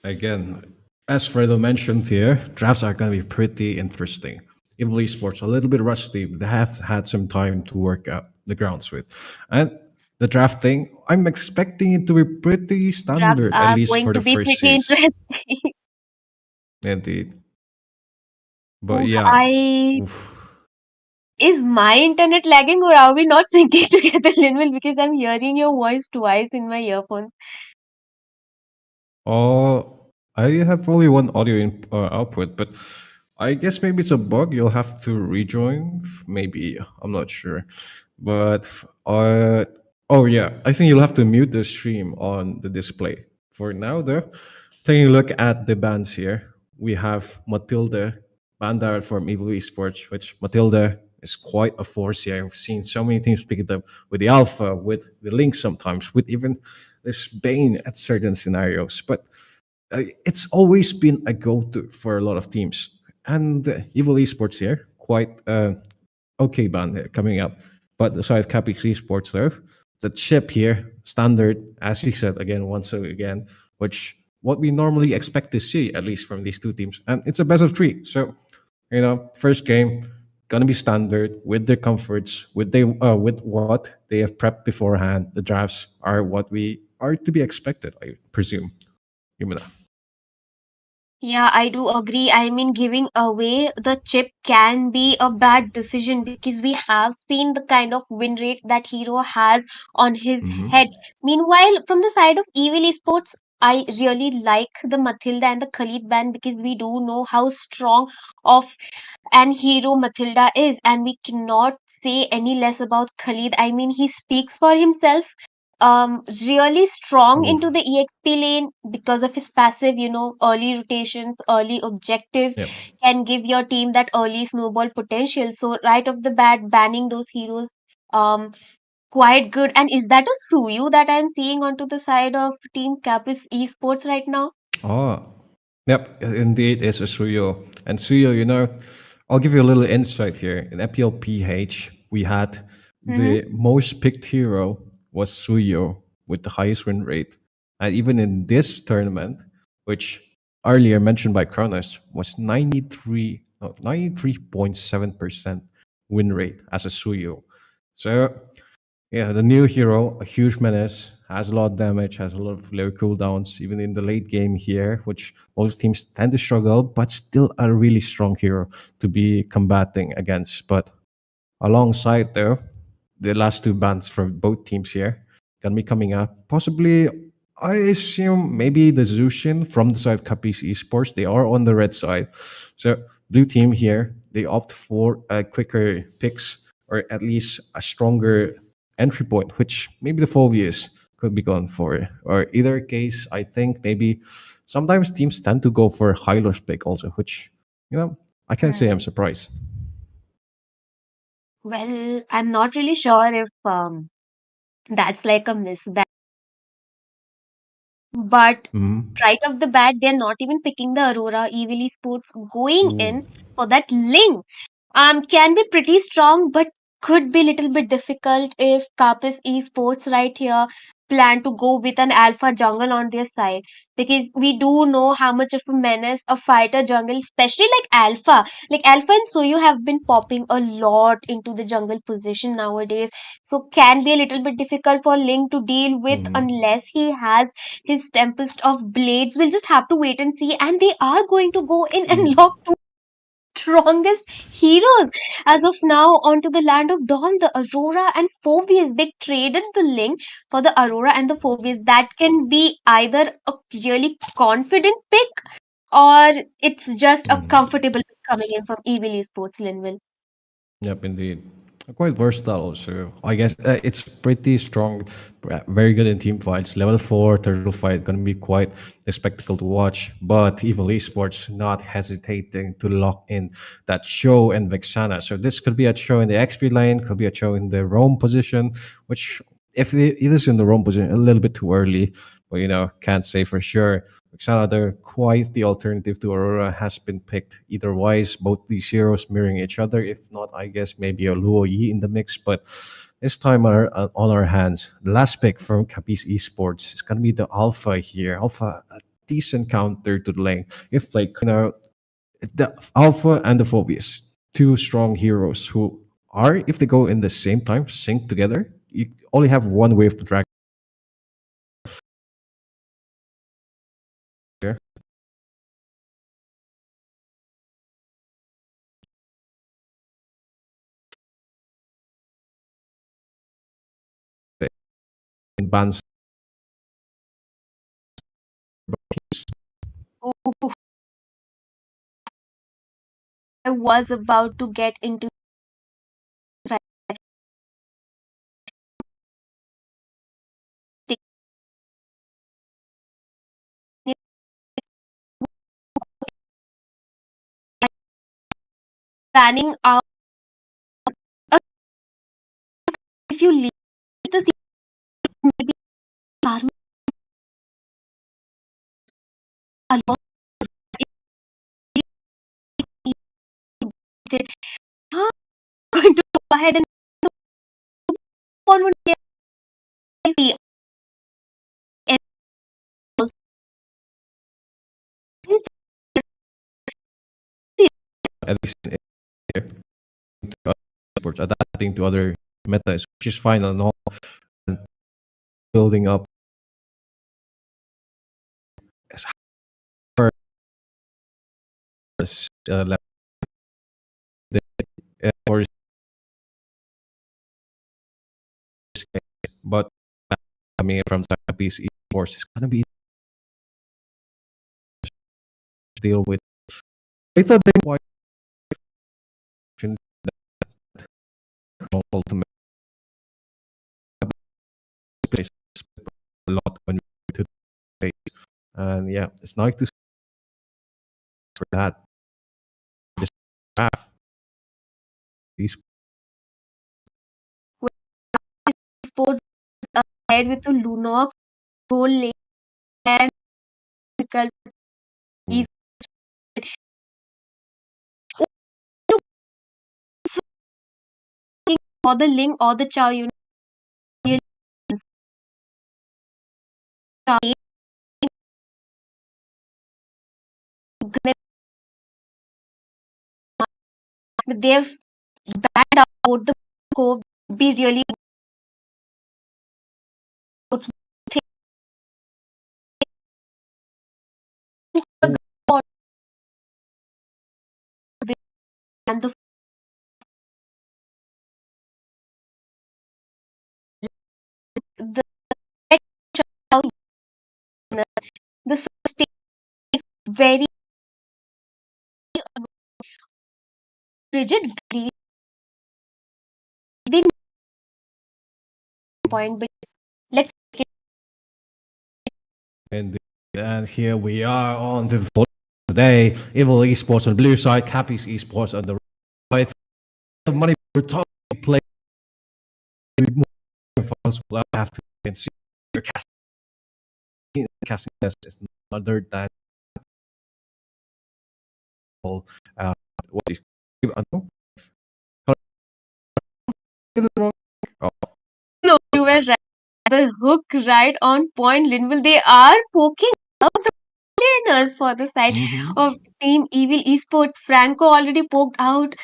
Again, as Fredo mentioned here, drafts are going to be pretty interesting. Evil Esports a little bit rusty, but they have had some time to work out the grounds with. And the draft thing, I'm expecting it to be pretty Drafts standard, at are least going for to the be first pretty series. interesting. Indeed. But Oof, yeah, is my internet lagging or are we not syncing together, Linwell? Because I'm hearing your voice twice in my earphones. I have only one audio output, but I guess maybe it's a bug. You'll have to rejoin. Maybe I'm not sure, but oh yeah, I think you'll have to mute the stream on the display for now. Though, taking a look at the bands here, we have Matilda Bandar from Evil Esports, which Matilda is quite a force here. I've seen so many teams pick it up with the Alpha, with the Link sometimes, with even this bane at certain scenarios. But it's always been a go-to for a lot of teams. And Evil Esports here, quite okay band coming up. But aside Capic Esports though, the chip here, standard, as you said again, once again, which what we normally expect to see, at least from these two teams. And it's a best of three. So, first game, gonna be standard with their comforts, with what they have prepped beforehand. The drafts are what we are to be expected, I presume. Yumina. Yeah, I do agree. I mean, giving away the chip can be a bad decision because we have seen the kind of win rate that Hero has on his head. Meanwhile, from the side of Evil Esports, I really like the Mathilda and the Khalid ban because we do know how strong of an hero Mathilda is, and we cannot say any less about Khalid. I mean, he speaks for himself. Really strong Oh, into the EXP lane because of his passive, early rotations, early objectives yep. can give your team that early snowball potential. So right off the bat, banning those heroes, um, quite good. And is that a Suyu that I'm seeing onto the side of Team Capis Esports right now? Oh, yep, indeed, it's a Suyo. And Suyo, I'll give you a little insight here. In FPL we had Mm-hmm. the most picked hero was Suyo with the highest win rate. And even in this tournament, which earlier mentioned by Kronos, was 93.7% win rate as a Suyo. So yeah, the new hero, a huge menace, has a lot of damage, has a lot of low cooldowns, even in the late game here, which most teams tend to struggle, but still a really strong hero to be combating against. But alongside, though, the last two bans for both teams here gonna be coming up. Possibly, I assume maybe the Zushin from the side of Capiz Esports. They are on the red side. So blue team here, they opt for quicker picks or at least a stronger entry point, which maybe the Phobius could be going for. Or either case, I think maybe sometimes teams tend to go for Hylos pick also, which I can't say I'm Hmm. surprised. Well, I'm not really sure if that's like a mismatch. But Mhm. right off the bat, they're not even picking the Aurora Evil Sports going Ooh. in for that link. Can be pretty strong, but could be little bit difficult if Capis Esports right here plan to go with an alpha jungle on their side, because we do know how much of a menace a fighter jungle, especially like Alpha and Soyu have been popping a lot into the jungle position nowadays. So can be a little bit difficult for Link to deal with unless he has his Tempest of Blades. We'll just have to wait and see. And they are going to go in and lock two strongest heroes as of now onto the land of Dawn, the Aurora and Phobius. They traded the link for the Aurora and the Phobius. That can be either a really confident pick or it's just a comfortable pick coming in from Evil Esports, Linville. Yep, indeed. Quite versatile also. I guess it's pretty strong, very good in team fights. Level 4 turtle fight gonna be quite a spectacle to watch. But Evil Esports not hesitating to lock in that show and Vexana. So this could be a show in the XP lane, could be a show in the roam position, which if it is in the roam position, a little bit too early, but can't say for sure. Xanadu, quite the alternative to Aurora, has been picked. Either wise, both these heroes mirroring each other. If not, I guess maybe a Luo Yi in the mix. But this time on our hands, the last pick from Capiz Esports is going to be the Alpha here. Alpha, a decent counter to the lane. If played, the Alpha and the Phobius, two strong heroes who are, if they go in the same time, sync together, you only have one wave to drag there. In bans Ooh, I was about to get into planning out if you leave the season, maybe along going to go ahead and on one day and At least here, sports adapting to other metas, which is fine and all, and building up as high as level. Or but coming from Japanese esports is gonna be deal with. I thought they were ultimate place a lot when we to play. And yeah, it's nice to see for that. Just have these sports ahead with the Lunox goal lane and difficult easy or the Ling or the Chow, you know, they've banned out the scope be really good thing and the the state is very rigid they point but let's get and here we are on the floor today. Evil Esports on the blue side, Cappy's Esports on the right. Money for top play. More fans will have to and see your casting test is another than what is no you were right the hook right on point Linville they are poking out the trainers for the side of team evil esports Franco already poked out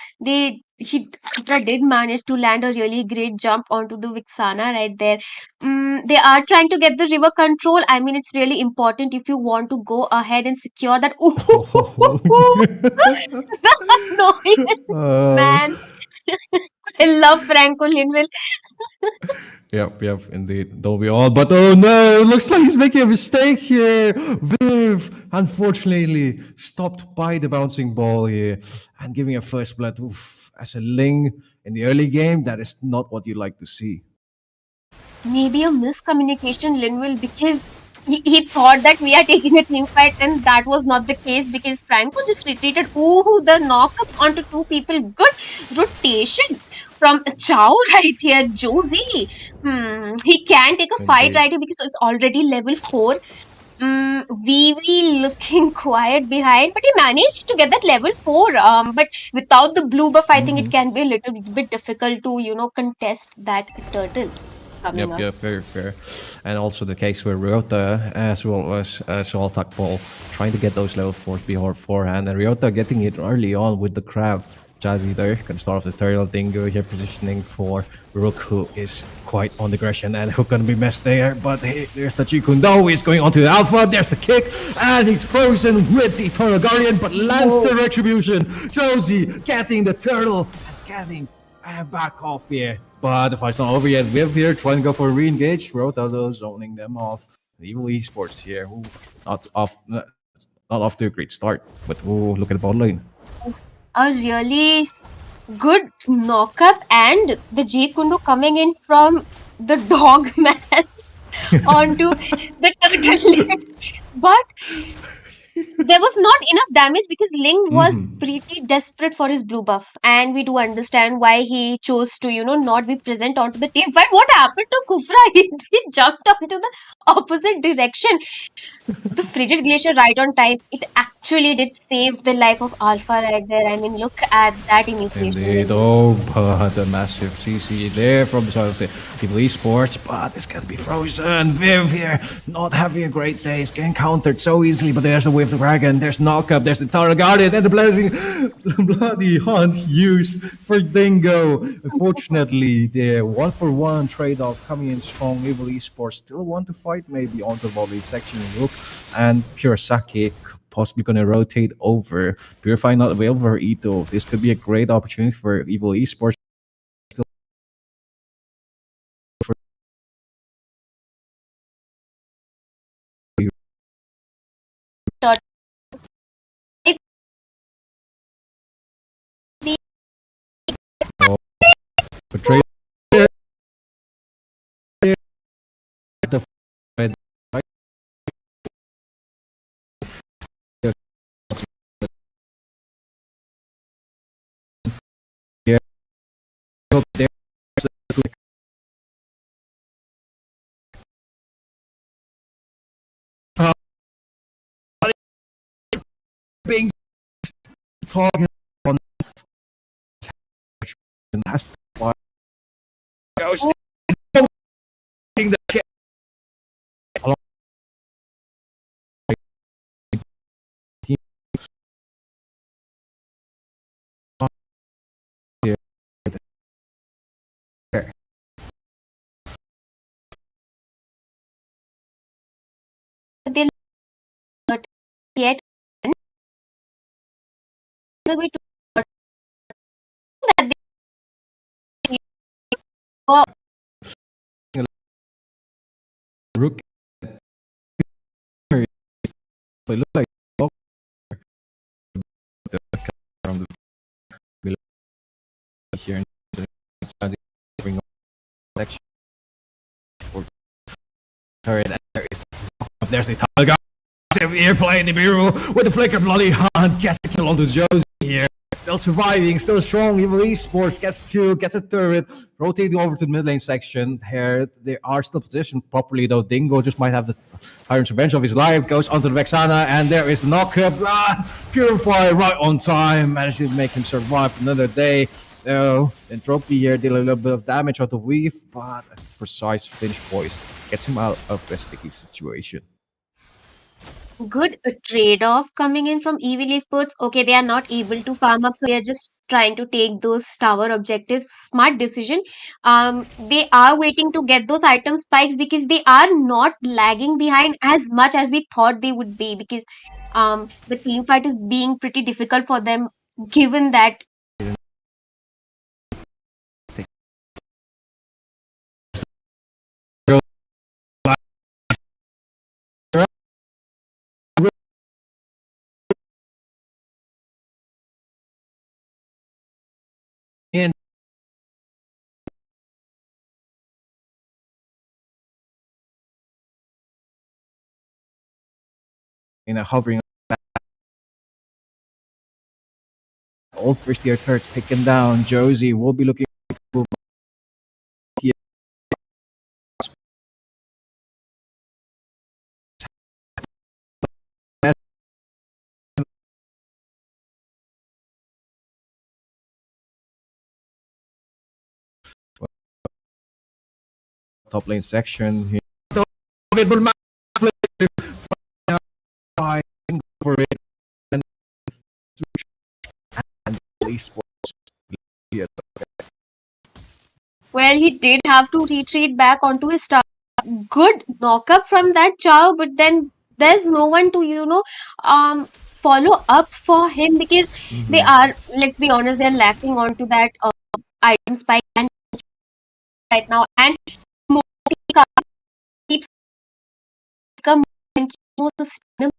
he did manage to land a really great jump onto the Vixana right there. They are trying to get the river control. I mean, it's really important if you want to go ahead and secure that. No, man. I love Franco Linville. Yep, indeed. Don't we all? But oh no, it looks like he's making a mistake here. Viv, unfortunately, stopped by the bouncing ball here and giving a first blood. Oof, as a Ling in the early game, that is not what you like to see. Maybe a miscommunication, Linville, because he thought that we are taking a team fight, and that was not the case because Franco just retreated. Ooh, the knockup onto two people. Good rotation from Chow right here. Josie. He can take a fight right here because it's already level 4. Vivi looking quiet behind, but he managed to get that level 4. But without the blue buff, I think it can be a little bit difficult to, contest that turtle. Yep, very fair. And also the case where Ryota, as well as Altak Paul, trying to get those level 4s beforehand, and Ryota getting it early on with the crab. Jazzy there, gonna start off the turtle. Dingo here positioning for Rook, who is quite on the aggression and who gonna be messed there. But hey, there's the Chikundo, he's going on to the Alpha, there's the kick, and he's frozen with the Eternal Guardian, but lands the Retribution. Josie getting the turtle and getting back off here. But the fight's not over yet. Viv here trying to go for a re-engage. Rota though zoning them off. Evil Esports here. Ooh, not off to a great start. But ooh, look at the bottom lane. A really good knockup and the J Kundo coming in from the dog man onto the turtle lane. But there was not enough damage because Ling was Mm-hmm. pretty desperate for his blue buff, and we do understand why he chose to, not be present onto the team. But what happened to Kufra? He jumped onto the opposite direction. The frigid glacier right on time. It actually did save the life of Alpha right there. I mean, look at that initiation, Indeed. Ling. Oh, but a massive CC there from the side of the Evil Esports, but this can be frozen. Viv here, not having a great day. It's getting countered so easily, but there's the Wave Dragon, there's Knockup, there's the Tower Guardian, and the bloody hunt used for Dingo. Unfortunately, the 1-for-1 trade-off coming in strong. Evil Esports still want to fight maybe onto the volley section in Rook, and Purosaki possibly going to rotate over. Purify not available for Ito. This could be a great opportunity for Evil Esports. Still for oh, trade the Fed. Yeah, there's being talking on last one goes the along here. They not yet. The way to that they go Rook, they look like from the below here in the section for turret. And there's the Tiger. Here playing the Bureau with the flicker bloody hand, gets the kill onto Josie here. Still surviving, still strong. Evil Esports gets a turret, rotating over to the mid lane section. Here they are still positioned properly though. Dingo just might have the higher intervention of his life, goes onto the Vexana, and there is the knockup. Purify right on time, manages to make him survive another day. Entropy here did a little bit of damage on the weave, but a precise finish voice gets him out of the sticky situation. good trade-off coming in from Evil Esports. Okay, they are not able to farm up, so they are just trying to take those tower objectives. Smart decision. They are waiting to get those item spikes because they are not lagging behind as much as we thought they would be. Because the team fight is being pretty difficult for them, given that And hovering all first tier turrets taken down. Josie will be looking for top lane section here. For it and esports. well, he did have to retreat back onto his tower. Good knock up from that Chow, but then there's no one to, follow up for him because they are, let's be honest, they're lacking onto that item spike and right now. And keeps come and keep more sustainable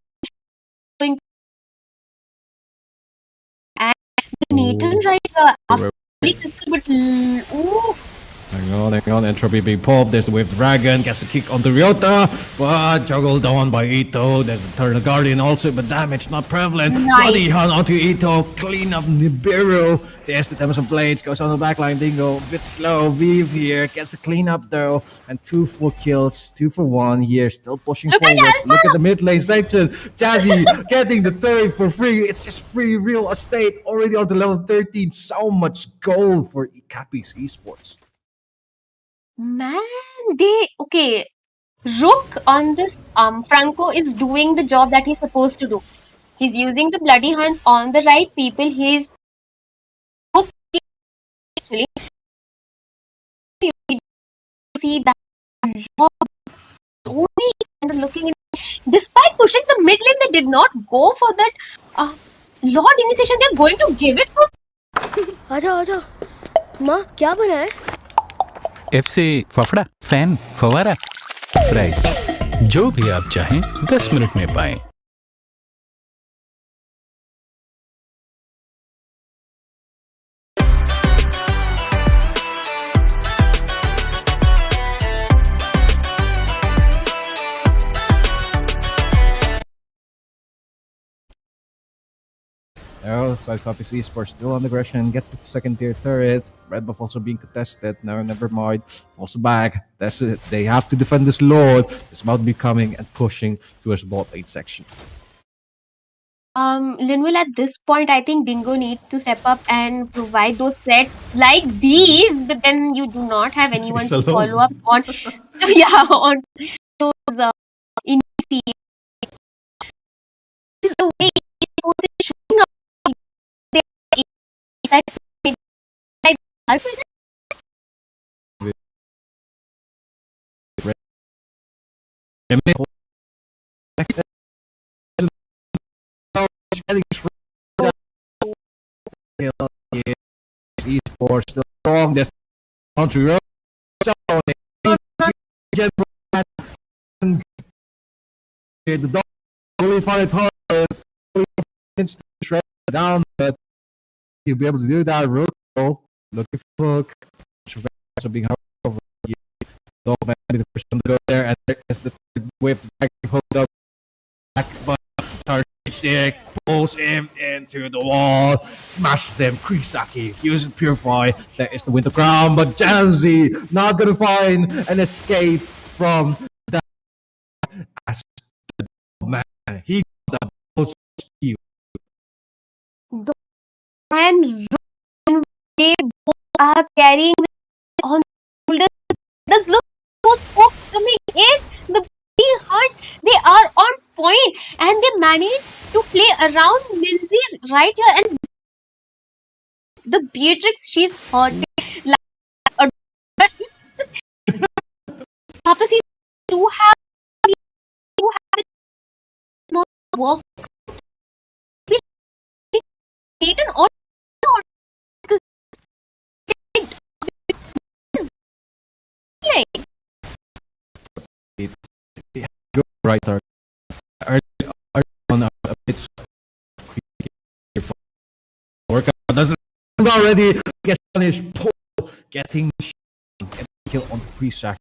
and the Nathan right after but ooh, on. Entropy being popped. There's the Wave Dragon. Gets the kick onto Ryota. But juggled on by Ito. There's the Eternal Guardian also, but damage not prevalent. Nice. Bloody Hunt onto Ito. Clean up Nibiru. There's the Emerson Blades. Goes on the backline. Dingo. A bit slow. Vive here. Gets the clean up though. And 2 full kills. 2 for 1 here. Still pushing Look at forward. Alpha! Look at the mid lane section. Jazzy getting the turret for free. It's just free real estate. Already on to level 13. So much gold for Capi's Esports. Man, okay. Rook on this Franco is doing the job that he's supposed to do. He's using the bloody hunt on the right people. He's actually you see that only and looking in. Despite pushing the mid lane, they did not go for that Lord initiation. They're going to give it for. आजा माँ क्या बना है F से fafda fan फवारा fries जो भी आप चाहें 10 मिनट में पाएं। Oh, Side Copies Esports still on the aggression, gets the second tier turret. Red buff also being contested. No, never mind. Also back. That's it. They have to defend this Lord. It's about to be coming and pushing towards bot lane section. Linwell, at this point, I think Dingo needs to step up and provide those sets like these, but then you do not have anyone It's to alone. follow up on. Yeah, on those in the way it's showing up. Esports still strong. There's country road. The dog really find it hard to shred down, but you'll be able to do that. Rook looking for hook. Also being over. Dog might be the first one to go there, and there's the whip back hooked up. Back stick pulls him into the wall, smashes them. Krisaki uses Purify. There is the Winter Crown, but Janzi not gonna find an escape from that. As the man, he got that most skill. And they both are carrying on shoulders. Does look those folks coming in the hunt. They are on point and they manage to play around Minzy right here. And the Beatrix, she's hurting like a opposite to have not work. Satan or Right, on it's workout doesn't already gets punished. Getting kill on the pre-sack,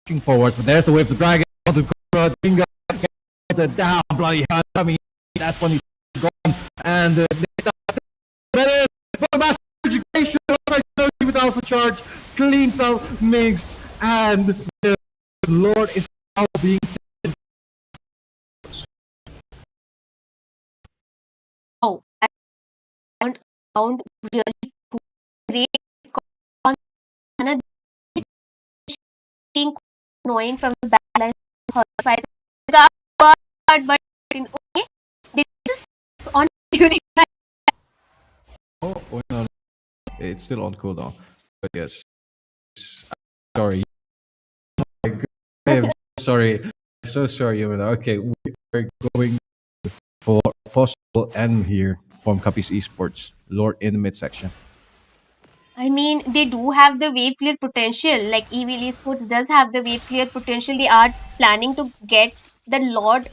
pushing forward, but there's the wave. The dragon on the Dingo get it down. Bloody hell! I mean, that's when he's gone, and master education with alpha charge cleans out Mix, and the Lord is now being. Oh, I found really great another being annoying from the backline. But okay, this is on during that. Oh no, it's still on cooldown. But yes, sorry. I'm sorry, so sorry. Okay, we're going for possible end here from Capi's Esports. Lord in the midsection. I mean, they do have the wave clear potential. Like Evil Esports does have the wave clear potential. They are planning to get the Lord,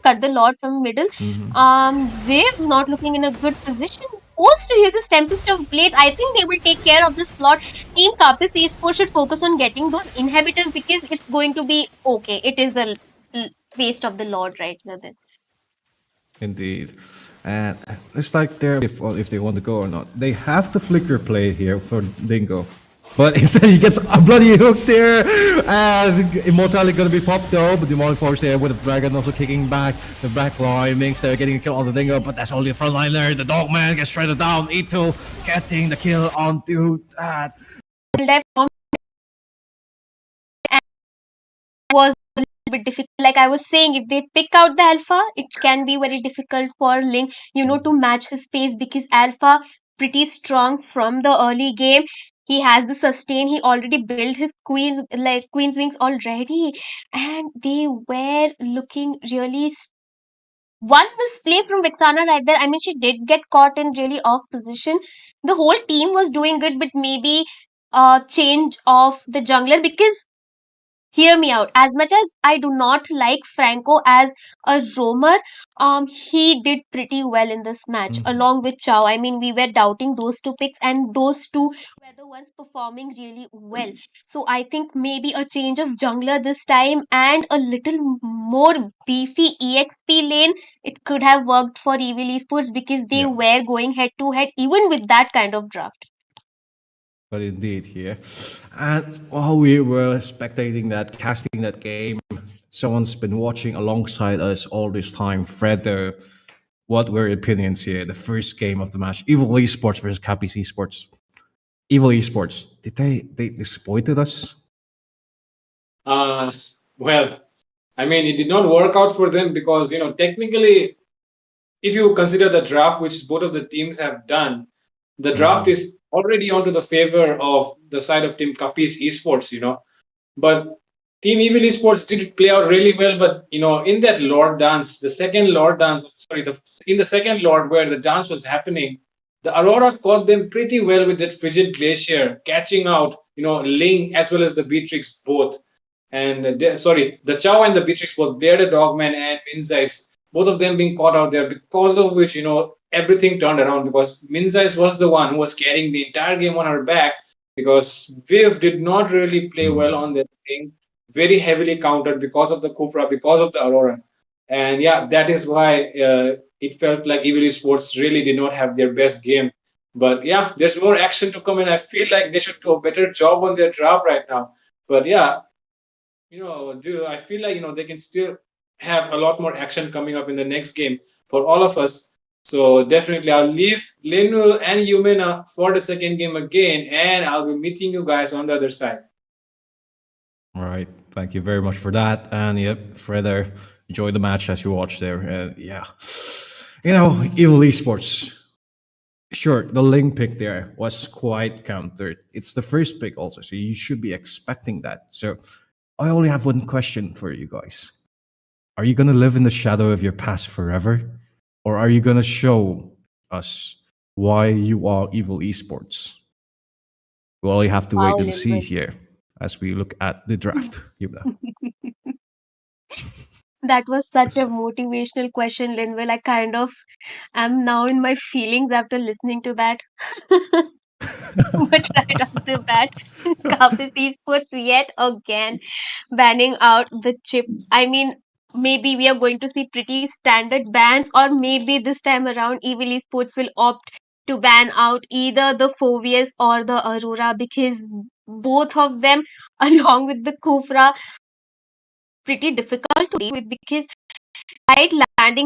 cut the Lord from middle. Wave not looking in a good position. supposed to use this Tempest of Blades. I think they will take care of this slot. Team Capis Esports should focus on getting those inhibitors because it's going to be okay. It is a waste of the Lord right now then. Indeed. And it's like they're if they want to go or not. They have the flicker play here for Dingo. But instead he gets a bloody hook there. And Immortality gonna be popped though, but the Demonic Force there with the Dragon also kicking back the back line. Minx there getting a kill on the Dingo, but that's only the front liner. The Dogman gets shredded down. Ito getting the kill onto that. Was a little bit difficult. Like I was saying, if they pick out the alpha, it can be very difficult for Link, to match his pace because alpha pretty strong from the early game. He has the sustain. He already built his queen's wings already, and they were looking really. One misplay from Vixana right there. I mean, she did get caught in really off position. The whole team was doing good, but maybe a change of the jungler because hear me out. As much as I do not like Franco as a roamer, he did pretty well in this match along with Chow. I mean, we were doubting those two picks, and those two were the ones performing really well. So I think maybe a change of jungler this time and a little more beefy EXP lane, it could have worked for Evil Esports because they were going head to head even with that kind of draft. But indeed, here. And while we were spectating that, casting that game, someone's been watching alongside us all this time. Fred, what were your opinions here? The first game of the match, Evil Esports versus Capis Esports. Evil Esports, did they disappointed us? Well, I mean, it did not work out for them because, technically, if you consider the draft which both of the teams have done, the draft is already onto the favor of the side of Team Capis Esports, But Team Evil Esports did play out really well, but in that Lord dance, the second Lord dance, sorry, in the second Lord where the dance was happening, the Aurora caught them pretty well with that Frigid Glacier, catching out, Ling as well as the Beatrix both. And the Chow and the Beatrix both, they're the Dogman and Minzais, both of them being caught out there, because of which, everything turned around because Minzais was the one who was carrying the entire game on her back because Viv did not really play well on that thing, very heavily countered because of the Kufra, because of the Aurora. And yeah, that is why it felt like Evil Esports really did not have their best game. But yeah, there's more action to come, and I feel like they should do a better job on their draft right now. But yeah, I feel like they can still have a lot more action coming up in the next game for all of us. So definitely, I'll leave Linwell and Yumena for the second game again, and I'll be meeting you guys on the other side. All right, thank you very much for that. And yep, Fred, enjoy the match as you watch there. And yeah, Evil Esports. Sure, the Ling pick there was quite countered. It's the first pick also, so you should be expecting that. So I only have one question for you guys. Are you going to live in the shadow of your past forever? Or are you going to show us why you are Evil Esports? We only have to wait and see here as we look at the draft. That was such a motivational question, Linwell. I kind of am now in my feelings after listening to that. But right off the bat, Capis Esports yet again banning out the chip. I mean, maybe we are going to see pretty standard bans, or maybe this time around, Evil Esports will opt to ban out either the Phobius or the Aurora because both of them, along with the Kufra, pretty difficult to deal with because despite landing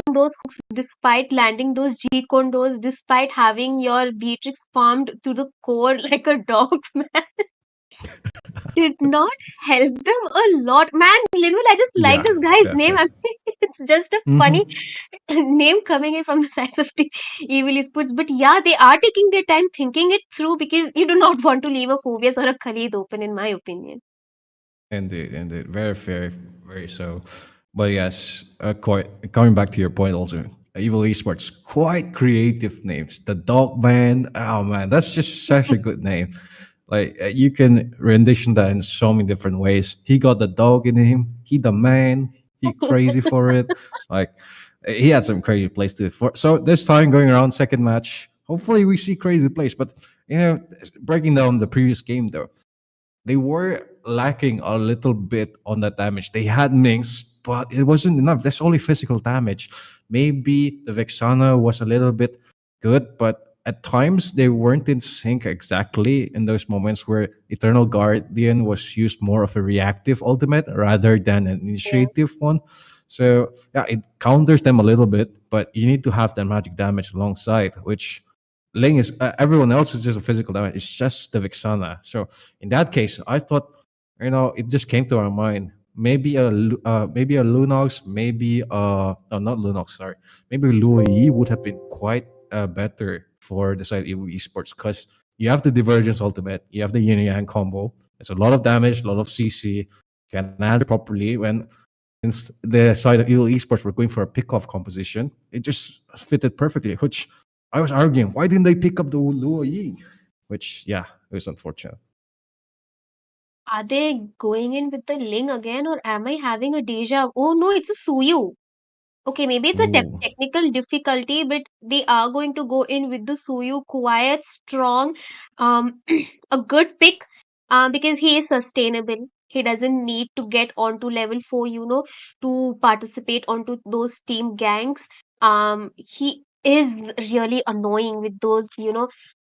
those G condos, despite having your Beatrix farmed to the core like a dog, man, did not help them a lot. Man, Linwell, I just like this guy's name. I mean, it's just a funny name coming in from the side of the Evil Esports. But yeah, they are taking their time thinking it through because you do not want to leave a Phobius or a Khalid open, in my opinion. Indeed. Very fair, very so. But yes, quite coming back to your point also, Evil Esports, quite creative names. The Dogman, oh man, that's just such a good name. Like you can rendition that in so many different ways. He got the dog in him. He the man. He crazy for it. Like he had some crazy plays to it. So this time going around second match, hopefully we see crazy plays. But breaking down the previous game though, they were lacking a little bit on that damage. They had Minx, but it wasn't enough. That's only physical damage. Maybe the Vexana was a little bit good, but at times they weren't in sync exactly in those moments where Eternal Guardian was used more of a reactive ultimate rather than an initiative one. So yeah, it counters them a little bit, but you need to have that magic damage alongside, which Ling is everyone else is just a physical damage. It's just the Vixana. So in that case, I thought, it just came to our mind. Maybe a Lunox, maybe no, not Lunox, sorry, maybe Louis would have been quite better for the side of Evo Esports because you have the Divergence Ultimate, you have the Yin Yang combo. It's a lot of damage, a lot of CC. Can answer properly when since the side of Evil Esports were going for a pickoff composition, it just fitted perfectly. Which I was arguing, why didn't they pick up the Luo Yi? Which, yeah, it was unfortunate. Are they going in with the Ling again, or am I having a deja? Oh no, it's a Suyu. Okay, maybe it's a Ooh. technical difficulty, but they are going to go in with the Suyu quiet, strong, a good pick, because he is sustainable. He doesn't need to get onto level 4, to participate onto those team gangs. He is really annoying with those,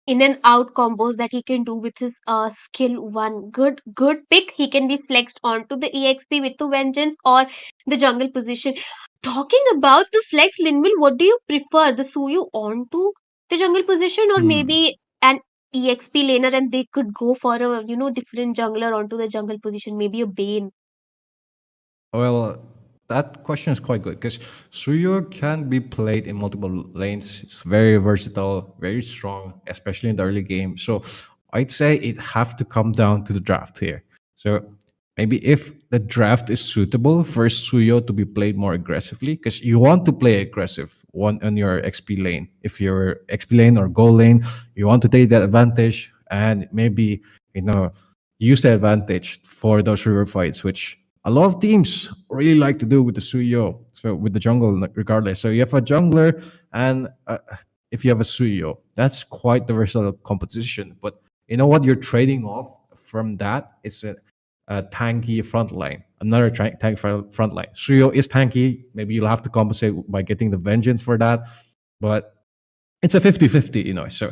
in and out combos that he can do with his skill one. Good pick. He can be flexed onto the EXP with the vengeance or the jungle position. Talking about the flex, Linville, what do you prefer? The Suyu onto the jungle position, or Hmm. maybe an EXP laner and they could go for a different jungler onto the jungle position, maybe a Bane. Well, that question is quite good because Suyo can be played in multiple lanes. It's very versatile, very strong, especially in the early game. So I'd say it have to come down to the draft here. So maybe if the draft is suitable for Suyo to be played more aggressively, because you want to play aggressive one on your XP lane. If you're XP lane or goal lane, you want to take that advantage and maybe use the advantage for those river fights, which a lot of teams really like to do with the Suyo, so with the jungle, regardless. So you have a jungler, and if you have a Suyo, that's quite the versatile composition. But you know what you're trading off from that is a tanky front line, another tank front line. Suyo is tanky. Maybe you'll have to compensate by getting the vengeance for that, but it's a 50-50, So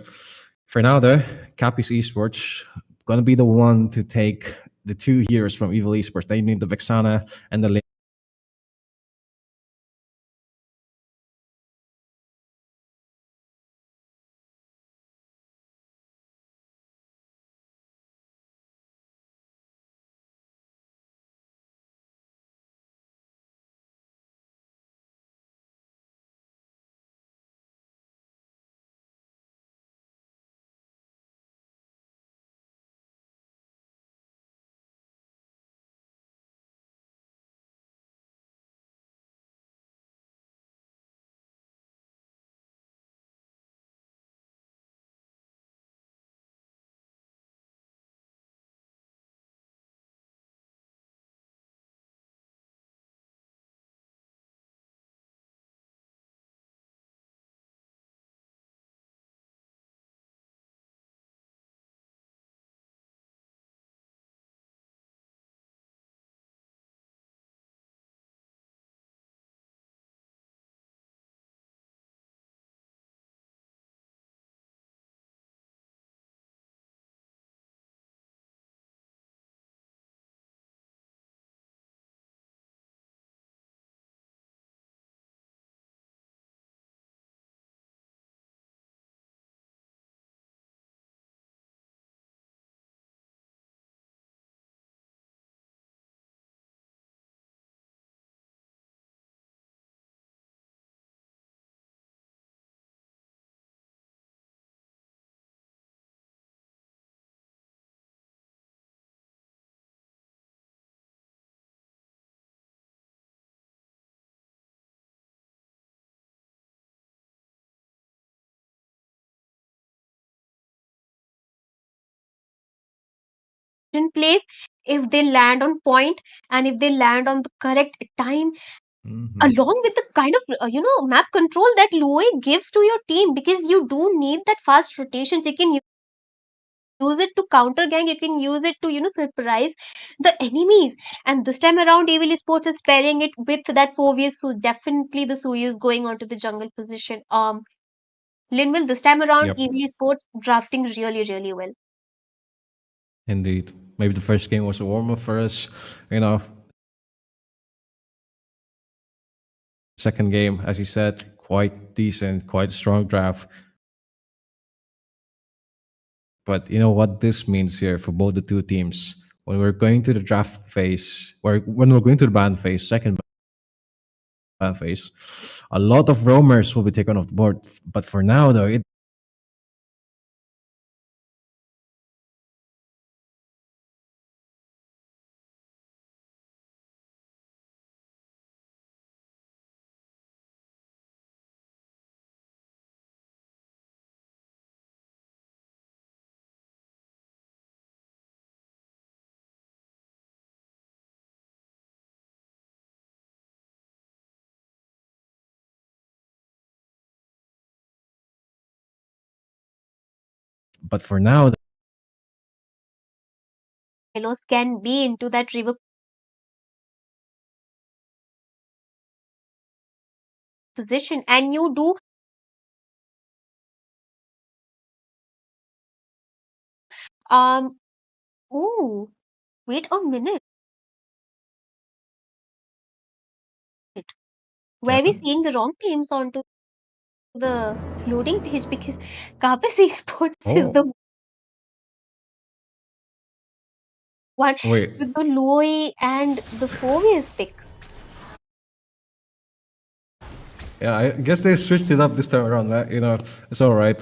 for now, though, Cappy's Esports gonna be the one to take the 2 years from Evil Esports, namely the Vexana and the In place, if they land on point and if they land on the correct time, along with the kind of map control that Lue gives to your team, because you do need that fast rotations. You can use it to counter gang, you can use it to surprise the enemies. And this time around Evil Sports is pairing it with that 4vs, so definitely the Suyu is going onto the jungle position. Linville, this time around Yep. Evil Sports drafting really really well. Indeed. Maybe the first game was a warm up for us. You know, second game, as you said, quite decent, quite a strong draft. But you know what this means here for both the two teams. When we're going to the draft phase, or when we're going to the ban phase, second ban phase, a lot of roamers will be taken off the board. But for now, though, it but for now, Helos can be into that river position, and you do um ooh, wait a minute, yeah. were we seeing the wrong teams onto the loading page? Because Kapis Esports is Oh, the one wait. with the Louis and the 4vs pick. Yeah, I guess they switched it up this time around. You know, it's all right.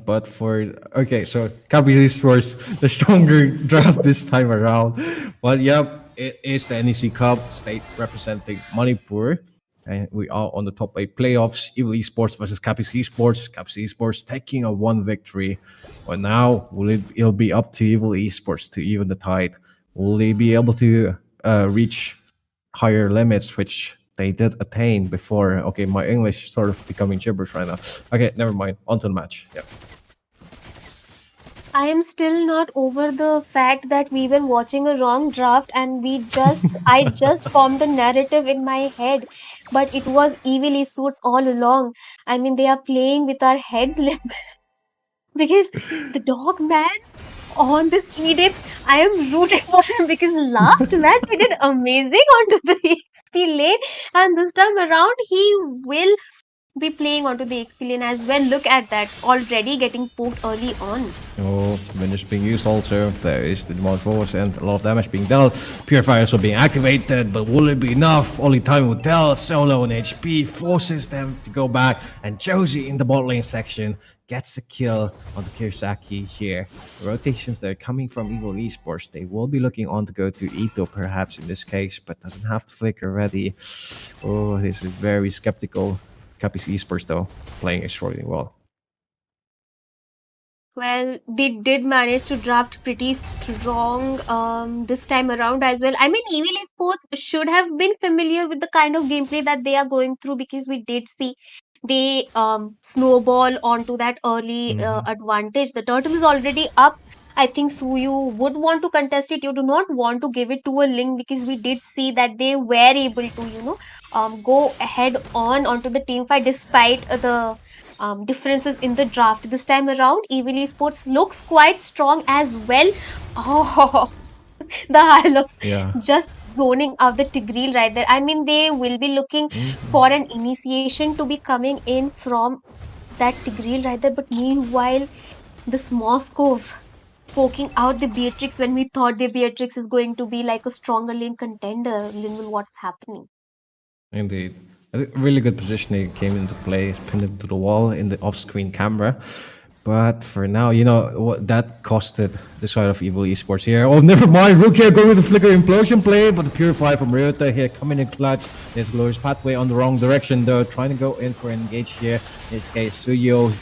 But for okay, so Kabi Sports the stronger draft this time around. But yep, it is the NEC Cup, state representing Manipur, and we are on the top 8 playoffs. Evil Esports versus Capiz Esports. Capiz Esports taking a 1 victory. But now it'll be up to Evil Esports to even the tide. Will they be able to reach higher limits, which they did attain before? Okay, my English sort of becoming gibberish right now. Okay, never mind. On to the match. Yeah. I am still not over the fact that we were watching a wrong draft and I just formed a narrative in my head, but it was Evil Esports all along. I mean, they are playing with our heads because the dog man on the ski dip, I am rooting for him because last match he did amazing onto the XP lane, and this time around he will be playing onto the XP lane as well. Look at that, already getting poked early on. Oh, Windows being used also. There is the demand force and a lot of damage being dealt. Purifier also being activated, but will it be enough? Only time will tell. Solo and HP forces them to go back, and Josie in the bot lane section gets a kill on the Kirsaki here. The rotations that are coming from Evil Esports, they will be looking on to go to Ito perhaps in this case, but doesn't have the flicker ready. Oh, this is very skeptical. Capiz Esports though, playing extraordinarily well. Well, they did manage to draft pretty strong this time around as well. I mean, Evil Esports should have been familiar with the kind of gameplay that they are going through, because we did see they snowball onto that early advantage. The turtle is already up. I think Suyu would want to contest it. You do not want to give it to a Link, because we did see that they were able to, go ahead onto the team fight despite the differences in the draft. This time around, Evil Esports looks quite strong as well. Oh, the Harlow Yeah. just zoning out the Tigreal right there. I mean, they will be looking for an initiation to be coming in from that Tigreal right there. But meanwhile, this Moscow poking out the Beatrix when we thought the Beatrix is going to be like a stronger lane contender. Linville, what's happening? Indeed. A really good positioning came into play, pinned it to the wall in the off-screen camera. But for now, you know, that costed the side of Evil Esports here. Oh, never mind. Rukia going with the Flicker Implosion play, but the Purify from Ryota here coming in clutch. There's Glorious Pathway on the wrong direction, though. Trying to go in for an engage here. In this case, Suyo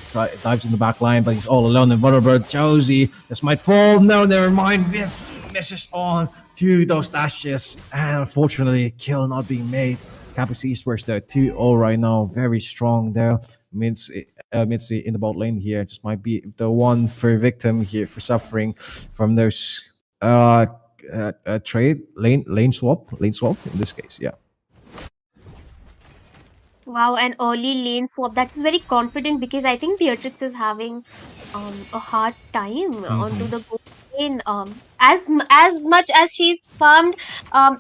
dives in the back line, but he's all alone in vulnerable. Josie, this might fall. No, never mind. Viv misses on to those dashes. And unfortunately, kill not being made. Capital Eastwards there 2-0 right now, very strong there. Mitzi in the bot lane here just might be the one for victim here for suffering from those trade lane swap in this case. Yeah. Wow, an early lane swap. That is very confident because I think Beatrix is having a hard time onto Mhm. the goal lane. As much as she's farmed,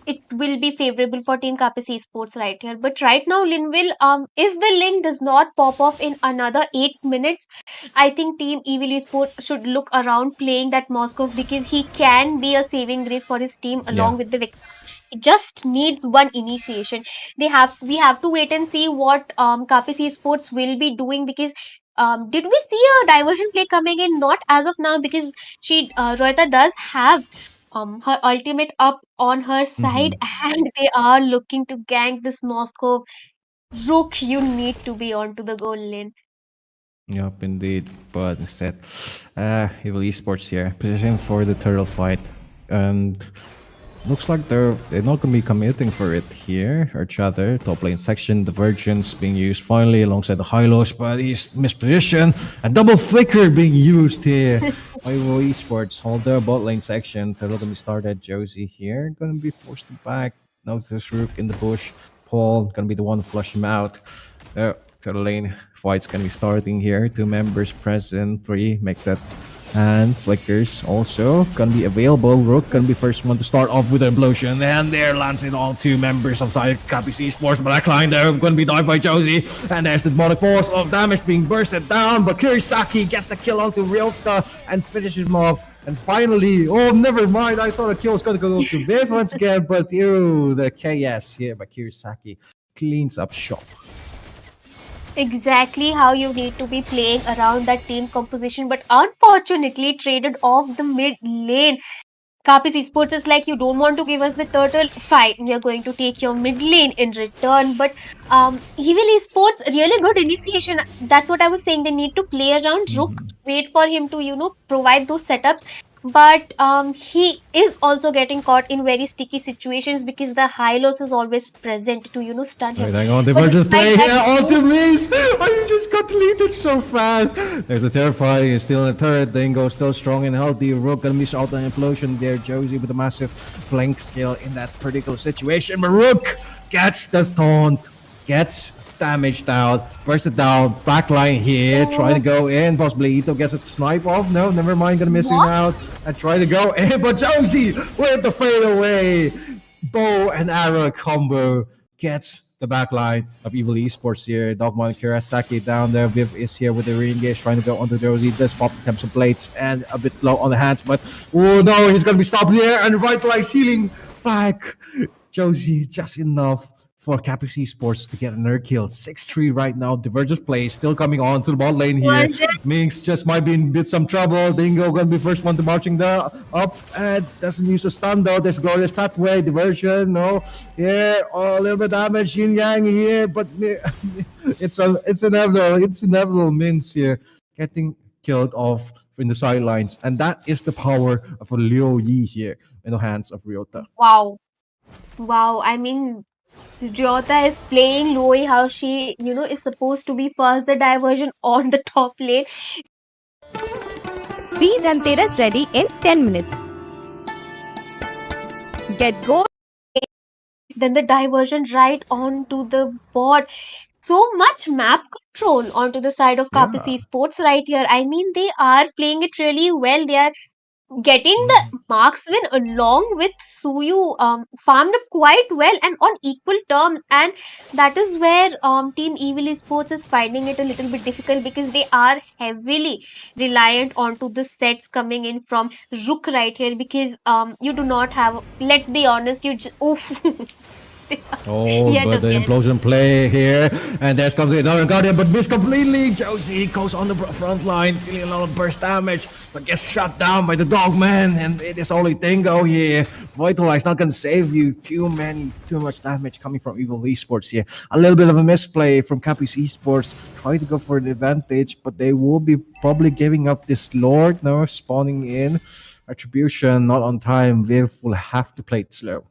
it will be favorable for Team Kapis Esports right here. But right now, Linville, if the lane does not pop off in another 8 minutes, I think Team Evil Esports should look around playing that Moskov because he can be a saving grace for his team Yeah. along with the victim. It just needs one initiation. We have to wait and see what Kapis Esports will be doing because did we see a diversion play coming in? Not as of now because Roita does have her ultimate up on her side Mhm. and they are looking to gank this Moscow. Rook, you need to be onto the goal lane. Yep, indeed. But instead, Evil Esports here, positioning for the turtle fight, and looks like they're not gonna be committing for it here. Each other, top lane section, divergence being used finally alongside the high-lows, but he's mispositioned. A double flicker being used here by Evil Esports. Hold their bot lane section. Turtle gonna be started. Josie here gonna be forced back. Notice Rook in the bush. Paul gonna be the one to flush him out. Turtle lane fight's gonna be starting here. 2 members present. 3 make that. And flickers also gonna be available. Rook gonna be first one to start off with an implosion. And there lands it all 2 members of side Kapis Esports. Blackline there gonna be died by Josie. And there's the demonic force of damage being bursted down. But Kurisaki gets the kill onto Ryota and finishes him off. And finally, oh, never mind. I thought a kill was going to go to Viv once again, but ew, the KS here by Kurisaki cleans up shop. Exactly how you need to be playing around that team composition, but unfortunately traded off the mid lane. Kapis Esports is like, you don't want to give us the turtle, fine, we are going to take your mid lane in return. But Evil Esports, really good initiation. That's what I was saying. They need to play around Rook, wait for him to, provide those setups. But he is also getting caught in very sticky situations because the Hylos is always present to, stun him. Right, hang on, they But were just despite playing that, here onto me. I just got deleted so fast. There's a terrifying, is still in the turret. Dingo still strong and healthy. Rook gonna miss out an implosion there. Josie with a massive flank skill in that particular situation. But Rook gets the taunt, gets damaged out, bursted down, backline here, trying to go in. Possibly Ito gets a snipe off. No, never mind, gonna miss him out. And try to go in, but Josie with the fade away. Bow and arrow combo gets the backline of Evil Esports here. Dogma and Kurosaki down there. Viv is here with the re-engage, trying to go onto Josie. Does pop the some plates and a bit slow on the hands, but oh no, he's gonna be stopped here and revitalize healing back. Josie just enough for Capus Esports to get another kill. 6-3 right now. Divergence play still coming on to the bot lane here. Minx just might be in bit some trouble. Dingo gonna be first one to marching there up and doesn't use a stun though. There's glorious pathway, diversion, no. Yeah, a little bit damage, yin yang here, but it's inevitable. It's inevitable. Minx here getting killed off in the sidelines, and that is the power of a Liu Yi here in the hands of Ryota. wow. Wow, I mean, Ryota is playing Loi how she, is supposed to be first the diversion on the top lane. Be Dhanteras ready in 10 minutes. Get go. Then the diversion right onto the bot. So much map control onto the side of Kapis Esports right here. I mean, they are playing it really well. They are getting the marksman along with Suyu farmed up quite well and on equal terms, and that is where Team Evil Esports is finding it a little bit difficult because they are heavily reliant onto the sets coming in from Rook right here because you do not have, let's be honest, oof. Oh, Yet but the again. implosion play here, and there's comes the another Guardian, but missed completely. Josie goes on the front line, dealing a lot of burst damage, but gets shot down by the Dogman, and it is only Dingo here. Vitalize not gonna save you. Too much damage coming from Evil Esports here. A little bit of a misplay from Capus Esports, trying to go for the advantage, but they will be probably giving up this Lord, no, spawning in. Attribution not on time. Viv will have to play it slow.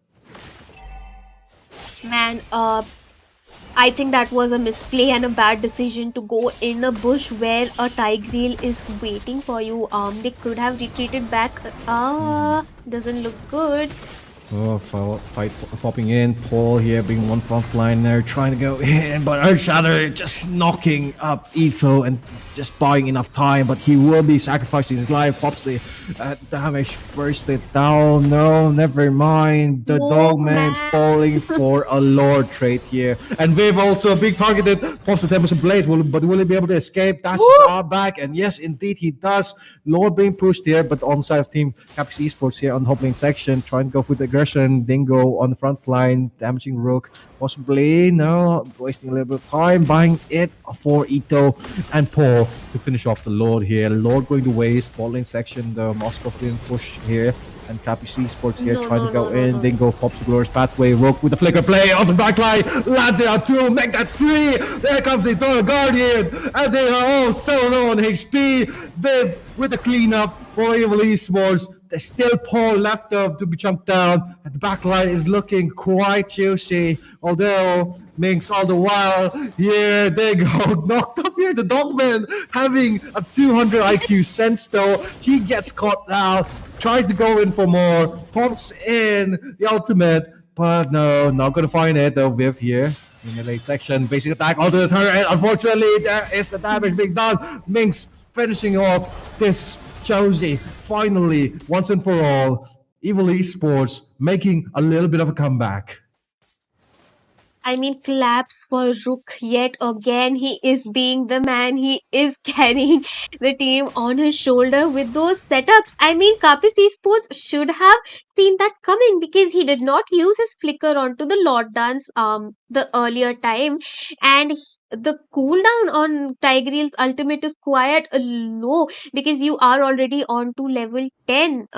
Man, I think that was a misplay and a bad decision to go in a bush where a tiger is waiting for you. They could have retreated back. Doesn't look good. Oh, fight popping in. Paul here being one frontliner, trying to go in, but Earthshatter just knocking up Etho and just buying enough time. But he will be sacrificing his life. Pops the damage, burst it down. No, never mind. The No, Dogman man. falling for a Lord trait here. And Viv also a big targeted. Pops the Tempest Blaze, but will he be able to escape? Dashes are back, and yes, indeed he does. Lord being pushed here, but on the side of Team Capiz Esports here on the top lane section, trying to go for the aggression. Dingo on the front line, damaging Rook. Possibly, no, wasting a little bit of time, buying it for Ito and Paul to finish off the Lord here. Lord going to waste, bot lane section, the Moscow didn't push here. And Capiz Esports here No, trying no, to go no, no, in. no. Dingo pops the glorious pathway. Rook with the flicker play on the backline. Lands it out 2. Make that 3. There comes the Eternal Guardian. And they are all so low on HP. Viv with the cleanup for Evil Esports. There's still Paul left up to be chunked down. And the backline is looking quite juicy. Although Minx all the while, here they go. Knocked up here. The Dogman having a 200 IQ sense though. He gets caught down. Tries to go in for more, pops in the ultimate, but no, not gonna find it though. Viv here in the late section, basic attack onto the turret, and unfortunately there is the damage being done. Minx finishing off this Josie finally, once and for all. Evil Esports making a little bit of a comeback. I mean, claps for Rook yet again. He is being the man. He is carrying the team on his shoulder with those setups. I mean, Kapis Esports should have seen that coming because he did not use his flicker onto the Lord Dance the earlier time, and the cooldown on Tigreal's ultimate is quite low because you are already on to level 10.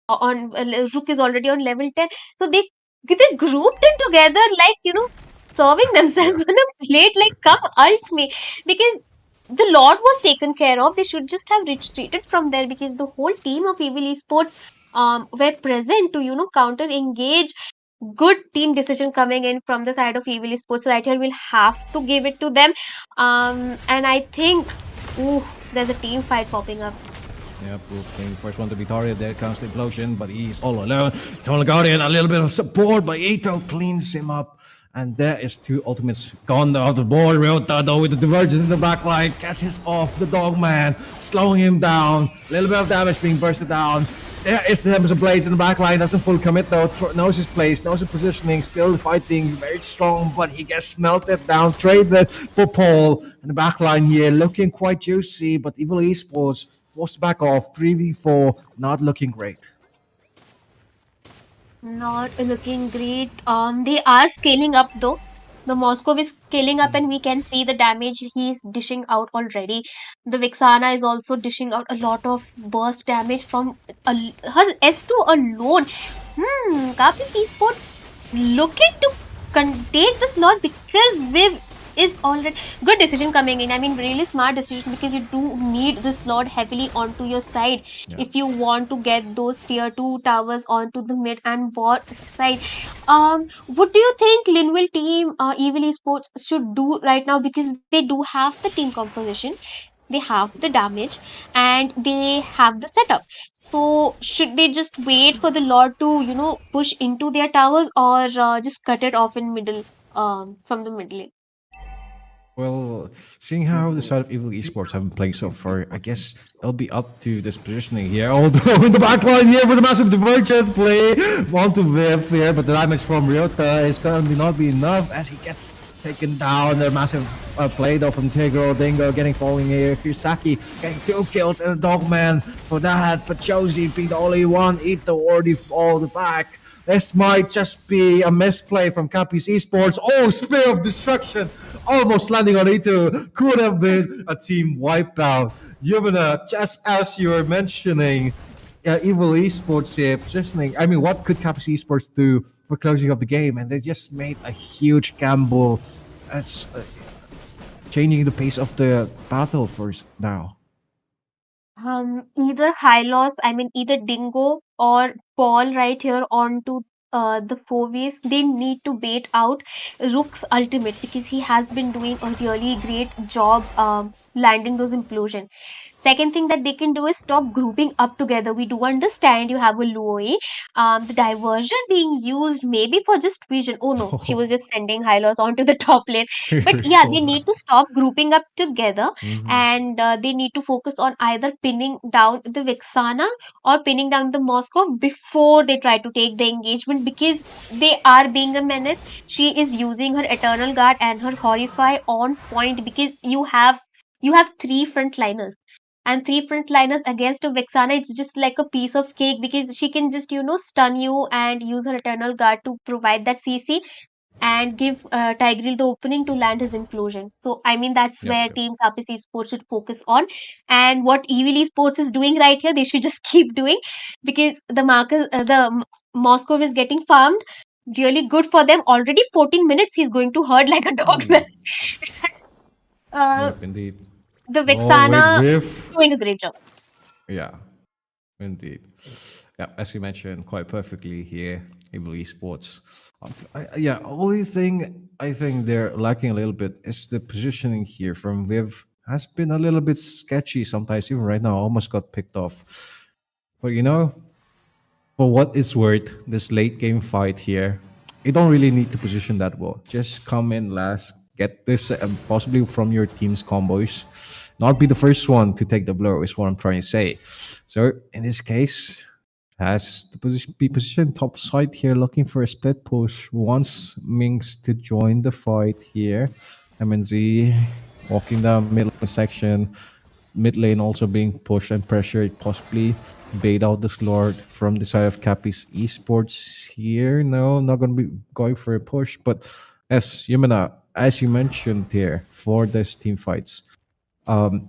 On Rook is already on level 10, so they grouped in together like serving themselves on a plate like come ult me because the Lord was taken care of. They should just have retreated from there because the whole team of Evil Esports were present to counter engage. Good team decision coming in from the side of Evil Esports right here. We'll have to give it to them. And I think there's a team fight popping up. Yep, being the first one to be targeted. There comes the implosion, but he's all alone. Eternal Guardian, a little bit of support, but Ito cleans him up. And there is 2 ultimates gone off the board. Ryota, though, with the divergence in the backline, catches off the Dogman, slowing him down. A little bit of damage being bursted down. There is the Tempest Blade in the backline, doesn't full commit though, knows his place, knows his positioning, still fighting, very strong, but he gets melted down, traded for Paul. And the backline here looking quite juicy, but Evil Esports forced to back off, 3v4, not looking great. Not looking great. They are scaling up though. The Moscow is scaling up, and we can see the damage he's dishing out already. The Vixana is also dishing out a lot of burst damage from her S2 alone. Kapis Esports looking to take this lot because Viv is already good decision coming in. I mean, really smart decision because you do need this slot heavily onto your side if you want to get those tier 2 towers onto the mid and bot side. What do you think Linville team Evil Esports should do right now because they do have the team composition, they have the damage, and they have the setup. So should they just wait for the Lord to push into their towers or just cut it off in middle from the middle lane? Well, seeing how the side of Evil Esports have been playing so far, I guess it'll be up to this positioning here. Although in the backline here with a massive divergent play onto Viv here, but the damage from Ryota is currently not be enough as he gets taken down. The massive play though from Tigro, Dingo getting falling here. Kisaki getting 2 kills and a Dogman for that, but Josie being the only one. Ito already fall back. This might just be a misplay from Capiz Esports. Oh, Spear of Destruction! Almost landing on Ito. Could have been a team wipeout. Yumina, just as you were mentioning, Evil Esports here positioning. I mean, what could Capiz Esports do for closing up the game? And they just made a huge gamble. That's changing the pace of the battle for now. Either Hylos, I mean either Dingo or Paul right here onto the fourways, they need to bait out Rook's ultimate because he has been doing a really great job landing those implosion. Second thing that they can do is stop grouping up together. We do understand you have a Luoyi. The diversion being used maybe for just vision. Oh no, she was just sending Hylos onto the top lane. But yeah, they need to stop grouping up together, and they need to focus on either pinning down the Vixana or pinning down the Moscow before they try to take the engagement because they are being a menace. She is using her Eternal Guard and her Horrify on point because you have three frontliners, and three frontliners against a Vexana, it's just like a piece of cake because she can just, stun you and use her Eternal Guard to provide that CC and give Tigreal the opening to land his implosion. So, I mean, that's Yep, where yep. Team Kapis Esports should focus on. And what Evil Esports is doing right here, they should just keep doing because Moscow is getting farmed. Really good for them. Already 14 minutes, he's going to herd like a dog. uh, Yep, indeed. the Oh, wait, Vexana with doing a great job. yeah, indeed. Yeah, as you mentioned quite perfectly here, Evil Esports. Yeah, only thing I think they're lacking a little bit is the positioning here from Viv has been a little bit sketchy sometimes. Even right now, almost got picked off. But for what it's worth, this late game fight here, you don't really need to position that well. Just come in last, get this possibly from your team's combos. Not be the first one to take the blow is what I'm trying to say. So in this case, has the position be positioned top side here, looking for a split push. Wants Minx to join the fight here. MNZ walking down middle section. Mid lane also being pushed and pressured, possibly bait out this Lord from the side of Cappy's Esports here. No, not going to be going for a push, but as Yamina, as you mentioned here, for these team fights,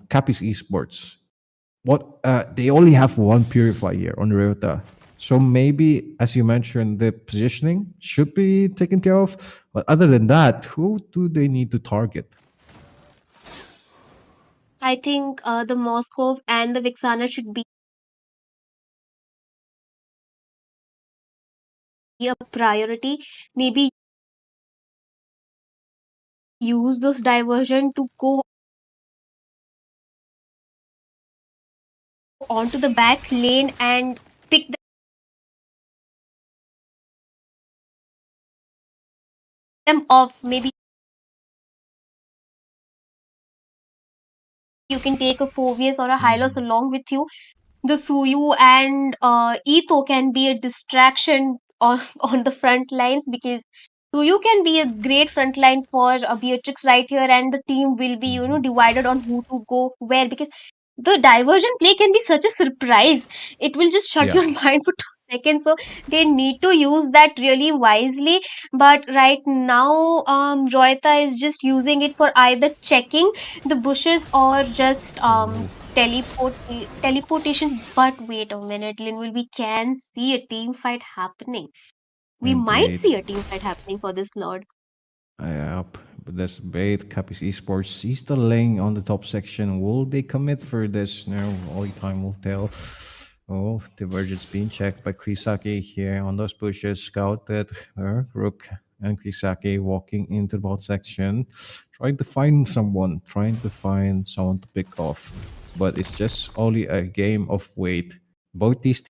Cappy's Esports, what they only have one Purify here on Ryota. So maybe, as you mentioned, the positioning should be taken care of. But other than that, who do they need to target? I think the Moscow and the Vixana should be a priority. Maybe use those diversion to go onto the back lane and pick them off. Maybe you can take a Phobius or a Hylos along with you. The Suyu and Etho can be a distraction on, on the front lines because Suyu can be a great front line for Beatrix right here, and the team will be, divided on who to go where because the diversion play can be such a surprise. It will just shut Yeah. your mind for 2 seconds. So they need to use that really wisely. But right now, Royta is just using it for either checking the bushes or just teleportation. But wait a minute, Linville, we can see a team fight happening. We might Indeed. see a team fight happening for this Lord. Yep. But that's bait. Cappy's Esports sees the lane on the top section. Will they commit for this? No, only time will tell. Oh, Divergence being checked by Krisaki here on those pushes. Scouted. Rook and Krisaki walking into the bot section. Trying to find someone. Trying to find someone to pick off. But it's just only a game of wait. Both these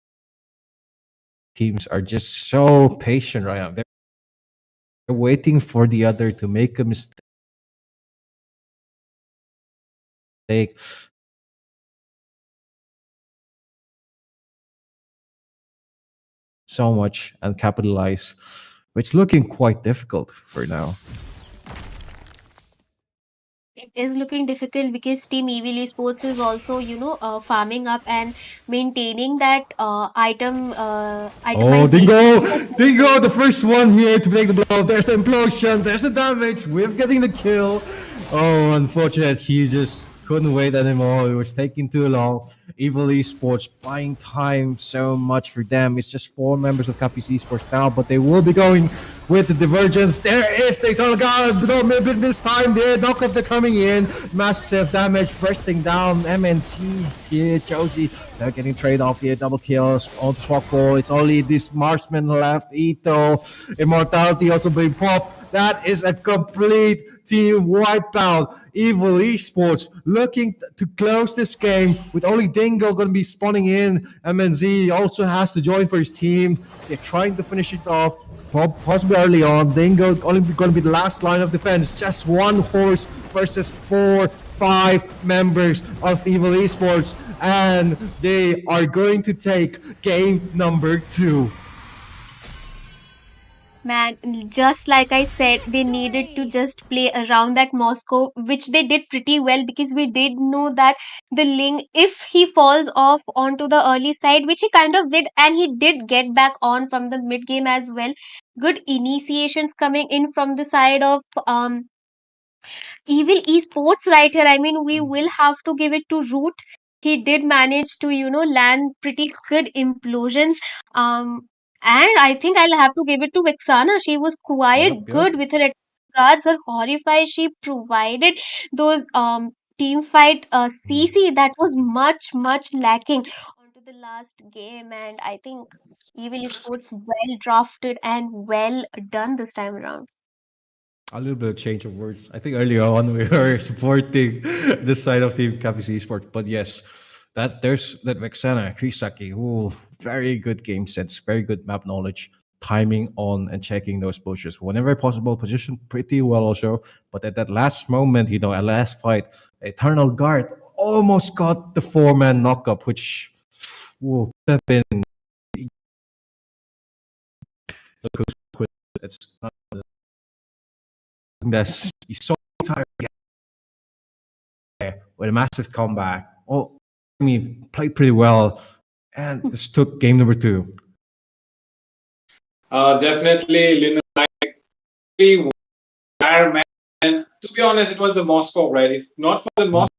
teams are just so patient right now. They're waiting for the other to make a mistake so much and capitalize, which looking quite difficult for now. It is looking difficult because Team Evil Esports is also, farming up and maintaining that Oh, itemization. Dingo, the first one here to take the blow. There's the implosion, there's the damage. We're getting the kill. Oh, unfortunate. He just couldn't wait anymore. It was taking too long. Evil Esports buying time so much for them. It's just four members of Capiz Esports now, but they will be going with the divergence. There is the tunnel gun. No, maybe this time there. Knockup they're coming in. Massive damage bursting down. MNC here. Josie, they're getting trade off here. Double kills on the swap ball. It's only this marksman left. Ito. Immortality also being popped. That is a complete team wipeout. Evil Esports looking to close this game with only Dingo going to be spawning in. MNZ also has to join for his team. They're trying to finish it off, possibly early on. Dingo only going to be the last line of defense. Just one horse versus 4-5 members of Evil Esports. And they are going to take game number 2. Man, just like I said, they needed to just play around that Moscow, which they did pretty well because we did know that the Ling, if he falls off onto the early side, which he kind of did, and he did get back on from the mid game as well. Good initiations coming in from the side of Evil Esports right here. I mean, we will have to give it to Root. He did manage to, land pretty good implosions. Um, and I think I'll have to give it to Vexana. She was quite Yep, yep. good with her attack cards. Her Horrify, she provided those team fight CC that was much, much lacking onto the last game. And I think Evil Esports well drafted and well done this time around. A little bit of change of words. I think earlier on we were supporting this side of Team Capiz Esports, but yes, that there's that Vexana Krisaki, who very good game sense, very good map knowledge, timing on and checking those bushes whenever possible, position pretty well also. But at that last moment, a last fight, Eternal Guard almost got the 4-man knockup, which could have been. It's not that's he's so tired with a massive comeback. Oh, I mean, played pretty well, and this took game number 2. Definitely, Lin, man. To be honest, it was the Moscow, right? If not for the Moscow,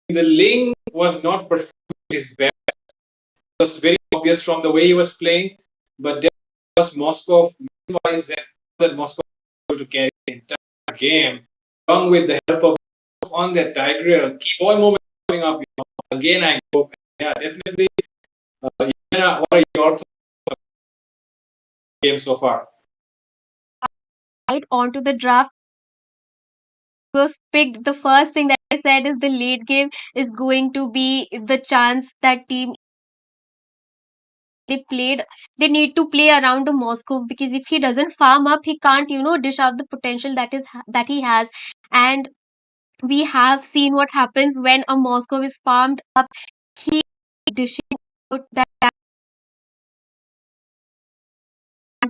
the Ling was not performing his best. It was very obvious from the way he was playing, but there was Moscow. Meanwhile, that Moscow was able to carry the entire game, along with the help of on that Tigreal keyboard movement coming up. Again, I go, yeah, definitely. What are your thoughts on the game so far? Right onto the draft was picked, the first thing that I said is the late game is going to be the chance that team they need to play around the Moscow, because if he doesn't farm up, he can't, dish out the potential that he has. And we have seen what happens when a Moscow is farmed up. He dishing out that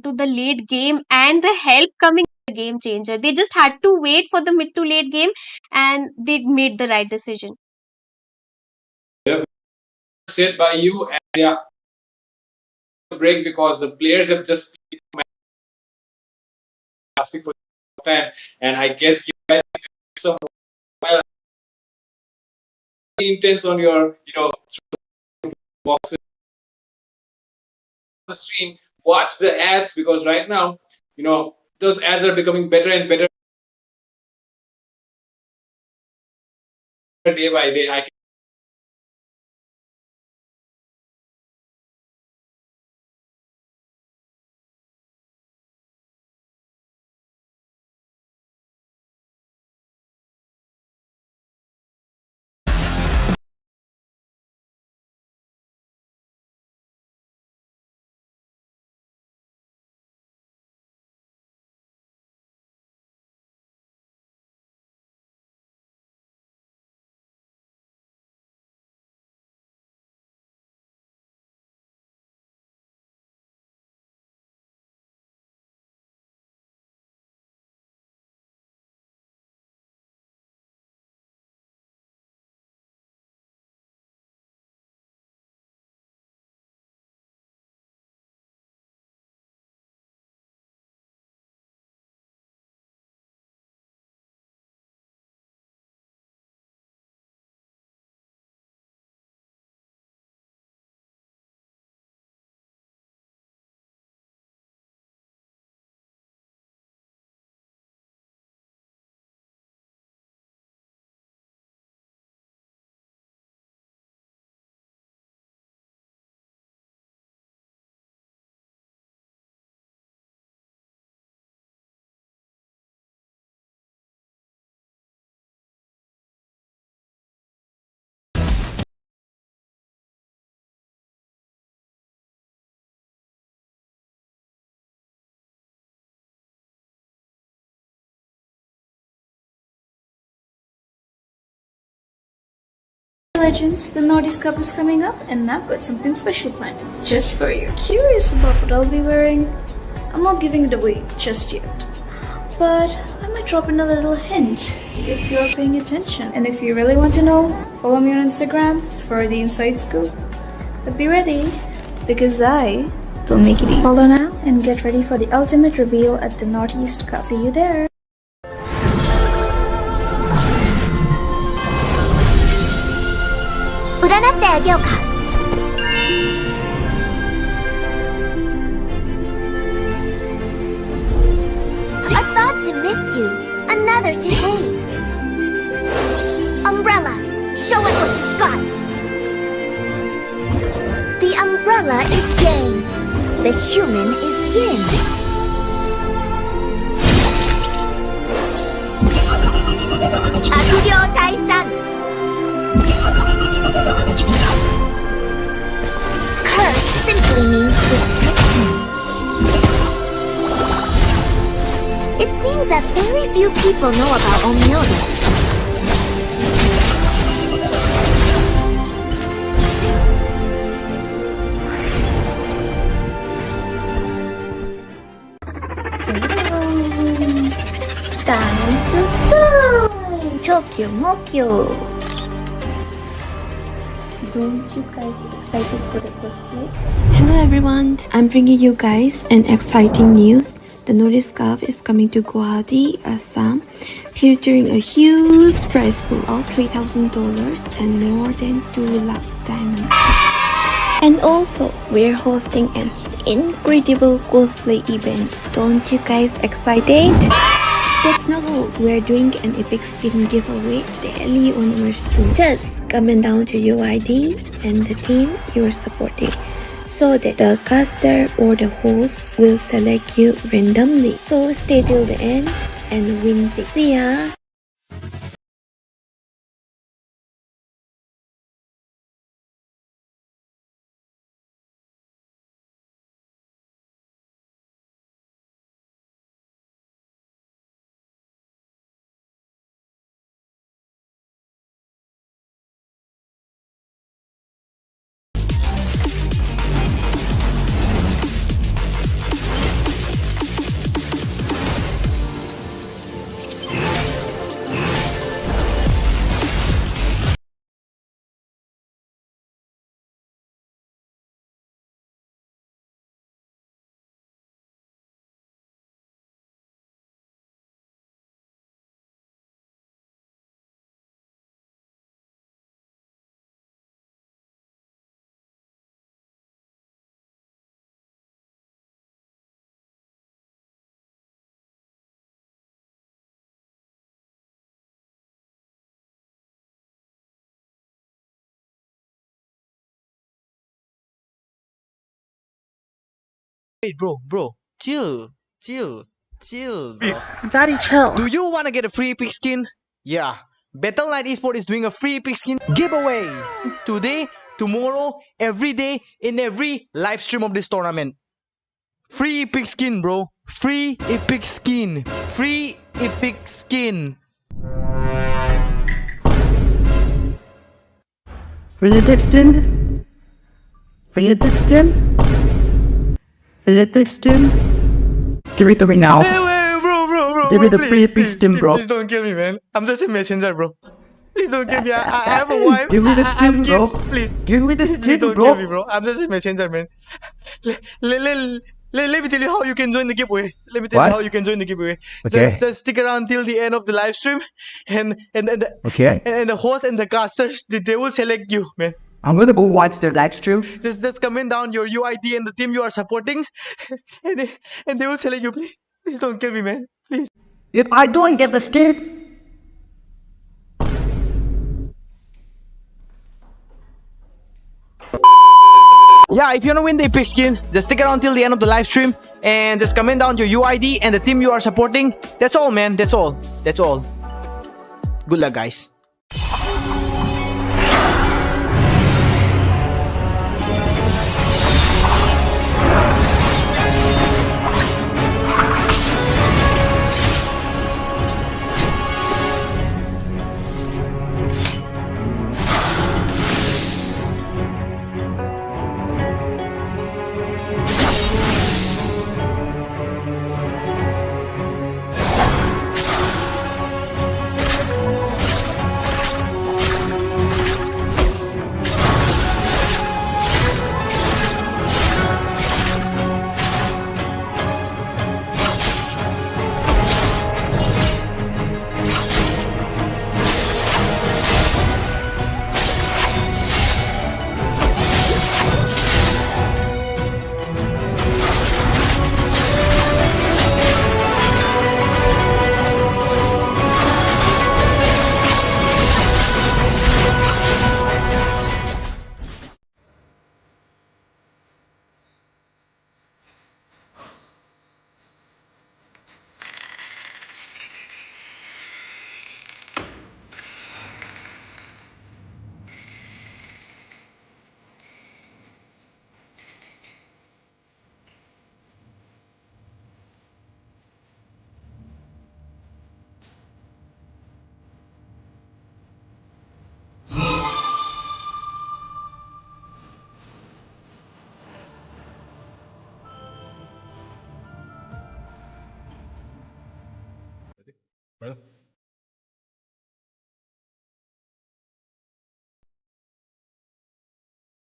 to the late game, and the help coming the game changer. They just had to wait for the mid to late game, and they made the right decision. Definitely said by you, and yeah, break because the players have just asking for time, and I guess you guys some well intense on your boxes on the stream. Watch the ads because right now, those ads are becoming better and better day by day. I Legends, the Nordics Cup is coming up and I've got something special planned just for you. Curious about what I'll be wearing? I'm not giving it away just yet, but I might drop in a little hint if you're paying attention. And if you really want to know, follow me on Instagram for the inside scoop. But be ready, because I don't make it easy. Follow now and get ready for the ultimate reveal at the Northeast Cup. See you there. A thought to miss you, another to hate. Umbrella, show us what you've got. The umbrella is yang, the human is yin. Akuryo Taisan. Curse simply means restriction. It seems that very few people know about Omyoda. Time to fly! Chokyo Mokyo. Don't you guys excited for the cosplay? Hello everyone, I'm bringing you guys an exciting news. The Nordic Cup is coming to Guwahati, Assam, featuring a huge prize pool of $3,000 and more than 2 lakhs diamonds. And also, we're hosting an incredible cosplay event. Don't you guys excited? That's not all. We're doing an epic skin giveaway daily on our stream. Just comment down to your ID and the team you're supporting, so that the caster or the host will select you randomly. So stay till the end and win big. See ya! Wait, bro, chill, bro. Daddy, chill. Do you want to get a free epic skin? Yeah, Battle Knight Esport is doing a free epic skin giveaway today, tomorrow, every day in every live stream of this tournament. Free epic skin, bro. Free epic skin. Free epic skin. For the Dixon? For the Dixon? For the Dixon? Give it to me now. Hey, bro. Give me the Please, free please, skin, bro. Please don't kill me, man. I'm just a messenger, bro. Please don't kill me. I have a wife. Give me the I skin, have bro. kids. Please. Give me the Please skin, don't bro. kill me, bro. I'm just a messenger, man. Let me tell you how you can join the giveaway. Let me tell you What? how you can join the giveaway. Okay. Just stick around till the end of the live stream, and Okay. the host and the casters they will select you, man. I'm gonna go watch the live stream. Just comment down your UID and the team you are supporting, and they will select you. Please don't kill me, man. Please. If I don't get the skin, Yeah, if you want to win the epic skin, just stick around till the end of the live stream and just comment down your UID and the team you are supporting. That's all, man. That's all. Good luck, guys.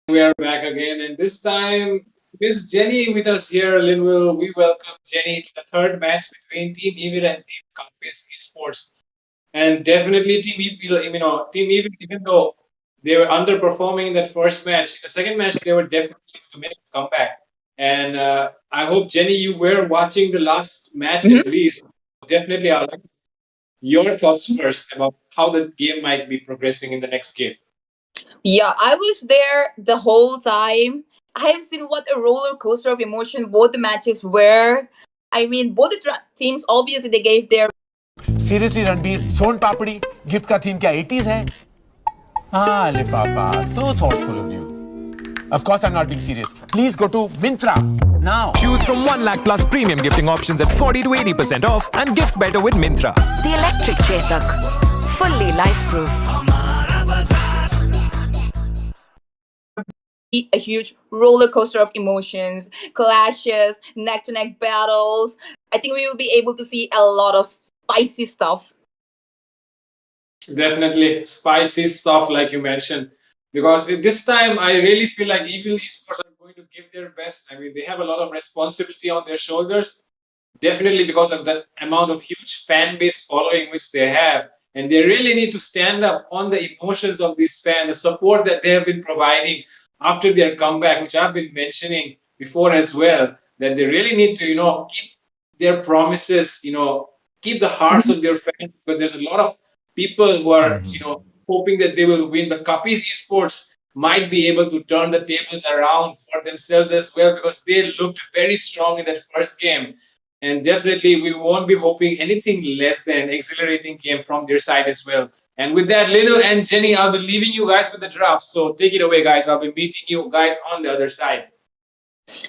We are back again, and this time Miss Jenny with us here. Linville, we welcome Jenny to the third match between Team Evil and Team Compass Esports. And definitely, Team Evil, Team Evil, even though they were underperforming in that first match, in the second match they were definitely to make a comeback. And I hope Jenny, you were watching the last match at least. Definitely, I'd like your thoughts first about how the game might be progressing in the next game. Yeah, I was there the whole time. I have seen what a roller coaster of emotion both the matches were. I mean, both the teams obviously they gave their. Seriously, Ranbir, soan papdi gift का theme क्या 80s है? Ah, Lifafa, so thoughtful of you. Of course, I'm not being serious. Please go to Mintra now. Choose from 1 lakh plus premium gifting options at 40 to 80% off and gift better with Mintra. The electric Chetak, fully life-proof. A huge roller coaster of emotions, clashes, neck to neck battles. I think we will be able to see a lot of spicy stuff. Definitely spicy stuff, like you mentioned. Because this time, I really feel like Evil Esports are going to give their best. I mean, they have a lot of responsibility on their shoulders. Definitely because of the amount of huge fan base following which they have. And they really need to stand up on the emotions of these fans, the support that they have been providing after their comeback, which I've been mentioning before as well, that they really need to, keep their promises, keep the hearts of their fans, because there's a lot of people who are, hoping that they will win. But Cappies Esports might be able to turn the tables around for themselves as well, because they looked very strong in that first game. And definitely, we won't be hoping anything less than exhilarating game from their side as well. And with that, Lino and Jenny, I'll be leaving you guys with the draft. So take it away, guys. I'll be meeting you guys on the other side.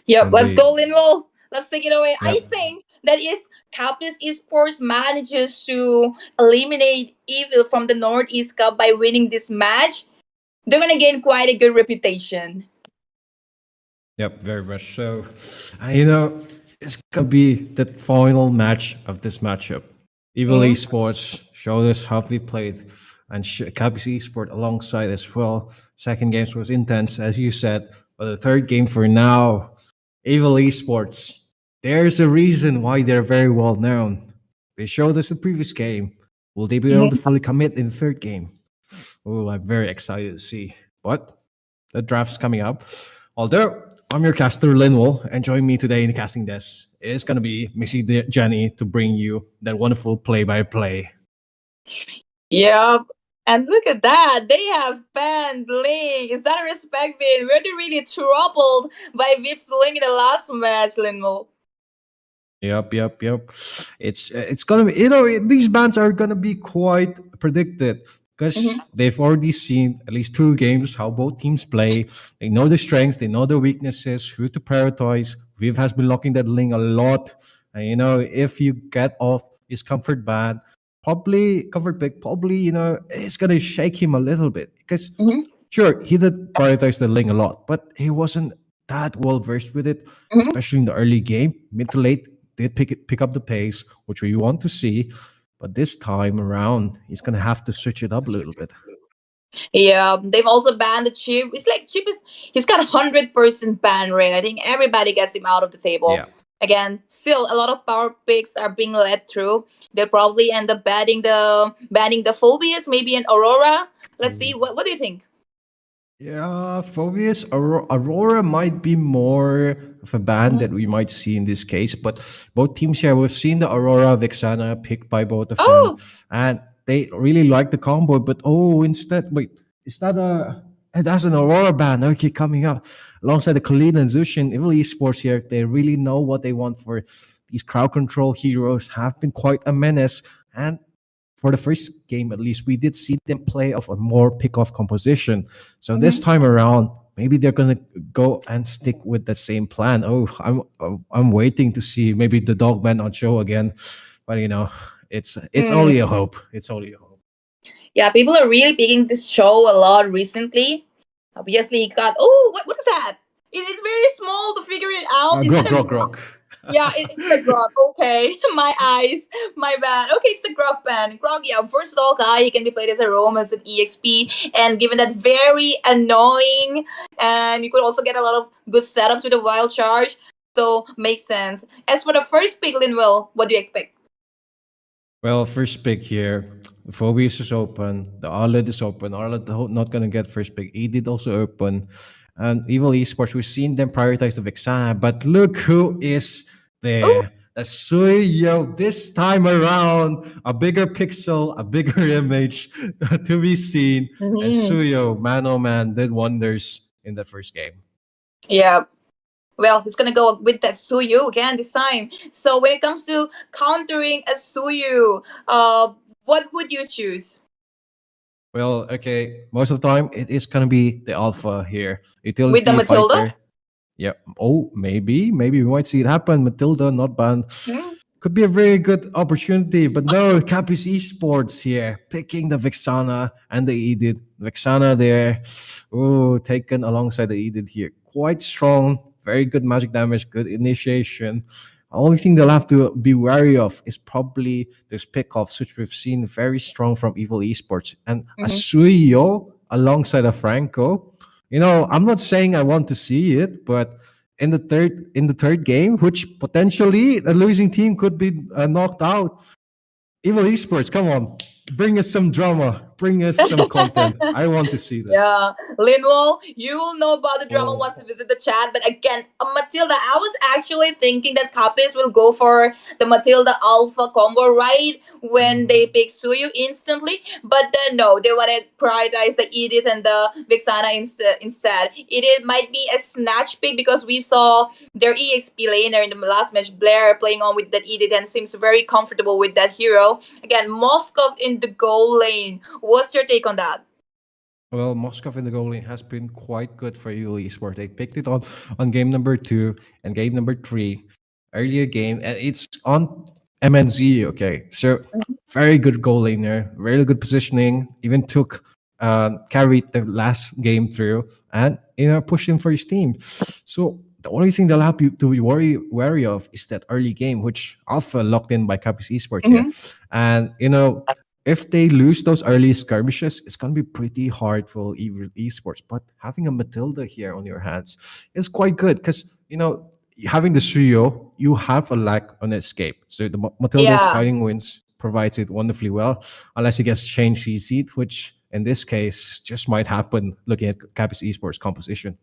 Yep, let's go, Linwell. Let's take it away. Yep. I think that if Capis Esports manages to eliminate Evil from the Northeast Cup by winning this match, they're going to gain quite a good reputation. Yep, very much so. It's gonna be the final match of this matchup. Evil Esports showed us how they played, and Capis Esports alongside as well. Second game was intense, as you said, but the third game for now, Evil Esports. There's a reason why they're very well known. They showed us the previous game. Will they be able to fully commit in the third game? Oh, I'm very excited to see. But the draft's coming up. Although I'm your caster, Linwell, and joining me today in the casting desk is going to be Missy Jenny to bring you that wonderful play-by-play. Yep. And look at that. They have banned Link. Is that a respect win? Were they really troubled by Vip's Link in the last match, Linwell? Yep. It's gonna be, these bans are gonna be quite predicted because they've already seen at least 2 games how both teams play. They know the strengths, they know the weaknesses, who to prioritize. Viv has been locking that Ling a lot, and if you get off his comfort ban, comfort pick, it's gonna shake him a little bit because sure he did prioritize the Ling a lot, but he wasn't that well versed with it, especially in the early game. Mid to late did pick up the pace, which we want to see. But this time around, he's gonna have to switch it up a little bit. Yeah, they've also banned the Chip. It's like Chip he's got 100% ban rate. I think everybody gets him out of the table. Yeah. Again, still a lot of power picks are being led through. They'll probably end up banning the Phobias, maybe an Aurora. Let's see. What do you think? Yeah, Phobius Aurora might be more of a ban that we might see in this case, but both teams here, we've seen the Aurora Vixana picked by both of them, and they really like the combo. But instead, wait, is that it has an Aurora ban? Okay, coming up alongside the Kalina and Zushin. Evil Esports here, they really know what they want for these crowd control heroes. Have been quite a menace, and for the first game, at least, we did see them play off a more pick-off composition. So this time around, maybe they're gonna go and stick with the same plan. I'm waiting to see maybe the Dogman on show again, but it's only a hope. It's only a hope. Yeah, people are really picking this show a lot recently. Obviously, it got what is that? It's very small to figure it out. Is it Grok. Yeah, it's a grog. Okay, my eyes, my bad. Okay, it's a grog ban. Grog, yeah, versatile guy. He can be played as a roam, as an EXP, and given that very annoying, and you could also get a lot of good setups with a wild charge. So makes sense. As for the first pick, Linwell, what do you expect? Well, first pick here. Phobius is open. The Arlet is open. Arlet not going to get first pick. Edith also open. And Evil Esports, we've seen them prioritize the Vexana. But look who is there. The Suyo this time around. A bigger pixel, a bigger image to be seen. And Mhm. Suyo, man oh man, did wonders in the first game. Yeah. Well, he's gonna go with that Suyu again this time. So when it comes to countering a Suyu, what would you choose? Well, okay. Most of the time, it is gonna be the alpha here. With the Utility Matilda? fighter. Yeah. Oh, maybe we might see it happen. Matilda not banned. Hmm? Could be a very good opportunity, but no. Capiz Esports here picking the Vexana and the Edith. Vexana there. Oh, taken alongside the Edith here. Quite strong. Very good magic damage. Good initiation. Only thing they'll have to be wary of is probably those pickoffs, which we've seen very strong from Evil Esports. And a Mhm. Suyo alongside a Franco. I'm not saying I want to see it, but in the third game, which potentially the losing team could be knocked out. Evil Esports, come on, bring us some drama, bring us some content. I want to see this. Yeah, Linwell, you will know about the drama Oh. once you visit the chat. But again, Matilda, I was actually thinking that Capis will go for the Matilda Alpha combo right when they pick Suyu instantly. But then no, they want to prioritize the Edith and the Vixana instead. It might be a snatch pick because we saw their EXP laner in the last match, Blair, playing on with that Edith and seems very comfortable with that hero. Again, Moskov in the goal lane. What's your take on that? Well, Moscow in the goalie has been quite good for Evil Esports. They picked it on game number 2 and game number 3 earlier game, and it's on MNZ. Okay, so very good goal laner, very good positioning. Even took carried the last game through, and pushed him for his team. So the only thing they'll have you to be wary of is that early game, which Alpha locked in by Capiz Esports here, Mhm. and if they lose those early skirmishes, it's going to be pretty hard for Evil Esports. But having a Matilda here on your hands is quite good because, having the Suyo, you have a lack on escape. So the Matilda's Yeah. guiding winds provides it wonderfully well, unless it gets changed CC'd, which in this case just might happen looking at Capiz Esports composition.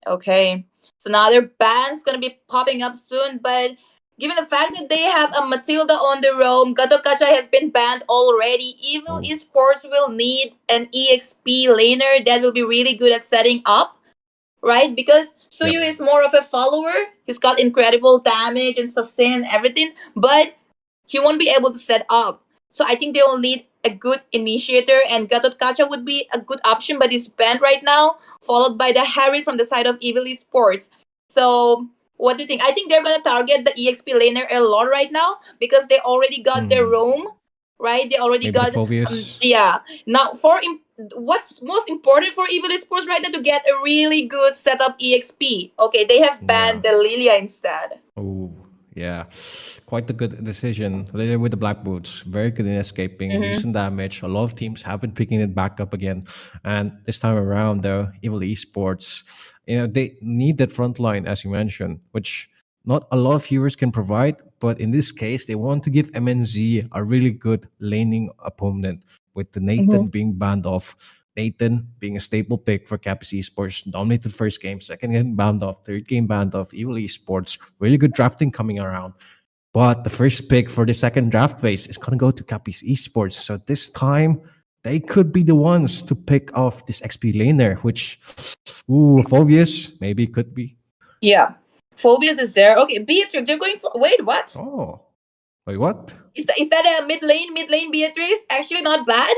Okay. So now their band's gonna be popping up soon, but given the fact that they have a Matilda on the roam, Gato has been banned already. Evil Esports will need an EXP laner that will be really good at setting up, right? Because Suyu is more of a follower. He's got incredible damage and sustain and everything, but he won't be able to set up. So I think they will need a good initiator, and Gatot Kacha would be a good option, but he's banned right now, followed by the Harry from the side of Evil Esports. So what do you think? I think they're gonna target the EXP laner a lot right now because they already got their roam, right? They already Maybe the got Phobius. yeah. Now what's most important for Evil Esports right now to get a really good setup EXP. Okay, they have banned the Lilia instead. Oh, yeah. Quite a good decision. Later with the Black Boots. Very good in escaping, Mhm. decent damage. A lot of teams have been picking it back up again. And this time around, though, Evil Esports, they need that front line, as you mentioned, which not a lot of heroes can provide. But in this case, they want to give MNZ a really good laning opponent, with the Nathan being banned off. Nathan being a staple pick for Capiz Esports, dominated first game, second game banned off, third game banned off. Evil Esports, really good drafting coming around. But the first pick for the second draft phase is going to go to Capiz Esports. So this time, they could be the ones to pick off this XP laner, which, Phobius, maybe could be. Yeah. Phobius is there. Okay, Beatrix, you're going for wait, what? Oh. Wait, what? Is that a mid lane Beatrix? Actually not bad.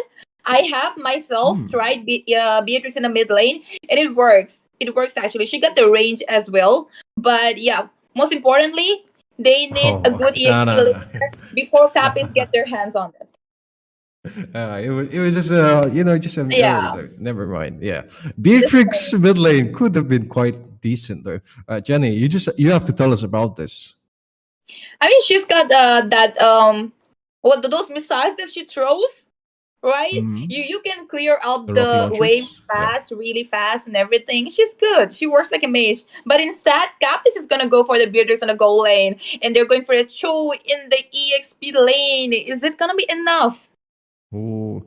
I have myself tried Beatrix in the mid lane and it works. It works actually. She got the range as well. But yeah, most importantly, they need a good No, EXP no, no. laner before Capis get their hands on it. It was just just an error Yeah. though. Never mind. Yeah, Beatrix mid lane could have been quite decent though. Jenny, you have to tell us about this. I mean, she's got that what those missiles that she throws, right? Hmm. You can clear up The rocket the waves launchers. Yeah. fast, really fast, and everything. She's good. She works like a mage. But instead, Capis is gonna go for the builders on the goal lane, and they're going for a Cho in the EXP lane. Is it gonna be enough? Ooh,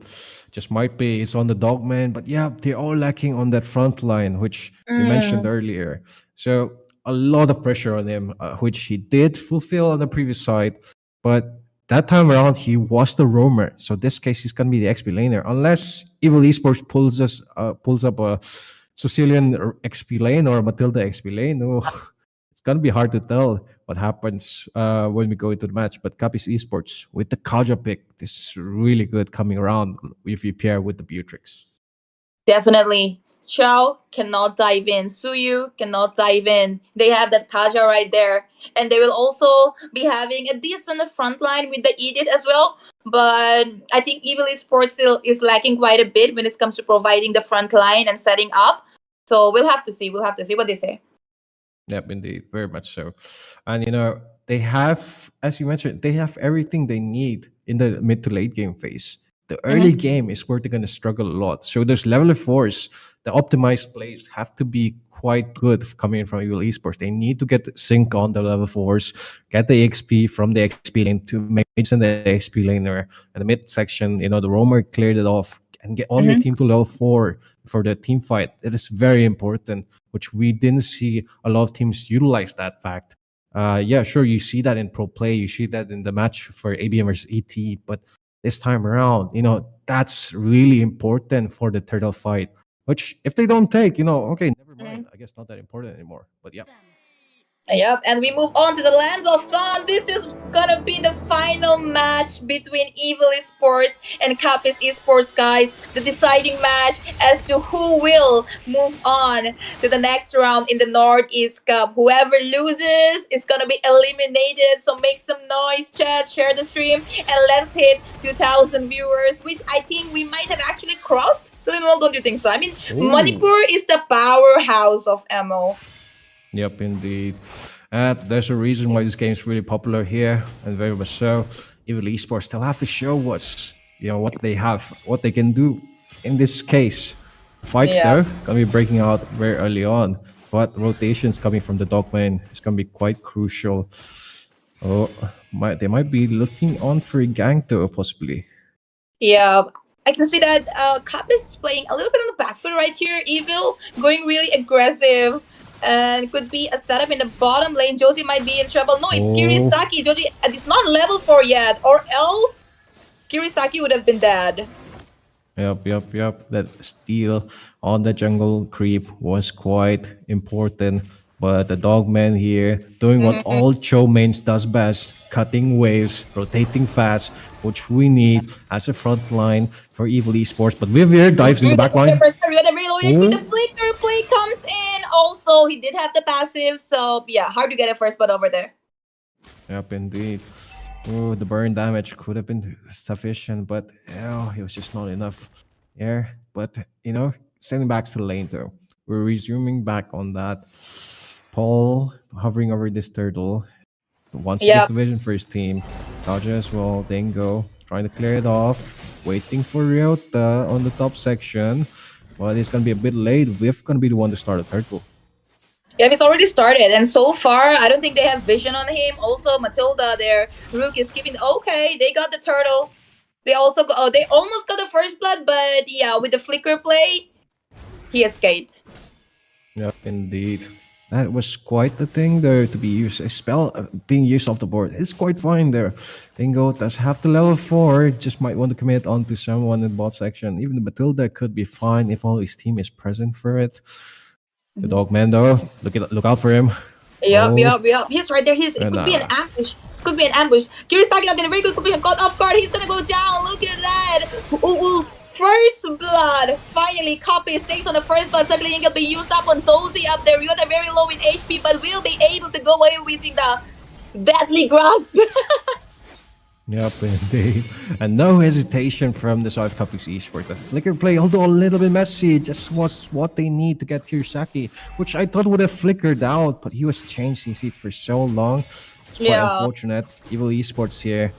just might be. It's on the dogman, but yeah, they're all lacking on that front line, which we mentioned Mm. earlier. So a lot of pressure on him, which he did fulfill on the previous side, but that time around he was the roamer. So this case he's gonna be the XP laner, unless Evil Esports pulls up a Sicilian XP lane or Matilda XP lane. Oh, it's gonna be hard to tell what happens when we go into the match. But Capiz Esports with the Kaja pick, this is really good coming around if you pair with the Beatrix. Definitely. Chao cannot dive in. Suyu cannot dive in. They have that Kaja right there. And they will also be having a decent front line with the Edith as well. But I think Evil Esports still is lacking quite a bit when it comes to providing the front line and setting up. So we'll have to see. We'll have to see what they say. Yep, indeed, very much so. And they have, as you mentioned, they have everything they need in the mid to late game phase. The early game is where they're going to struggle a lot. So there's level of force. The optimized plays have to be quite good coming from Evil Esports. They need to get sync on the level force, get the XP from the XP lane to make and the XP laner. And the mid section, the roamer cleared it off and get all your team to level 4 for the team fight. It is very important, which we didn't see a lot of teams utilize that fact. Yeah, sure, you see that in pro play, you see that in the match for ABM versus ET, but this time around, that's really important for the turtle fight. Which, if they don't take, okay, never mind. I guess not that important anymore. But yeah. Yep, and we move on to the Lands of Sun. This is gonna be the final match between Evil Esports and Capis Esports, guys. The deciding match as to who will move on to the next round in the Northeast Cup. Whoever loses is gonna be eliminated. So make some noise, chat, share the stream, and let's hit 2,000 viewers, which I think we might have actually crossed. Don't you think so? I mean, Manipur is the powerhouse of MO. Yep, indeed. And there's a reason why this game is really popular here, and very much so. Evil Esports still have to show us, what they have, what they can do. In this case, fights though gonna be breaking out very early on, but rotations coming from the dogman is gonna be quite crucial. Oh, they might be looking on for a gank though, possibly. Yeah, I can see that Capis is playing a little bit on the back foot right here. Evil going really aggressive. And could be a setup in the bottom lane. Josie might be in trouble. No, it's Kirisaki. Josie, it's not level 4 yet. Or else, Kirisaki would have been dead. Yep. That steal on the jungle creep was quite important. But the dogman here doing what all Cho mains does best, cutting waves, rotating fast, which we need as a front line for Evil Esports. But Vivier dives in the back line. The flicker play comes in. Also, he did have the passive, so yeah, hard to get a first blood over there. Yep, indeed. Oh, the burn damage could have been sufficient, but it was just not enough. Yeah, but sending back to the lane though. We're resuming back on that. Paul hovering over this turtle. Wants to get the vision for his team. Kaja as well. Dingo trying to clear it off. Waiting for Ryota on the top section. Well, it's gonna be a bit late. We're gonna be the one to start a turtle. Yeah, it's already started, and so far, I don't think they have vision on him. Also, Matilda, their rook is keeping. Okay, they got the turtle. They also they almost got the first blood, but yeah, with the flicker play, he escaped. Yep, indeed. That was quite the thing there to be used. A spell being used off the board is quite fine there. Dingo does have the level 4. Just might want to commit onto someone in the bot section. Even the Matilda could be fine if all his team is present for it. The dogman though, look out for him. Yep. He's right there. It could be an ambush. Could be an ambush. Kirisaki not in a very good position. Got off guard. He's gonna go down. Look at that. First blood. Finally, Copy stays on the first blood. Suddenly, it'll be used up on Zozy up there. Ryota very low in HP, but will be able to go away using the deadly grasp. Yep, indeed. And no hesitation from the South Capiz Esports. The flicker play, although a little bit messy, just was what they need to get Kirisaki, which I thought would have flickered out, but he was changing seat for so long. quite Yeah. unfortunate. Evil Esports here.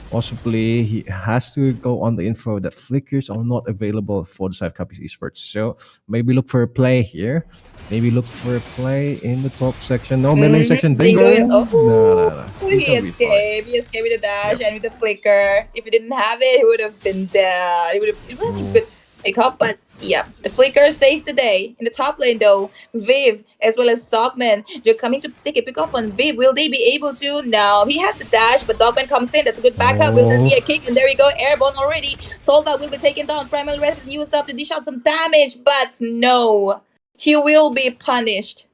Possibly he has to go on the info that flickers are not available for the side copies esports. So maybe look for a play here. Maybe look for a play in the top section. No, mid lane section. Bingo. No. He's He gonna be fine. escaped. He escaped with the dash and with the flicker. If he didn't have it, he would have been dead. It would have been good pick up, but yeah, the flicker saved the day. In the top lane though, Viv as well as Dogman, they're coming to take a pick off on Viv. Will they be able to? No, he had the dash, but Dogman comes in. That's a good backup. Will there be a kick? And there we go, airborne already. Soldat will be taken down. Primal Res is used up to dish out some damage, but no, he will be punished.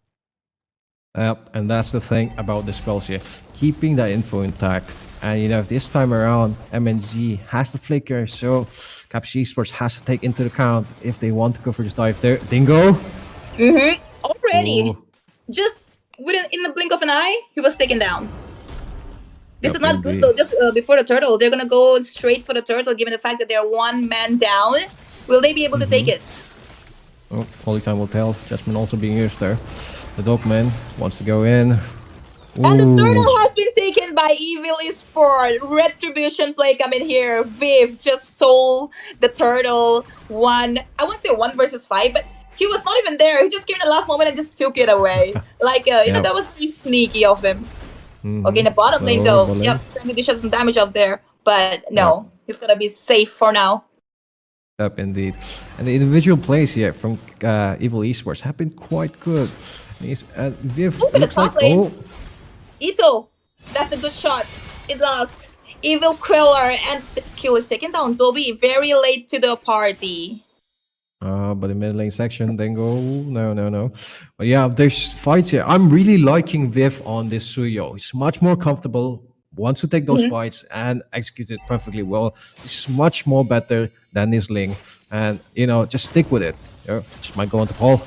Yep, and that's the thing about the spells here. Keeping that info intact. And you know, this time around, MNZ has the flicker, so Capital Esports has to take into account if they want to go for this dive there. Dingo! Already. Just in the blink of an eye, he was taken down. This is not good though. Just before the turtle, they're gonna go straight for the turtle, given the fact that they're one man down. Will they be able to take it? Oh, only time will tell. Jasmine also being used there. The Dogman wants to go in. And the turtle has been taken by Evil Esport. Retribution play coming here. Viv just stole the turtle. I won't say 1 versus 5, but he was not even there. He just came in the last moment and just took it away. Like, you know, that was pretty sneaky of him. Okay, in the bottom lane though. Yep, trying to dish out some damage off there. But no, he's gonna be safe for now. Yep, indeed. And the individual plays here from Evil Esports have been quite good. He's, Viv looks like... Oh, Ito, that's a good shot. It lost. Evil Queller and the kill is taken down. Zobi very late to the party. But in mid lane section, then go no. But yeah, there's fights here. I'm really liking Viv on this Suyo. He's much more comfortable. Wants to take those fights and execute it perfectly well. It's much more better than this Ling. And you know, just stick with it. You know, just might go on to Paul.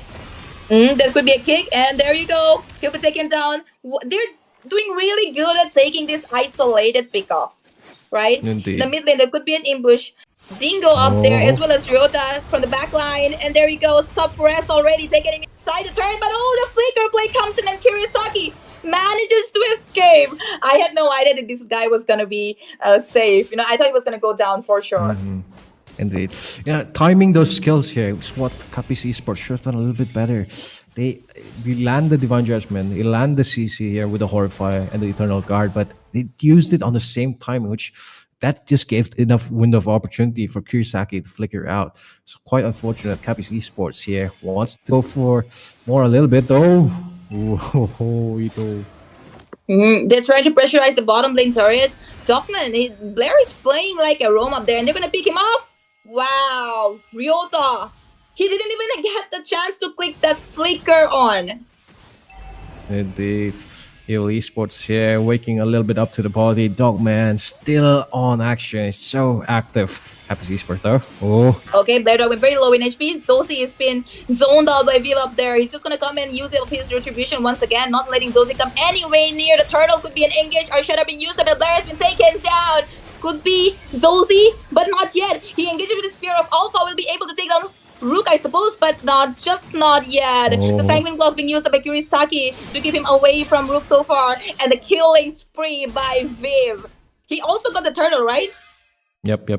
That could be a kick, and there you go. He'll be taken down. They're doing really good at taking these isolated pickoffs, right? Indeed. The mid lane, there could be an ambush. Dingo up there, as well as Ryota from the back line. And there you go, suppressed already, taking him inside the turn. But the flicker play comes in, and Kirisaki manages to escape. I had no idea that this guy was going to be safe. You know, I thought he was going to go down for sure. Indeed. Yeah, timing those skills here is what Capital Esports should have done a little bit better. They land the Divine Judgment, they land the CC here with the Horrify and the Eternal Guard, but they used it on the same time, which that just gave enough window of opportunity for Kirisaki to flicker out. So quite unfortunate. Capital Esports here wants to go for more a little bit though. Ito. They're trying to pressurize the bottom lane turret. Dogman, Blair is playing like a roam up there, and they're gonna pick him off. Wow, Ryota. He didn't even get the chance to click that flicker on. Indeed. Evil Esports here, waking a little bit up to the party. Dogman still on action. It's so active. Happy Esports though. Oh. Okay, Blair Dog went very low in HP. Zosi has been zoned out by Vil up there. He's just gonna come and use his retribution once again, not letting Zosi come anywhere near the turtle. Could be an engage or should have been used up, but Blair has been taken down. Could be Zosi, but not yet. He engages with the Spear of Alpha, will be able to take down Rook, I suppose, but not yet. The Sanguine Claws being used up by Kirisaki to keep him away from Rook so far. And the killing spree by Viv. He also got the turtle, right? Yep.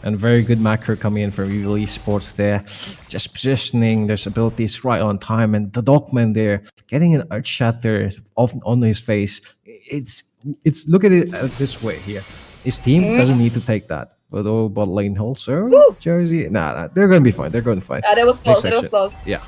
And very good macro coming in from Evil Esports there. Just positioning their abilities right on time. And the Dogman there, getting an Earth Shatter on his face. It's look at it this way here. His team doesn't need to take that. But bot lane also, Jersey, nah, they're gonna be fine. They're going to fight. That was close. That was close. Yeah,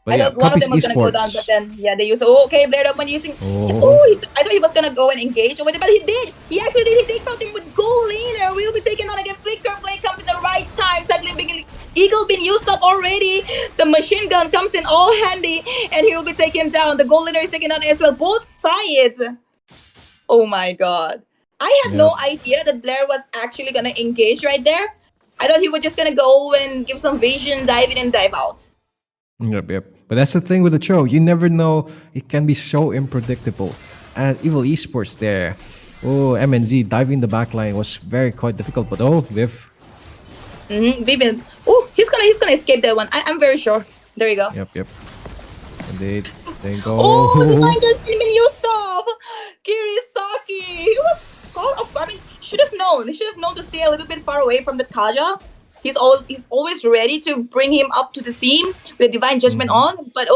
but I thought one of them was gonna go down, but then they used. Okay, Blair Dogman using. I thought he was gonna go and engage over there, but he did. He actually did. He takes out him with gold laner. We'll be taking on again. Flicker play comes in the right time. Sadly, Eagle been used up already. The machine gun comes in all handy, and he will be taken down. The gold laner is taken down as well. Both sides. Oh my god. I had no idea that Blair was actually gonna engage right there. I thought he was just gonna go and give some vision, dive in and dive out. Yep. But that's the thing with the show. You never know. It can be so unpredictable. And Evil Esports there. MNZ diving the backline was quite difficult. But Viv. Vivian. He's gonna escape that one. I'm very sure. There you go. Yep. Indeed. There you go. The Divine Judgment been used up. Kirisaki. He was caught off guard. I mean, should have known. He should have known to stay a little bit far away from the Kaja. He's always ready to bring him up to the team with Divine Judgment on. But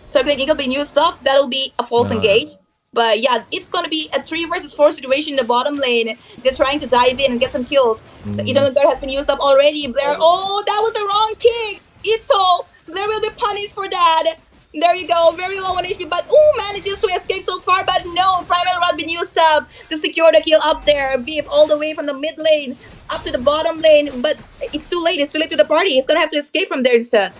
Circling Eagle being used up, that'll be a false engage. But yeah, it's gonna be a 3 versus 4 situation in the bottom lane. They're trying to dive in and get some kills. The Eternal Guard has been used up already. Blair, oh, that was a wrong kick. Itzo, Blair will be punished for that. There you go, very low on HP, but manages to escape so far. But no, Primal Rod been used up to secure the kill up there. Vip all the way from the mid lane up to the bottom lane, but it's too late. It's too late to the party. He's gonna have to escape from there instead.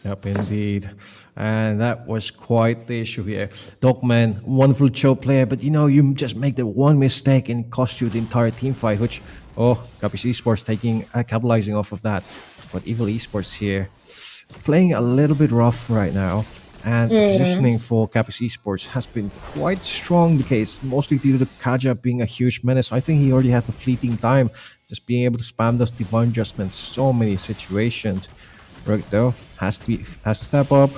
Yep, indeed. And that was quite the issue here. Dogman, wonderful choke player, but you just make the one mistake and it cost you the entire team fight, which, Capiz Esports capitalizing off of that. But Evil Esports here, playing a little bit rough right now. And positioning for Capiz Esports has been quite strong, the case, mostly due to Kaja being a huge menace. I think he already has the fleeting time, just being able to spam those divine adjustments, so many situations. Rook though has to step up.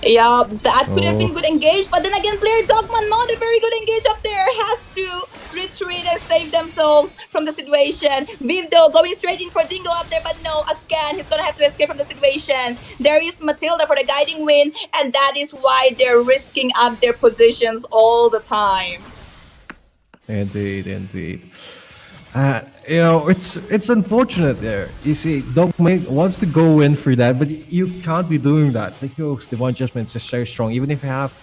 Yeah, that could have been good engage, but then again, player Dogman not a very good engage up there. Has to retreat and save themselves from the situation. Viv though going straight in for Dingo up there, but no, again, he's gonna have to escape from the situation. There is Matilda for the guiding win, and that is why they're risking up their positions all the time. Indeed. It's unfortunate there. You see, Dogman wants to go in for that, but you can't be doing that. The Divine Judgment is just so strong. Even if you have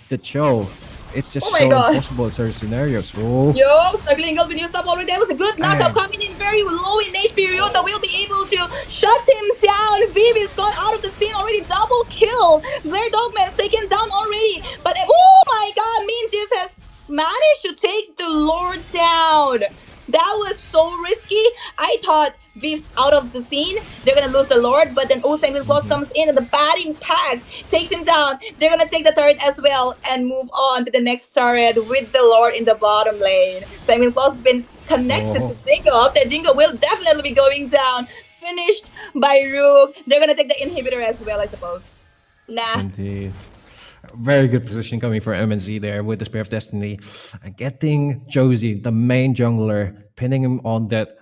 the Cho, it's just so impossible in certain scenarios. Yo, Struggling Eagle been used up already. That was a good knockout coming in very low in HP. Ryota will be able to shut him down. Viv is gone out of the scene already. Double kill. Blair Dogman is taken down already. But oh my god, Minjis has managed to take the Lord down. That was so risky. I thought Viv's out of the scene. They're gonna lose the Lord, but then Sanguine Claws comes in and the batting pack takes him down. They're gonna take the turret as well and move on to the next turret with the Lord in the bottom lane. Sanguine Claws been connected to Dingo up there. Dingo will definitely be going down. Finished by Rook. They're gonna take the inhibitor as well, I suppose. Nah. Indeed. Very good position coming for MNZ there with the Spear of Destiny. Getting Josie, the main jungler, pinning him on that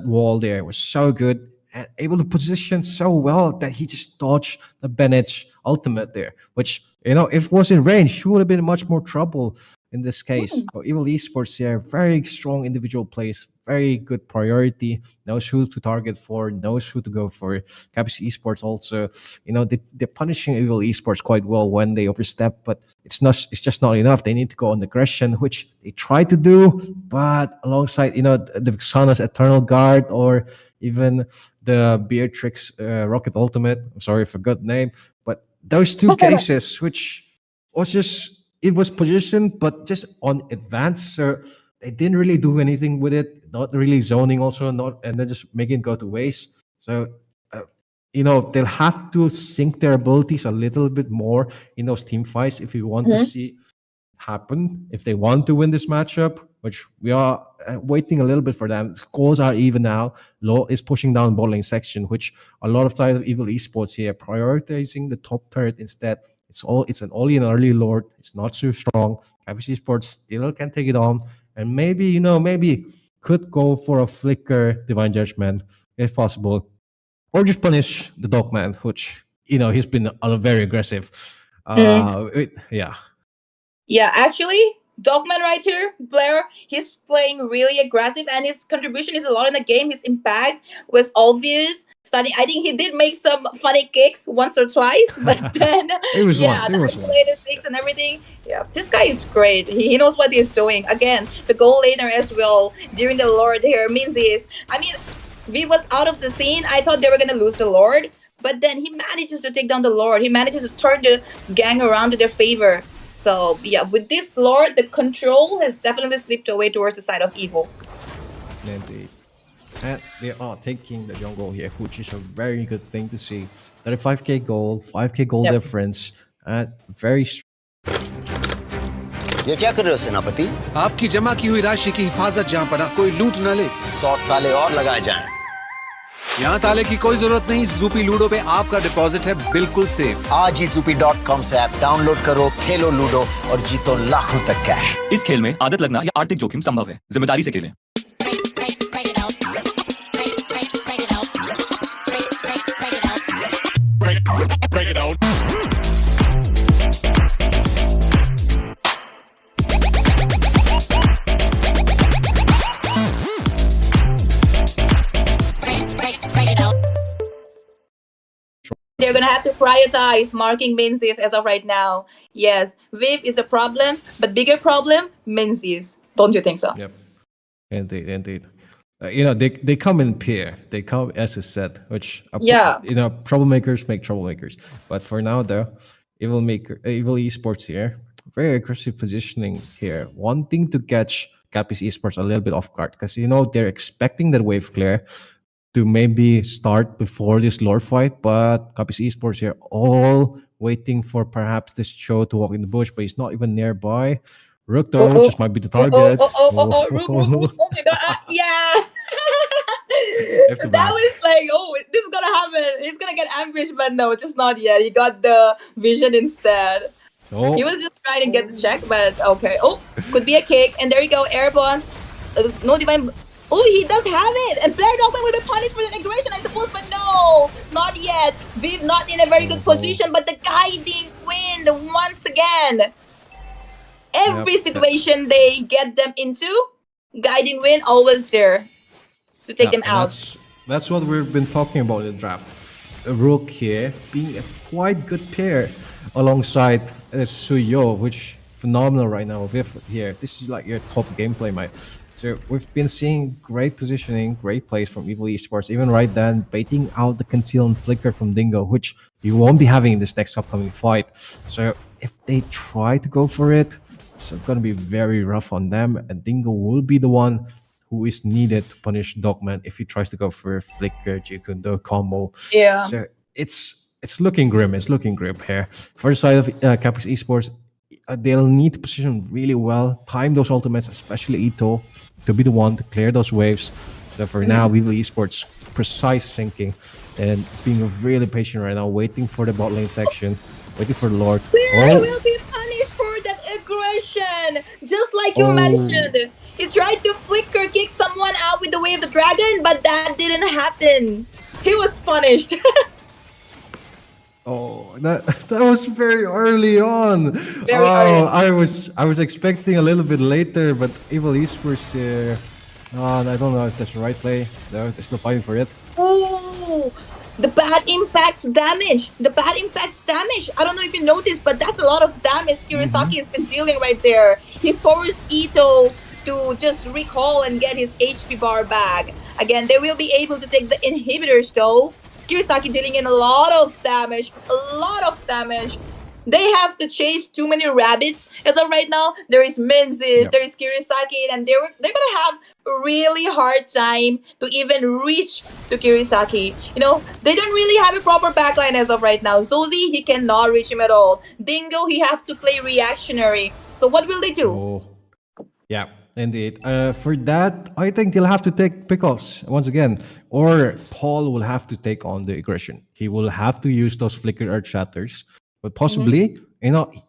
wall there was so good. And able to position so well that he just dodged the Bennett's ultimate there, which, if it was in range, he would have been in much more trouble in this case. But Evil Esports here, very strong individual plays, very good priority, knows who to target for, knows who to go for. Capiz Esports also, they're punishing Evil Esports quite well when they overstep, but it's just not enough. They need to go on aggression, which they try to do, but alongside, the Vixana's Eternal Guard or even the Beatrix Rocket Ultimate, I'm sorry, I forgot the name, but those two cases, which was just, it was positioned, but just on advance, so they didn't really do anything with it. Not really zoning, also and then just making it go to waste. So, they'll have to sync their abilities a little bit more in those team fights if you want to see happen. If they want to win this matchup, which we are waiting a little bit for them. Scores are even now. Law is pushing down bowling section, which a lot of times of Evil Esports here prioritizing the top turret instead. It's an all-in early Lord. It's not too strong. Capiz Esports still can take it on, and maybe could go for a flicker Divine Judgment if possible, or just punish the Dogman, which he's been very aggressive. Yeah, actually, Dogman right here, Blair, he's playing really aggressive and his contribution is a lot in the game. His impact was obvious. I think he did make some funny kicks once or twice, but then the isolated kicks and everything. Yeah, this guy is great. He knows what he's doing. Again, the goal laner as well during the Lord here means V was out of the scene. I thought they were gonna lose the Lord, but then he manages to take down the Lord. He manages to turn the gang around to their favor. So yeah, with this Lord, the control has definitely slipped away towards the side of Evil. Indeed. And they are taking the jungle here, which is a very good thing to see. 35k gold, 5k gold difference, and very strong. ये क्या कर रहे हो सेनापति? आपकी जमा की हुई राशि की हिफाजत जहाँ पड़ा कोई लूट न ले। 100 ताले और लगाए जाएं। यहाँ ताले की कोई जरूरत नहीं, ज़ूपी लूडो पे आपका डिपॉजिट है बिल्कुल सेफ। आज ही zupi.com से ऐप डाउनलोड करो, खेलो लूडो और जीतो लाखों तक कैश। इस खेल में आदत लगना या आर्थिक जोखिम संभव है, जिम्मेदारी से खेलें। They're gonna have to prioritize marking Menzies as of right now. Yes, Viv is a problem, but bigger problem, Menzies. Don't you think so? Yep. Indeed. They come in pair. They come as a set, which Yeah. troublemakers make troublemakers. But for now, though, Evil Esports here, very aggressive positioning here, wanting to catch Capiz Esports a little bit off guard because they're expecting that wave clear to maybe start before this lore fight, but Capiz Esports here all waiting for perhaps this show to walk in the bush, but he's not even nearby. Rook though just might be the target. Rook. Oh my god, yeah. After That was like, oh, this is gonna happen. He's gonna get ambushed, but no, just not yet. He got the vision instead. Oh. He was just trying to get the check, but okay. Oh, could be a kick, and there you go, airborne. No divine. Oh, he does have it, and Blair Dogman will be punished for the aggression, I suppose, but no, not yet. Viv not in a very good position, but the guiding wind once again. Every situation they get them into, guiding wind always there to take them out. That's what we've been talking about in the draft. A Rook here being a quite good pair alongside Suyo, which phenomenal right now. Viv here, this is like your top gameplay, mate. So we've been seeing great positioning, great plays from Evil Esports, even right then, baiting out the conceal and flicker from Dingo, which you won't be having in this next upcoming fight. So if they try to go for it, it's going to be very rough on them, and Dingo will be the one who is needed to punish Dogman if he tries to go for a flicker, Jikundo combo. Yeah. So it's looking grim. It's looking grim here. For the side of Capiz Esports, they'll need to position really well, time those ultimates, especially Ito, to be the one to clear those waves. So for now, Evil Esports precise syncing and being really patient right now, waiting for the bot lane section, waiting for the Lord. Blair will be punished for that aggression, just like you mentioned. He tried to flicker kick someone out with the Wave of the Dragon, but that didn't happen. He was punished. Oh, that was very early on. Very early. I was expecting a little bit later, but Evil Esports, I don't know if that's the right play. They're still fighting for it. Ooh, the bad impacts damage. I don't know if you noticed, but that's a lot of damage Kirisaki has been dealing right there. He forced Ito to just recall and get his HP bar back. Again, they will be able to take the inhibitors though. Kirisaki dealing in a lot of damage. They have to chase too many rabbits. As of right now, there is Menzies, there is Kirisaki, and they're gonna have a really hard time to even reach to Kirisaki. They don't really have a proper backline as of right now. Zozi, he cannot reach him at all. Dingo, he has to play reactionary. So what will they do? Oh, yeah. Indeed. For that, I think they'll have to take pickoffs once again, or Paul will have to take on the aggression. He will have to use those flicker earth shatters, but possibly,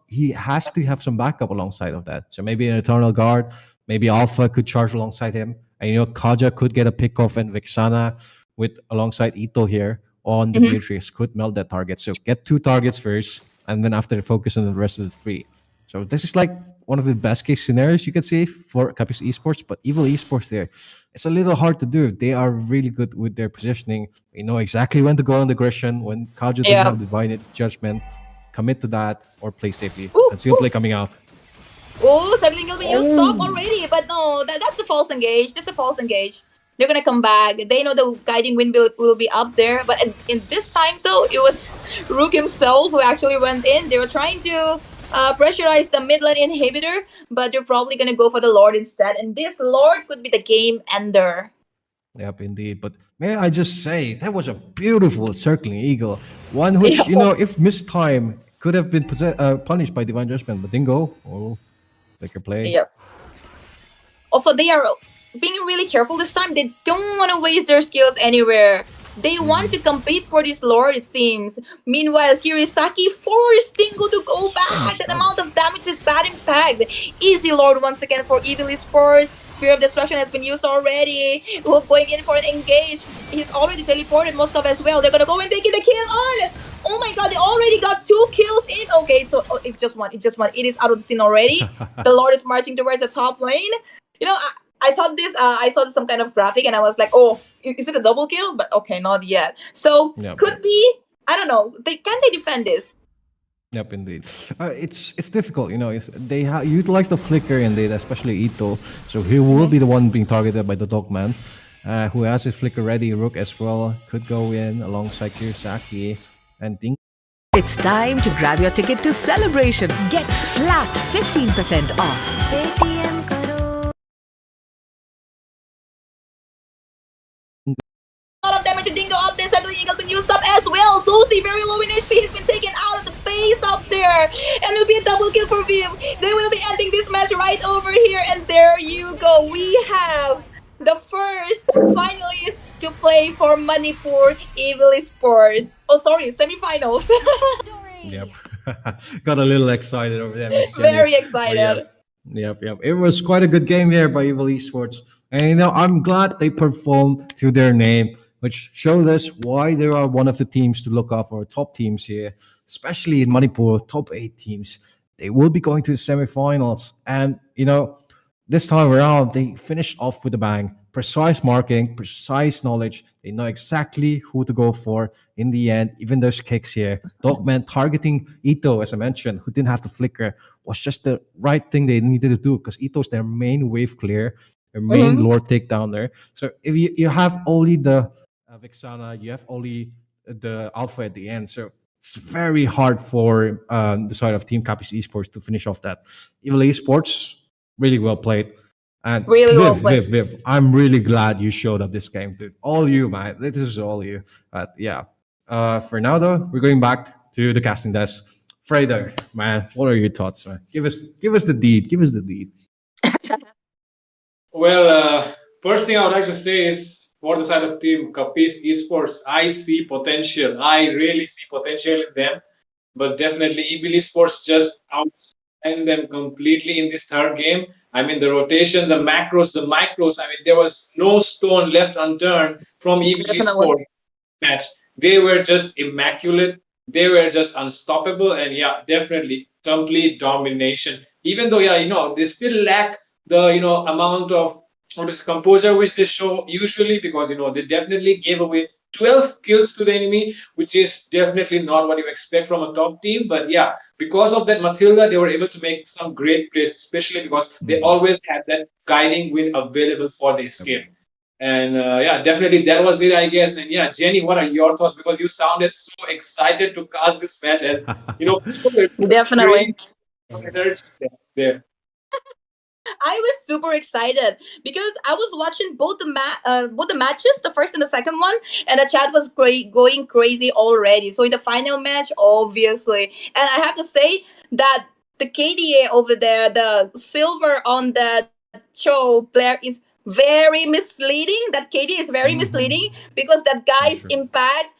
he has to have some backup alongside of that. So maybe an Eternal Guard, maybe Alpha could charge alongside him, and Kaja could get a pickoff, and Vexana with alongside Ito here on the Beatrice could melt that target. So get 2 targets first, and then after focus on the rest of the 3. So this is like one of the best case scenarios you could see for Capiz Esports, but Evil Esports there, it's a little hard to do. They are really good with their positioning. They know exactly when to go on the aggression, when Kaja doesn't have divine judgment, commit to that, or play safely. And still play coming out. Oh, 17 will be used up already, but no, that's a false engage. That's a false engage. They're gonna come back. They know the guiding wind will be up there, but in this time, so it was Rook himself who actually went in. They were trying to pressurize the mid lane inhibitor, but they're probably gonna go for the Lord instead, and this Lord could be the game ender. Yep, indeed. But may I just say, that was a beautiful circling eagle. One which, if missed time, could have been punished by Divine Judgment, but Dingo, like your play. Yep. Also, they are being really careful this time. They don't want to waste their skills anywhere. They want to compete for this lord, it seems. Meanwhile, Kirisaki forced Tingo to go back. That amount of damage is bad impact. Easy lord once again for Evil Sports. Fear of Destruction has been used already. Hook going in for an engage. He's already teleported Moskov as well. They're gonna go and take the kill on. Oh my god, they already got 2 kills in. Okay, so it's just one. It's just one. It is out of the scene already. The Lord is marching towards the top lane. You know, I thought this. I saw some kind of graphic, and I was like, "Oh, is it a double kill?" But okay, not yet. So Yep, could yep. be. I don't know. Can they defend this? Yep, indeed. It's difficult, you know. They utilize the flicker indeed, especially Ito. So he will be the one being targeted by the Dogman, who has his flicker ready. Rook as well could go in alongside Kirisaki and Ding. It's time to grab your ticket to Celebration. Get flat 15% off. Paytm करो Lot of damage to Dingo up there. Suddenly Eagle been used up as well. Susie very low in HP. He's been taken out of the face up there. And it'll be a double kill for Viv. They will be ending this match right over here. And there you go. We have the first finalist to play for Manipur Evil Sports. Oh, sorry, semifinals. Yep. Got a little excited over there, Miss Jenny. Very But excited. yep. It was quite a good game there by Evil Esports. And you know, I'm glad they performed to their name, which showed us why they are one of the teams to look out for, top teams here, especially in Manipur, top 8 teams. They will be going to the semifinals. And you know, this time around, they finished off with a bang. Precise marking, precise knowledge. They know exactly who to go for in the end. Even those kicks here. Dogman targeting Ito, as I mentioned, who didn't have the flicker, was just the right thing they needed to do because Ito's their main wave clear, their main lord takedown there. So if you have only the Vexana, you have only the Alpha at the end. So it's very hard for the side of Team Capiz Esports to finish off that. Evil Esports, really well played. And Really well played. Viv, I'm really glad you showed up this game, dude. All you, man. This is all you. But yeah. For now, though, we're going back to the casting desk. Freda, man, what are your thoughts, man? Give us the deed. Give us the deed. Well, first thing I would like to say is for the side of team Capiz Esports, I see potential. I really see potential in them, but definitely Evil Esports just outshine them completely in this third game. I mean, the rotation, the macros, the micros. I mean, there was no stone left unturned from Evil Definitely. Esports match. They were just immaculate. They were just unstoppable, and yeah, definitely complete domination. Even though, yeah, they still lack the amount of what is composure which they show usually, because they definitely gave away 12 kills to the enemy, which is definitely not what you expect from a top team. But yeah, because of that Matilda, they were able to make some great plays, especially because they always had that guiding win available for the escape. And yeah, definitely that was it, I guess. And yeah, Jenny, what are your thoughts? Because you sounded so excited to cast this match, and Definitely. energy there. I was super excited because I was watching both the matches, the first and the second one, and the chat was going crazy already. So in the final match, obviously, and I have to say that the KDA over there, the silver on that show player is very misleading. That KDA is very misleading because that guy's impact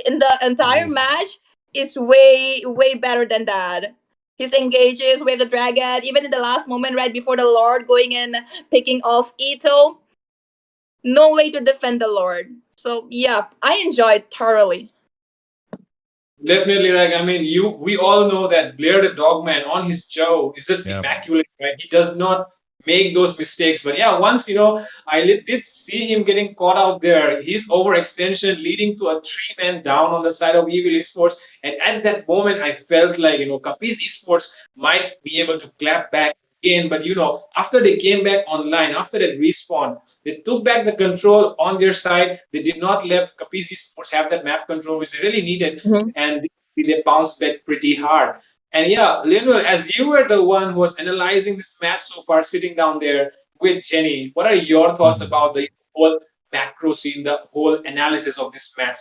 in the entire match is way better than that. His engages with the dragon, even in the last moment, right before the Lord going and picking off Ito. No way to defend the Lord. So yeah, I enjoyed thoroughly. Definitely, like I mean, we all know that Blair the Dogman on his Joe is just immaculate, right? He does not make those mistakes. But yeah, once did see him getting caught out there. His overextension leading to a 3-man down on the side of Evil Esports, and at that moment, I felt like Capiz Esports might be able to clap back again. But after they came back online, after that respawn, they took back the control on their side. They did not let Capiz Esports have that map control, which they really needed, and they bounced back pretty hard. And yeah, Leonel, as you were the one who was analyzing this match so far, sitting down there with Jenny, what are your thoughts about the whole macro scene, the whole analysis of this match?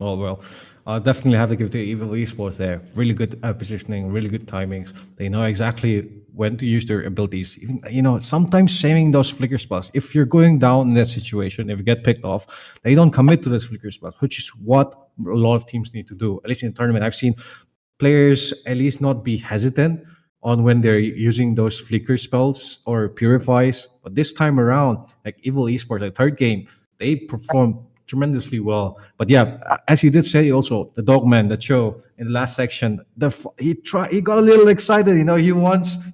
Oh well, I'll definitely have to give to Evil Esports there. Really good positioning, really good timings. They know exactly when to use their abilities. Even, sometimes saving those flicker spots. If you're going down in that situation, if you get picked off, they don't commit to those flicker spots, which is what a lot of teams need to do. At least in the tournament, I've seen players at least not be hesitant on when they're using those flicker spells or purifies. But this time around, like Evil Esports, the third game, they performed tremendously well. But yeah, as you did say, also the Dogman, the show in the last section, he got a little excited.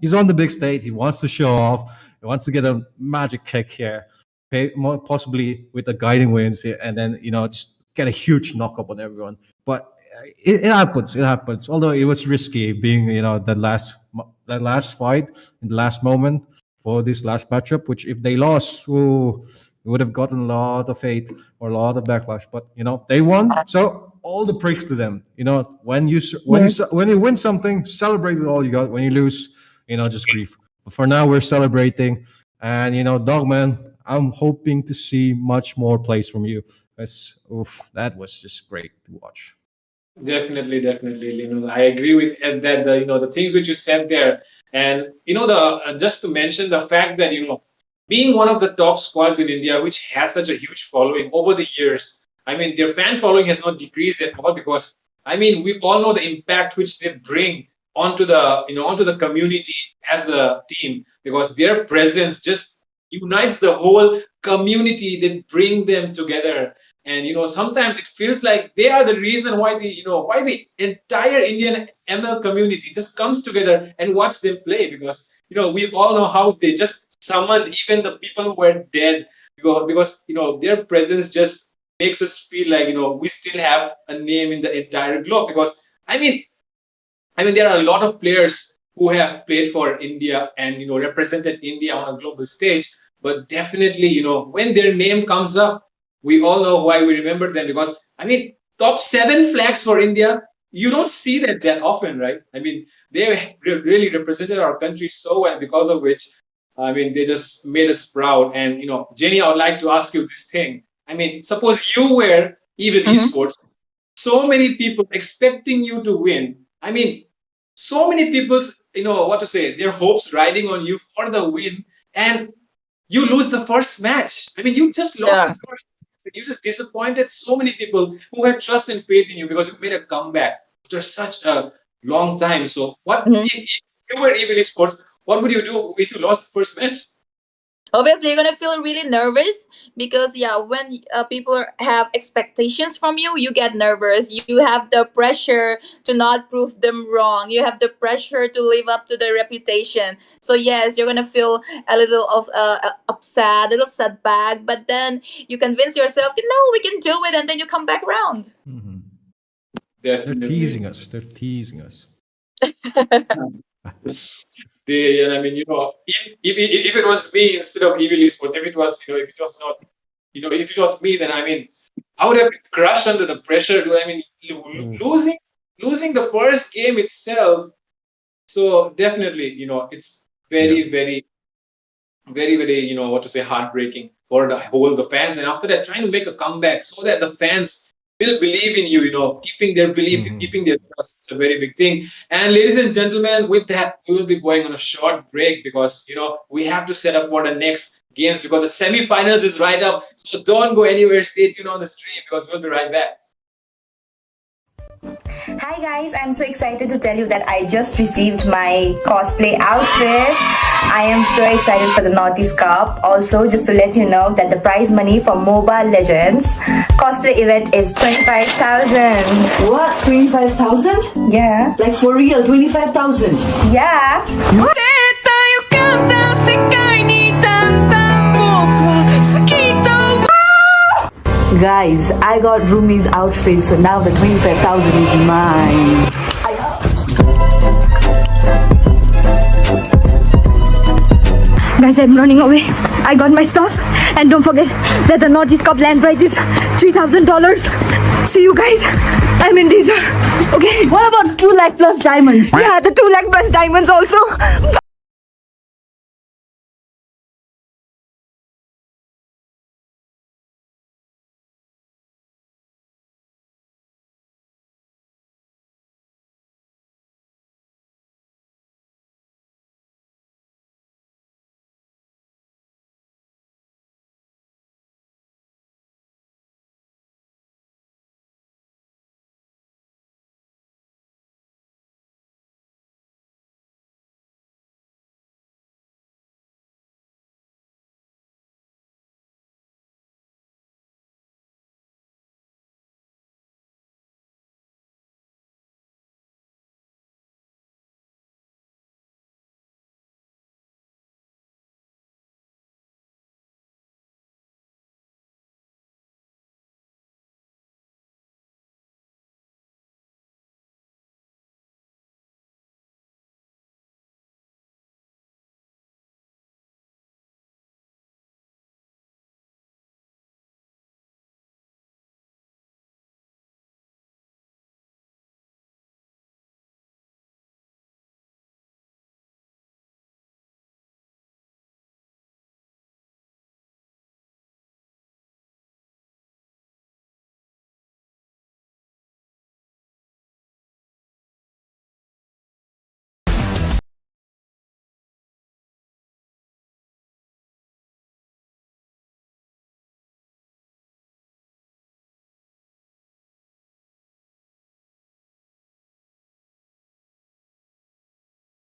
He's on the big stage. He wants to show off. He wants to get a magic kick here, okay, more possibly with the guiding winds, and then just get a huge knock up on everyone. But it happens. It happens. Although it was risky, being that last fight in the last moment for this last matchup. Which if they lost, ooh, we would have gotten a lot of hate or a lot of backlash. But they won, so all the praise to them. When you win something, celebrate with all you got. When you lose, just grief. But for now, we're celebrating, and Dogman, I'm hoping to see much more plays from you. Because that was just great to watch. Definitely, definitely. I agree with Ed that the things which you said there, and the just to mention the fact that being one of the top squads in India, which has such a huge following over the years. I mean, their fan following has not decreased at all because I mean we all know the impact which they bring onto the community as a team because their presence just unites the whole community. They bring them together and sometimes it feels like they are the reason why the entire Indian ML community just comes together and watch them play because we all know how they just summoned even the people who were dead because their presence just makes us feel like we still have a name in the entire globe because I mean there are a lot of players who have played for India and represented India on a global stage but definitely when their name comes up we all know why we remember them because I mean top 7 flags for India you don't see that often, right? I mean they really represented our country so well because of which I mean they just made us proud and Jenny, I would like to ask you this thing. I mean suppose you were even esports, so many people expecting you to win. I mean so many people's what to say their hopes riding on you for the win and you lose the first match. I mean, you just lost the first. You just disappointed so many people who had trust and faith in you because you made a comeback after such a long time. So, what if you were Evil Sports? What would you do if you lost the first match? Obviously you're gonna feel really nervous because when people have expectations from you, you get nervous. You have the pressure to not prove them wrong. You have the pressure to live up to their reputation. So yes, you're gonna feel a little of upset, a little setback, but then you convince yourself, we can do it, and then you come back around. They're Definitely. teasing us. They're teasing us. I mean, if it was me instead of Evil Esports, if it was, if it was not, if it was me, then I mean, I would have been crushed under the pressure. I mean, losing the first game itself. So definitely, it's very, very, what to say, heartbreaking for the fans. And after that, trying to make a comeback so that the fans still believe in you, keeping their belief, keeping their trust. It's a very big thing. And ladies and gentlemen, with that, we will be going on a short break because, we have to set up for the next games because the semi-finals is right up. So don't go anywhere. Stay tuned on the stream because we'll be right back. Hi guys, I'm so excited to tell you that I just received my cosplay outfit. I am so excited for the Northeast Cup. Also, just to let you know that the prize money for Mobile Legends cosplay event is 25,000. What? 25,000? Yeah. Like for real, 25,000? Yeah. Guys, I got Rumi's outfit, so now the 25,000 is mine. Guys, I'm running away. I got my stuff. And don't forget that the Northeast Cup land prize is $3,000. See you guys. I'm in danger. Okay. What about 2 lakh plus diamonds? Yeah, the 2 lakh plus diamonds also.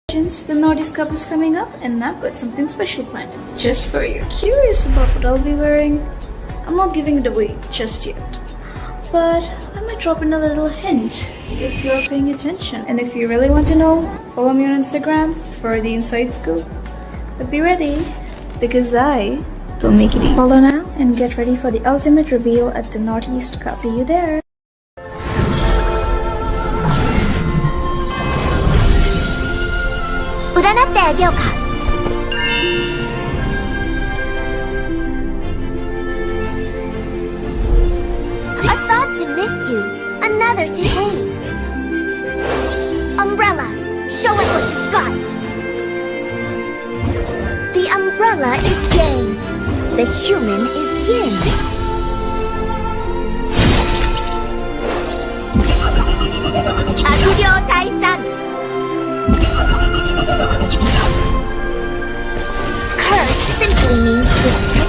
The Nordics Cup is coming up and I've got something special planned just for you. Curious about what I'll be wearing? I'm not giving it away just yet, but I might drop in a little hint if you're paying attention. And if you really want to know, follow me on Instagram for the inside scoop. But be ready, because I don't make it easy. Follow now and get ready for the ultimate reveal at the Northeast Cup. See you there. A thought to miss you, another to hate. Umbrella, show us what you've got. The umbrella is yang, the human is yin.